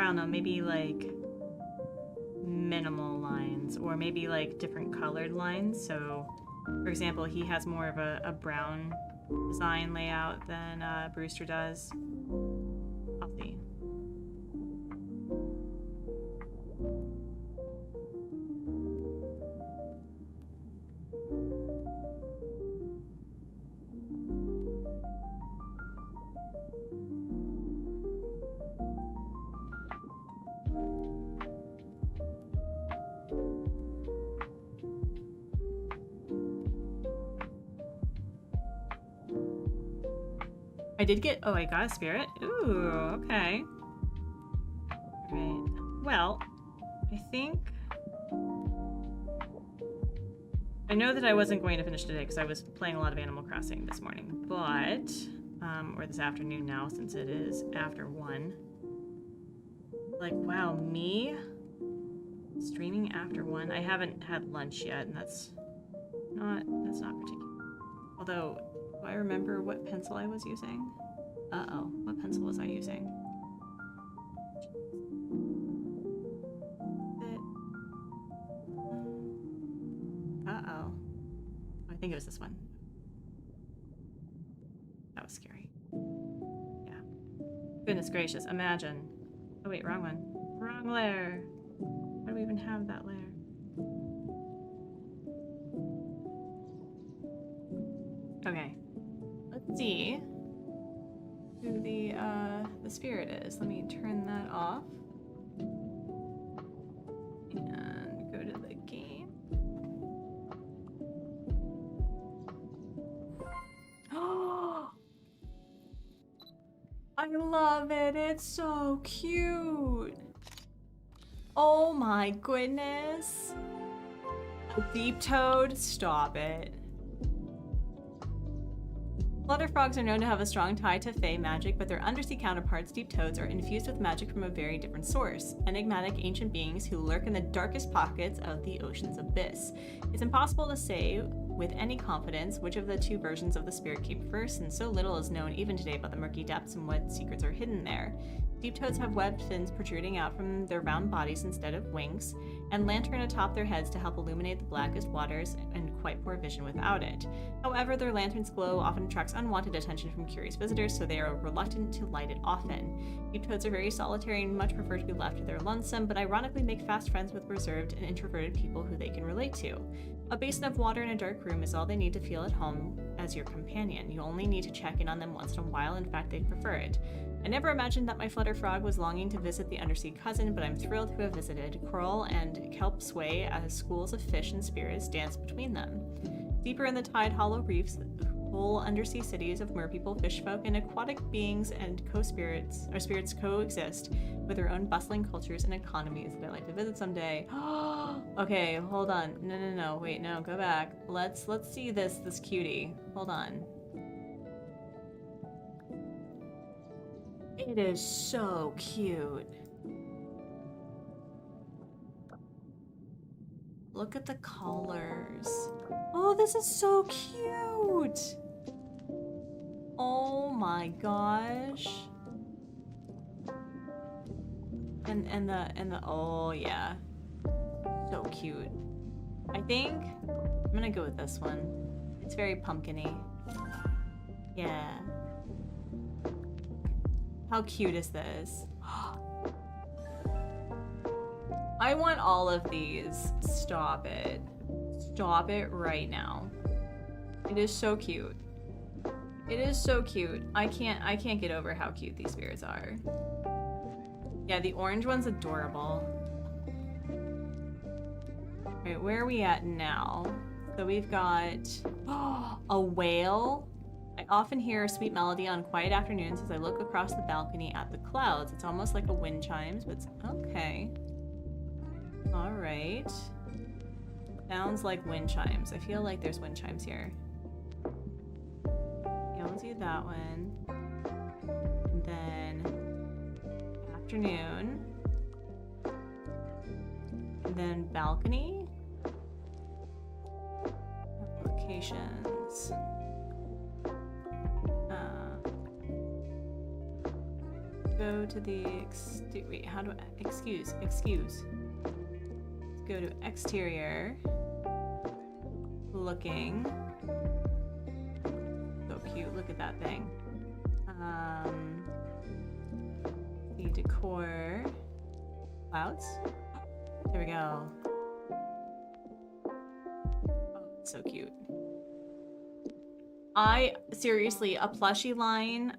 brown though, maybe like minimal lines, or maybe like different colored lines. So, for example, he has more of a brown design layout than Brewster does. I'll see. I did get, oh, I got a spirit. Ooh, okay. Alright. Well, I think... I know that I wasn't going to finish today because I was playing a lot of Animal Crossing this morning, but... or this afternoon now, since it is after 1. Like, wow, me? Streaming after 1? I haven't had lunch yet, and that's not particular. Although... do I remember what pencil I was using? Uh-oh, what pencil was I using? Uh-oh. I think it was this one. That was scary. Yeah. Goodness gracious, imagine. Oh wait, wrong one. Wrong layer. Why do we even have that layer? Okay. Let's see who the spirit is. Let me turn that off and go to the game. Oh, I love it. It's so cute. Oh my goodness. A deep toad? Stop it. Flutter frogs are known to have a strong tie to Fey magic, but their undersea counterparts, deep toads, are infused with magic from a very different source. Enigmatic ancient beings who lurk in the darkest pockets of the ocean's abyss. It's impossible to say with any confidence which of the two versions of the spirit came first, and so little is known even today about the murky depths and what secrets are hidden there. Deep toads have webbed fins protruding out from their round bodies instead of wings, and lantern atop their heads to help illuminate the blackest waters and quite poor vision without it. However, their lantern's glow often attracts unwanted attention from curious visitors, so they are reluctant to light it often. Deep toads are very solitary and much prefer to be left to their lonesome, but ironically make fast friends with reserved and introverted people who they can relate to. A basin of water in a dark room is all they need to feel at home as your companion. You only need to check in on them once in a while. In fact, they'd prefer it. I never imagined that my flutter frog was longing to visit the undersea cousin, but I'm thrilled to have visited. Coral and kelp sway as schools of fish and spirits dance between them. Deeper in the tide hollow reefs, whole undersea cities of merpeople, fishfolk, and aquatic beings and spirits coexist with their own bustling cultures and economies that I'd like to visit someday. Okay, hold on. No, wait, no, go back. Let's see this cutie. Hold on. It is so cute. Look at the colors. Oh, this is so cute. Oh my gosh. And the oh yeah. So cute. I think I'm gonna go with this one. It's very pumpkin-y. Yeah. How cute is this? I want all of these. Stop it. Stop it right now. It is so cute. It is so cute. I can't get over how cute these spirits are. Yeah, the orange one's adorable. Alright, where are we at now? So we've got a whale. I often hear a sweet melody on quiet afternoons as I look across the balcony at the clouds. It's almost like a wind chimes, but it's okay. Alright. Sounds like wind chimes. I feel like there's wind chimes here. Yeah, we'll do that one. And then afternoon. And then balcony. Applications. Go to the wait, how do I excuse. Let's go to exterior. Looking. So cute, look at that thing. The decor. Clouds. There we go. Oh, it's so cute. Seriously, a plushie line,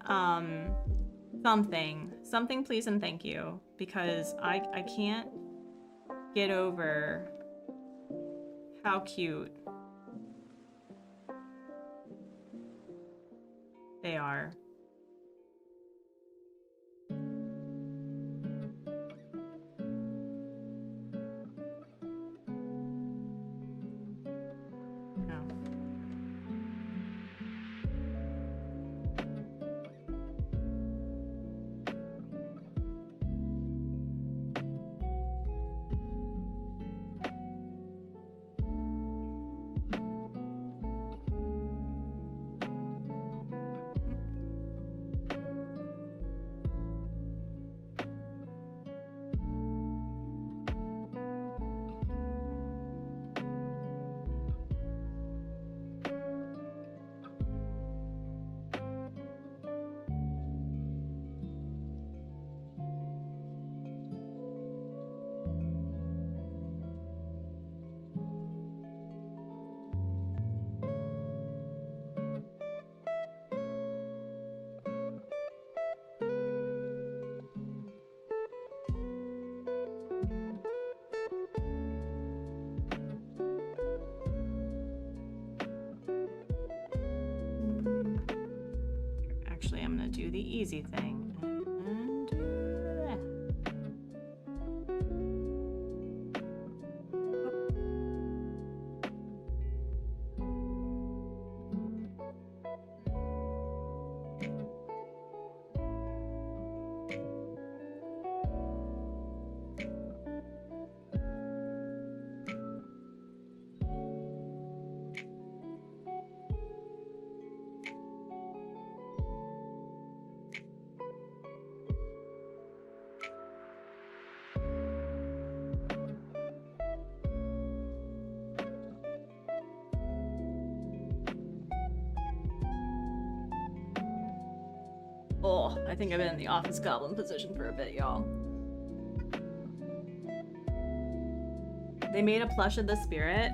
something please and thank you, because I can't get over how cute they are. Actually, I'm gonna do the easy thing. Oh, I think I've been in the office goblin position for a bit, y'all. They made a plush of the spirit.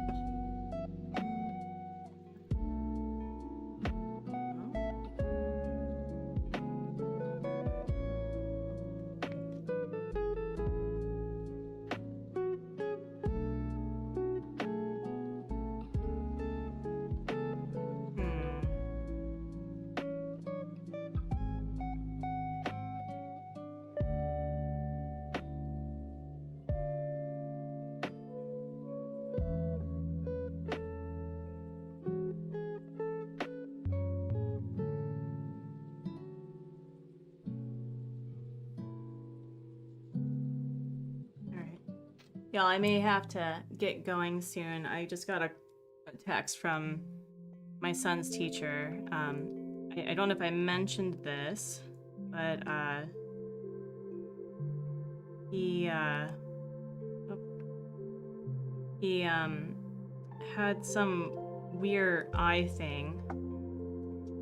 Yeah, I may have to get going soon. I just got a text from my son's teacher. I don't know if I mentioned this, but he had some weird eye thing,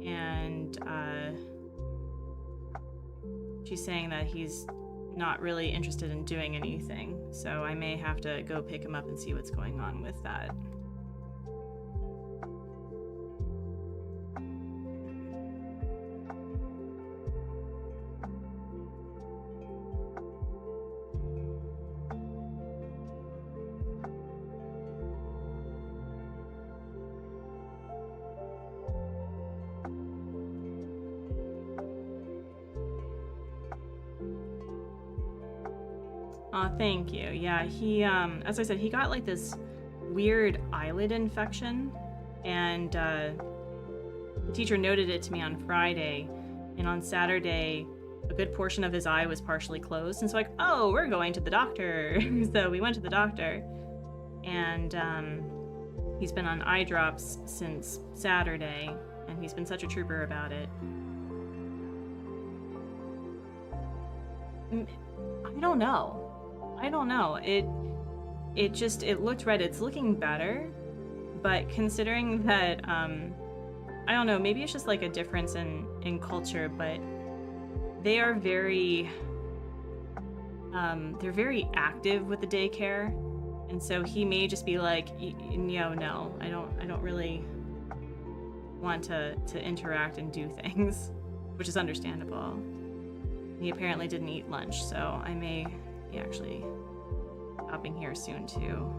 and she's saying that he's not really interested in doing anything, so I may have to go pick him up and see what's going on with that. Thank you. Yeah, he, as I said, he got like this weird eyelid infection, and the teacher noted it to me on Friday, and on Saturday, a good portion of his eye was partially closed, and so like, oh, we're going to the doctor. So we went to the doctor, and he's been on eye drops since Saturday, and he's been such a trooper about it. I don't know. I don't know. It looked red. It's looking better, but considering that I don't know, maybe it's just like a difference in culture, but they are very they're very active with the daycare, and so he may just be like, no, I don't really want to interact and do things, which is understandable. He apparently didn't eat lunch, so I may be actually stopping here soon too.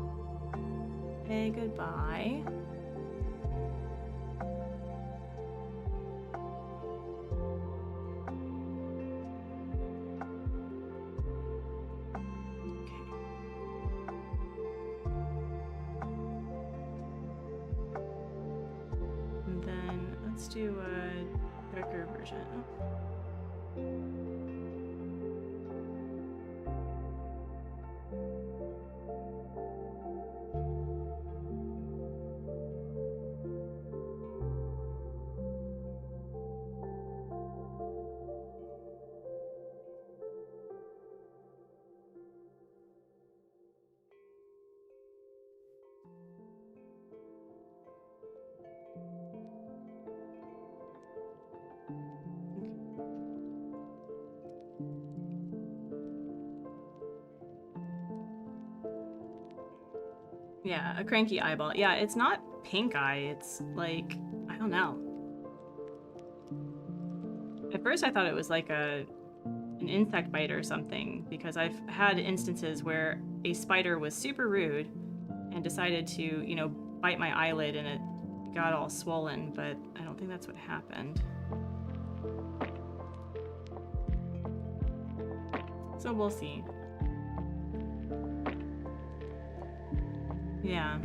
Hey, goodbye. Let's do a darker version. Yeah, a cranky eyeball. Yeah, it's not pink eye. It's like, I don't know. At first I thought it was like an insect bite or something, because I've had instances where a spider was super rude and decided to, bite my eyelid and it got all swollen, but I don't think that's what happened. So we'll see. Yeah.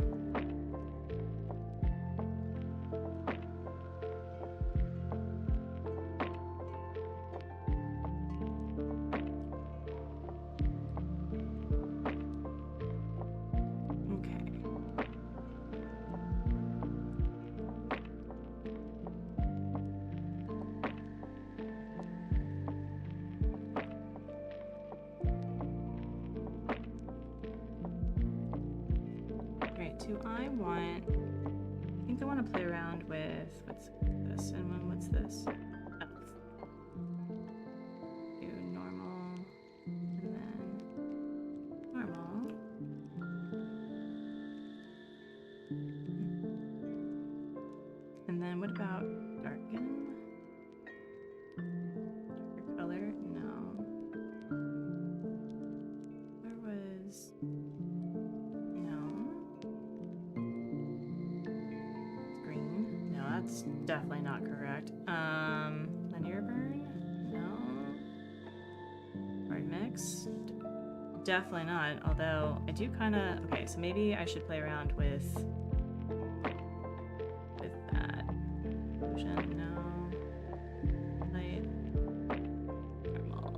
I think I want to play around with, what's this, and what's this? Elf. Do normal, and then normal. And then what about darken? Darker color? No. Where was... That's definitely not correct. Linear burn? No. Hard mix? Definitely not. Although I do kind of. Okay, so maybe I should play around with that. Fusion? No. Light. Normal.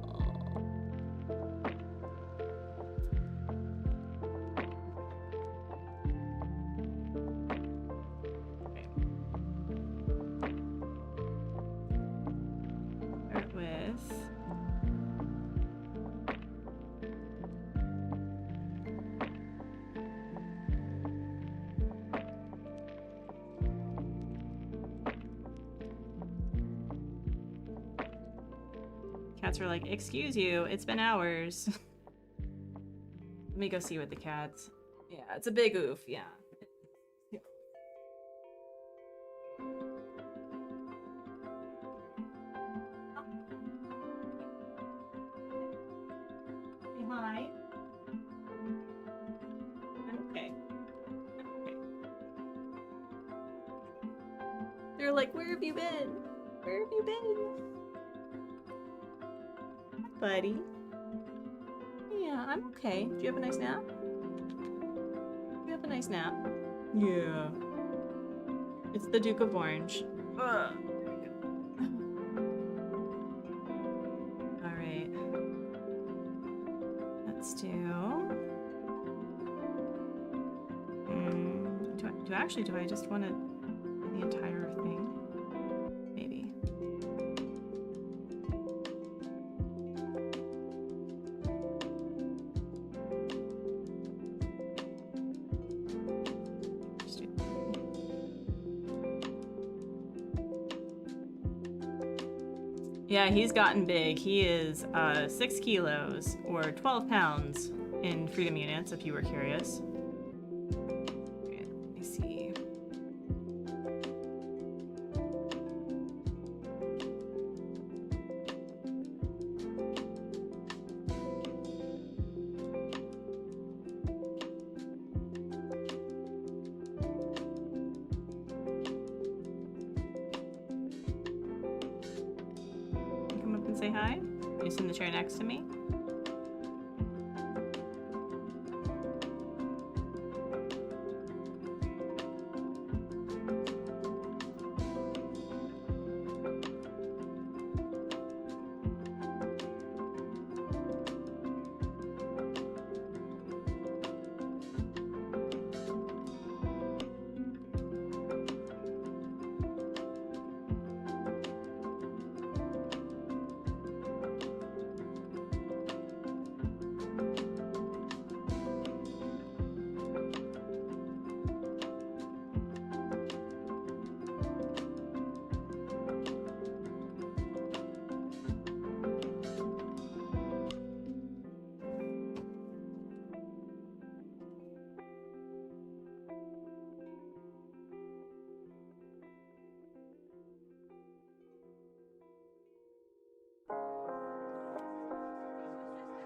Cats are like, excuse you, it's been hours. Let me go see what the cats. Yeah, it's a big oof, yeah. Say hi. Okay. They're like, where have you been? Where have you been? Buddy. Yeah, I'm okay. Did you have a nice nap? Did you have a nice nap? Yeah. It's the Duke of Orange. Ugh. Alright. Let's do... do I just want to do the entire thing? Maybe. Yeah, he's gotten big. He is 6 kilos or 12 pounds in freedom units, if you were curious. Okay, let me see. Come up and say hi. You sit in the chair next to me.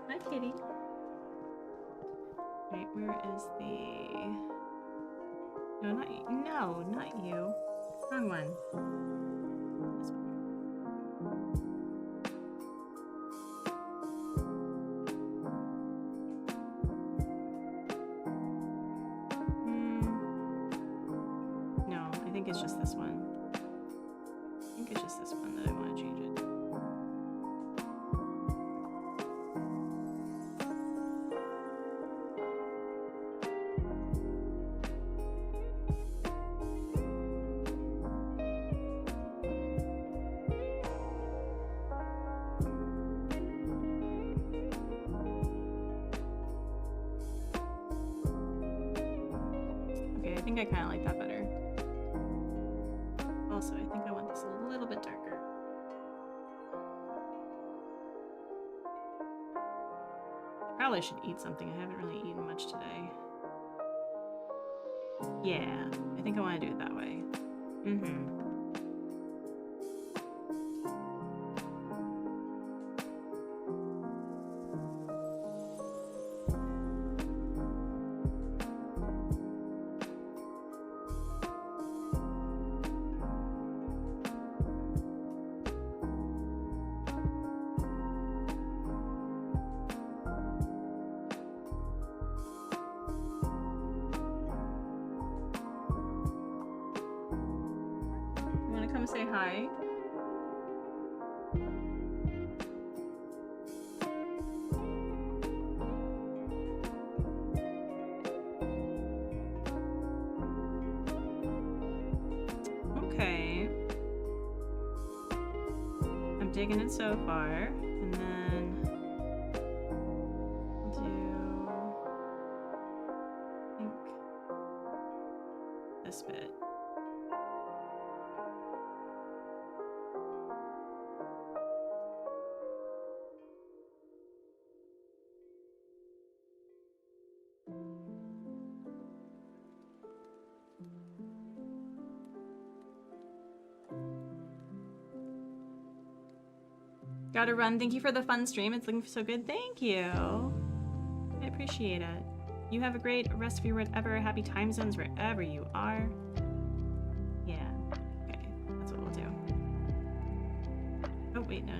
Hi, kitty. Wait, where is the... No, not you. No, not you. Wrong one. This one. No, I think it's just this one. I think it's just this one that I want to change it. Okay, I think I kind of like that better. Also, I think I want this a little bit darker. Probably should eat something. I haven't really eaten much today. Yeah, I think I want to do it that way. Mm-hmm. Come say hi. Okay. I'm digging it so far. And then I'll do, I think, this bit. Gotta run. Thank you for the fun stream. It's looking so good. Thank you. I appreciate it. You have a great rest of your whatever. Happy time zones wherever you are. Yeah. Okay. That's what we'll do. Oh, wait. No.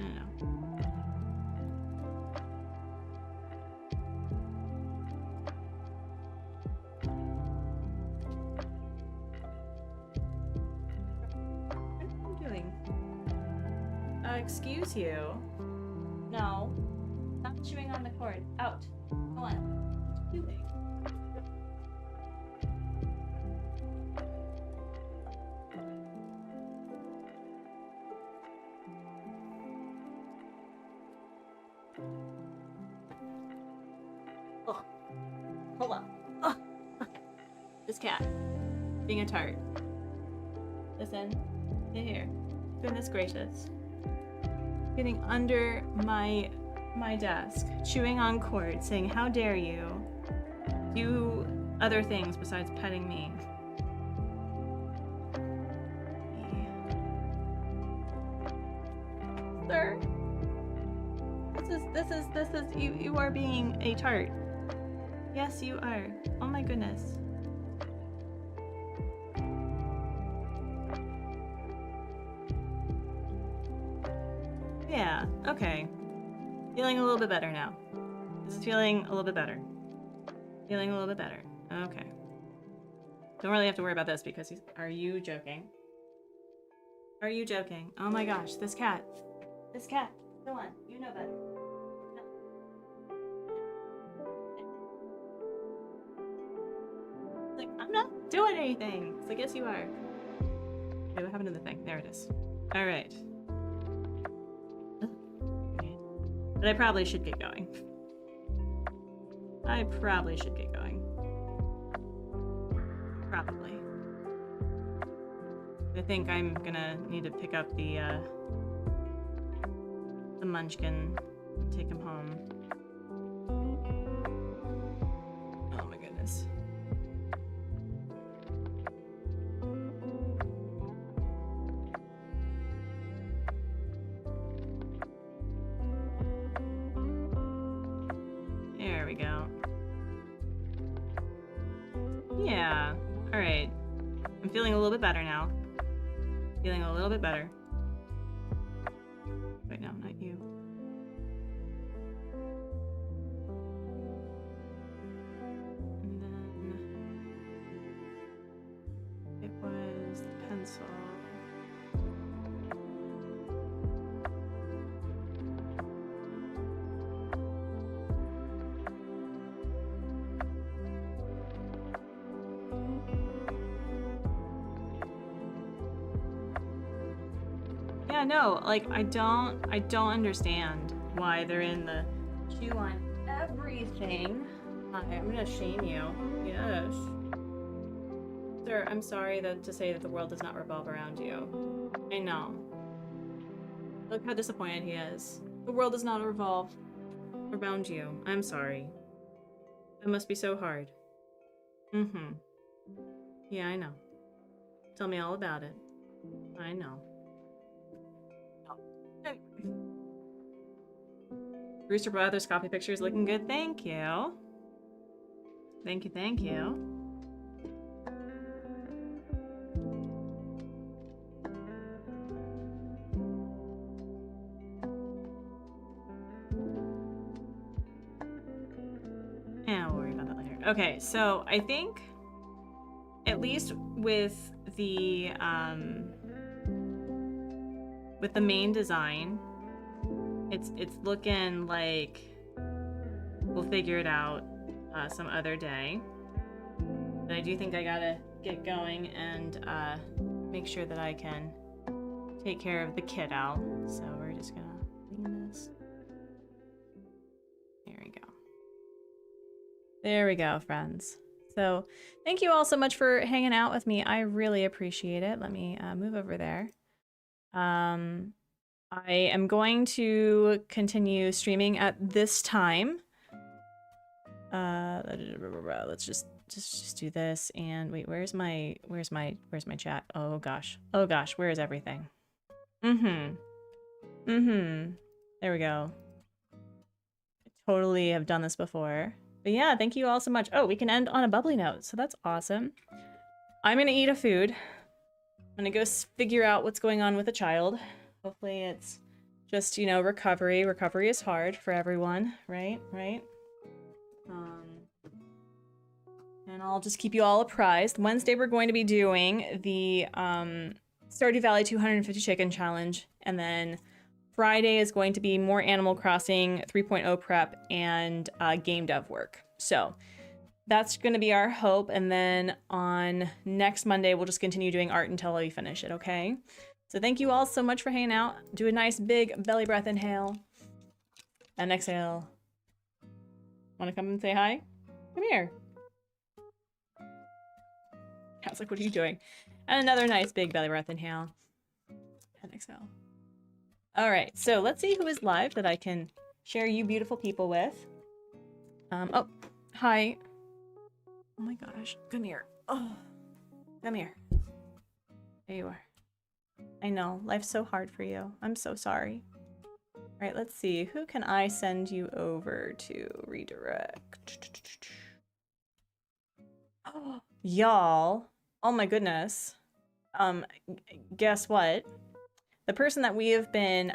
What are you doing? Excuse you. No. Stop chewing on the cord. Out. Go on. What are you doing? Oh. Hold on. Oh. This cat. Being a tart. Listen. Sit here. Goodness gracious. getting under my desk, chewing on cord, saying, "How dare you do other things besides petting me?" Sir, this is you are being a tart. Yes, you are. Oh my goodness. Yeah, okay. Feeling a little bit better now. This is feeling a little bit better. Feeling a little bit better. Okay. Don't really have to worry about this because he's... Are you joking? Are you joking? Oh my gosh, this cat. This cat. Go on. You know better. No. It's like, I'm not doing anything. It's like, yes, you are. Okay, what happened to the thing? There it is. All right. Okay. But I probably should get going. I probably should get going. Probably. I think I'm gonna need to pick up the munchkin, take him home. Oh my goodness. There we go. Yeah. All right. I'm feeling a little bit better now. Feeling a little bit better. Wait, no, not you. And then it was the pencil. Yeah, no, like I don't understand why they're in the chew on everything. Hi, I'm gonna shame you. Yes. Sir, I'm sorry to say that the world does not revolve around you. I know. Look how disappointed he is. The world does not revolve around you. I'm sorry. That must be so hard. Mm-hmm. Yeah, I know. Tell me all about it. I know. Brewster Brothers coffee pictures looking good. Thank you. Thank you, thank you. Yeah, we'll worry about that later. Okay, so I think at least with the main design, it's looking like we'll figure it out some other day. But I do think I gotta get going and make sure that I can take care of the kiddo. So we're just gonna clean this. There we go. There we go, friends. So thank you all so much for hanging out with me. I really appreciate it. Let me move over there. I am going to continue streaming at this time. Let's just do this. And wait, where's my chat? Oh gosh, where is everything? There we go. I totally have done this before. But yeah, thank you all so much. Oh, we can end on a bubbly note, so that's awesome. I'm gonna eat a food. I'm gonna go figure out what's going on with the child. Hopefully it's just, you know, recovery. Recovery is hard for everyone, right? And I'll just keep you all apprised. Wednesday we're going to be doing the Stardew Valley 250 Chicken Challenge, and then Friday is going to be more Animal Crossing 3.0 prep and game dev work. So that's going to be our hope, and then on next Monday we'll just continue doing art until we finish it, okay? So thank you all so much for hanging out. Do a nice big belly breath inhale and exhale. Want to come and say hi? Come here. I was like, what are you doing? And another nice big belly breath inhale and exhale. All right, so let's see who is live that I can share you beautiful people with. Oh, hi. Oh my gosh, come here. Oh, come here. There you are. I know, life's so hard for you. I'm so sorry. All right, let's see. Who can I send you over to redirect? Oh, y'all. Oh my goodness. Guess what? The person that we have been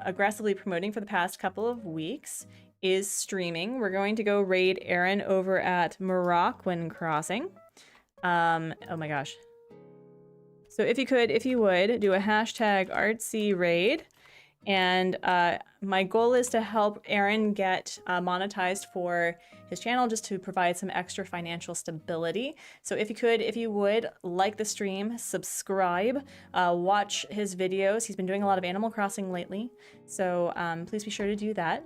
aggressively promoting for the past couple of weeks is streaming. We're going to go raid Aaron over at Moroccan Crossing. Oh my gosh. So if you would, do a hashtag Artsy raid. And my goal is to help Aaron get monetized for his channel, just to provide some extra financial stability. So if you would, like the stream, subscribe, watch his videos. He's been doing a lot of Animal Crossing lately. So please be sure to do that.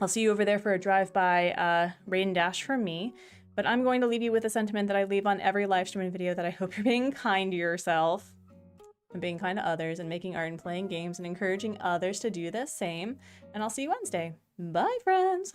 I'll see you over there for a drive-by raid and dash from me. But I'm going to leave you with a sentiment that I leave on every live stream and video, that I hope you're being kind to yourself and being kind to others and making art and playing games and encouraging others to do the same. And I'll see you Wednesday. Bye, friends!